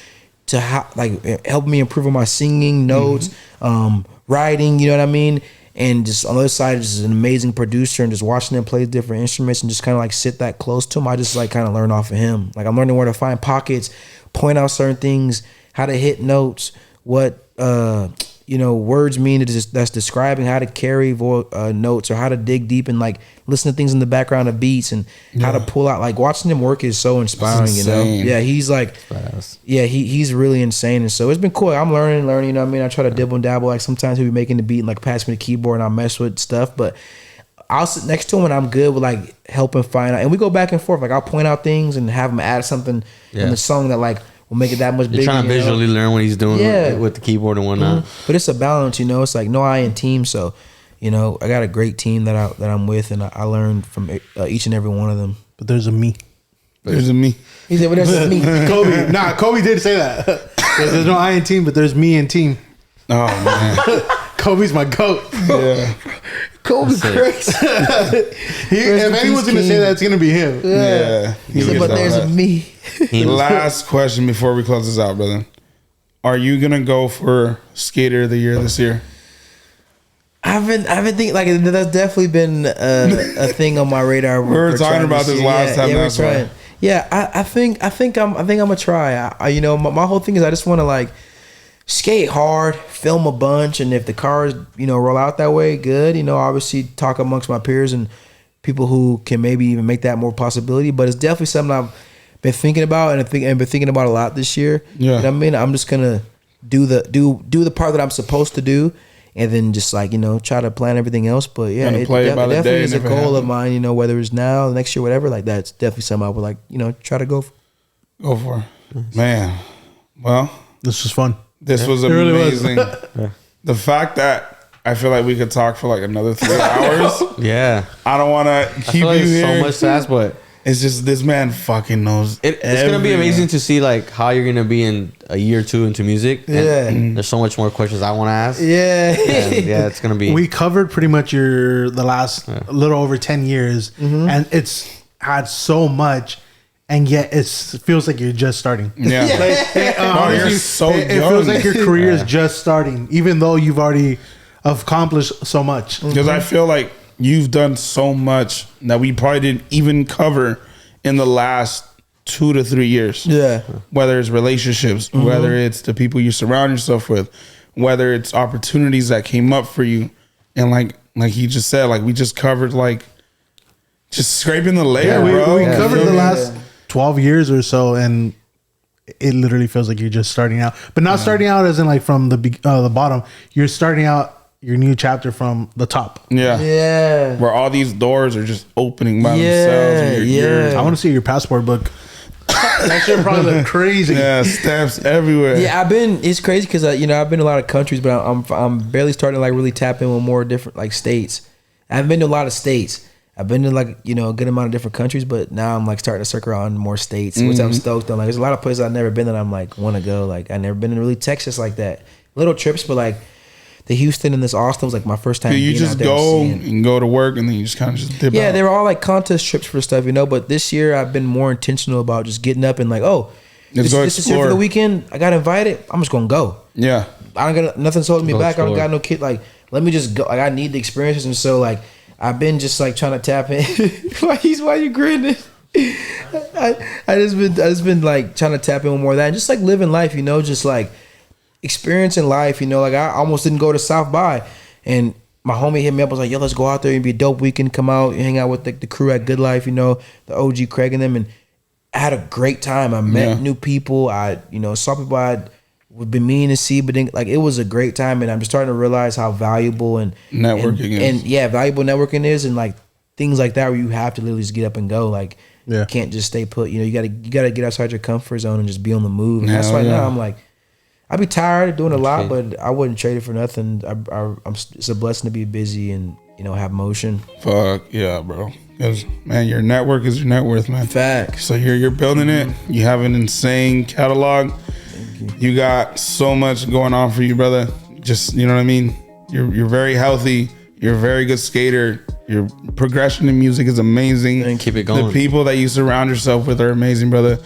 to helping me improve on my singing notes, writing. You know what I mean? And just on the other side, just an amazing producer, and just watching him play different instruments and just kind of like sit that close to him. I just like kind of learn off of him. Like, I'm learning where to find pockets, point out certain things, how to hit notes, what words mean that's describing how to carry notes, or how to dig deep and like listen to things in the background of beats, and how to pull out. Like, watching him work is so inspiring. You know, yeah, he's like, he's really insane, and so it's been cool. I'm learning. You know what I mean? I try to dibble and dabble. Like, sometimes he'll be making the beat and like pass me the keyboard, and I'll mess with stuff, but I'll sit next to him and I'm good with like helping find out, and we go back and forth. Like, I'll point out things and have him add something in the song that like will make it that much bigger. You're trying to visually learn what he's doing with the keyboard and whatnot. But it's a balance, you know. It's like no I in team, so you know I got a great team that I'm with, and I learned from each and every one of them. But there's a me. There's a me. He said, "But there's a me." Kobe did say that. There's no I in team, but there's me in team. Oh man, Kobe's my goat. Yeah. Kobe's crazy. If anyone's gonna say that, it's gonna be him. Yeah. He said, "But there's a me." Last question before we close this out, brother. Are you gonna go for Skater of the Year this year? I've been thinking like that's definitely been a thing on my radar. We were talking about this last time. That's right. Yeah, I think I'm gonna try. You know, my whole thing is I just want to like skate hard, film a bunch, and if the cars roll out that way, good. You know, obviously talk amongst my peers and people who can maybe even make that more possibility. But it's definitely something I've been thinking about, and been thinking about a lot this year. Yeah, you know what I mean, I'm just gonna do the part that I'm supposed to do, and then just like try to plan everything else. But yeah, it definitely is a goal of mine. Whether it's now, next year, whatever. Like that's definitely something I would like try to go for. Man, well, this was fun. This was amazing. The fact that I feel like we could talk for like another 3 hours. Yeah, I don't want to keep you here. So much to ask, but it's just this man fucking knows. It's gonna be amazing to see like how you're gonna be in a year or two into music. Yeah, there's so much more questions I want to ask. Yeah, it's gonna be. We covered pretty much the last little over 10 years, and it's had so much. And yet it feels like you're just starting. Yeah. Honestly, you're so young. It feels like your career is just starting, even though you've already accomplished so much. Because I feel like you've done so much that we probably didn't even cover in the last 2 to 3 years. Yeah. Whether it's relationships, whether it's the people you surround yourself with, whether it's opportunities that came up for you. And like he just said, like we just covered like just scraping the layer, bro. We covered the last 12 years or so, and it literally feels like you're just starting out, but not starting out as in like from the bottom. You're starting out your new chapter from the top. Yeah. Where all these doors are just opening by themselves. I want to see your passport book. That shit probably look crazy. Yeah, stamps everywhere. Yeah, it's crazy because I've been to a lot of countries, but I'm barely starting to like really tap in with more different like states. I've been to a lot of states. I've been to like a good amount of different countries, but now I'm like starting to circle around more states, which I'm stoked on. Like there's a lot of places I've never been that I'm like want to go. Like I've never been to really Texas like that. Little trips, but like the Houston and this Austin was like my first time. You just go and go to work, and then you just kind of just dip out. Yeah, they were all like contest trips for stuff, But this year I've been more intentional about just getting up and like, this is here for the weekend. I got invited. I'm just gonna go. Yeah, I don't got nothing's holding me back. Explore. I don't got no kid. Like let me just go. Like I need the experiences, and so like. I've been just like trying to tap in. Why you grinning? I just been like trying to tap in with more of that, and just like living life, just like experiencing life. Like I almost didn't go to South by, and my homie hit me up, was like, "Yo, let's go out there and be a dope weekend. Come out, and hang out with the crew at Good Life. The OG Craig and them, and I had a great time. I met new people. I saw people I'd been meaning to see, but then like it was a great time, and I'm just starting to realize how valuable and networking is. And valuable networking is, and like things like that where you have to literally just get up and go. Like you can't just stay put. You gotta get outside your comfort zone and just be on the move. And that's why now I'm like, I'd be tired of doing a lot, Okay. but I wouldn't trade it for nothing. It's a blessing to be busy and have motion. Fuck yeah, bro. Because man, your network is your net worth, man. Facts. So you're building it. You have an insane catalog. You got so much going on for you, brother. Just you know what I mean. You're very healthy. You're a very good skater. Your progression in music is amazing. Thank you. Keep it going. The people that you surround yourself with are amazing, brother.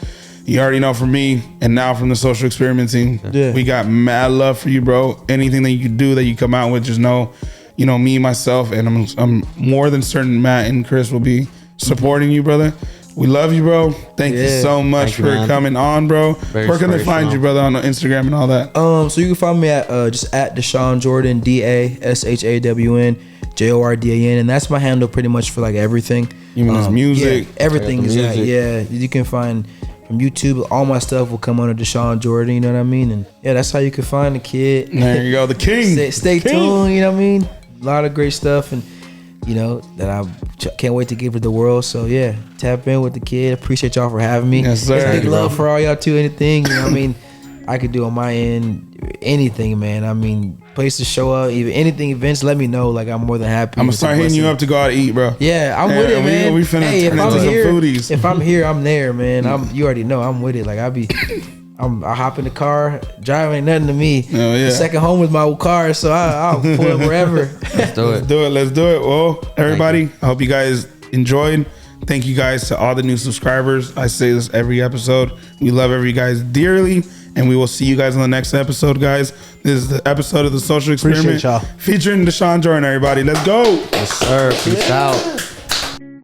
You already know from me, and now from the social experiment team, Yeah. we got mad love for you, bro. Anything that you do that you come out with, just know, me, myself, and I'm more than certain Matt and Chris will be supporting you, brother. We love you, bro. Thank you Yeah. so much Thank you, for man. coming on, bro. Very Where can they find inspirational. you, brother, on Instagram and all that? So you can find me at just at Dashawn Jordan, DASHAWN JORDAN, and that's my handle pretty much for like everything. Even his music. yeah, everything Check out is the that. music. Yeah, you can find from YouTube. All my stuff will come under Dashawn Jordan. You know what I mean? And yeah, that's how you can find the kid. There you go, the king. Stay King. tuned. You know what I mean? A lot of great stuff, and that I can't wait to give to the world. So yeah, tap in with the kid. Appreciate y'all for having me. Yes, sir. It's Thank big you, love bro. for all y'all too. Anything I mean, I could do on my end, anything, man. I mean, place to show up, even anything, events. Let me know. Like I'm more than happy. I'm gonna It's a start hitting you blessing. up to go out to eat, bro. Yeah, I'm with it, man. We finna Hey, turn into some foodies. if I'm here, I'm there, man. You already know I'm with it. Like I hop in the car, driving ain't nothing to me. Oh, yeah. The second home is my car, so I'll pull up wherever. Let's do it. Let's do it. Well, everybody, I hope you guys enjoyed. Thank you guys to all the new subscribers. I say this every episode. We love every guys dearly, and we will see you guys on the next episode, guys. This is the episode of the Social Experiment Appreciate y'all. featuring Dashawn Jordan. Everybody, let's go. Yes, sir. Peace out.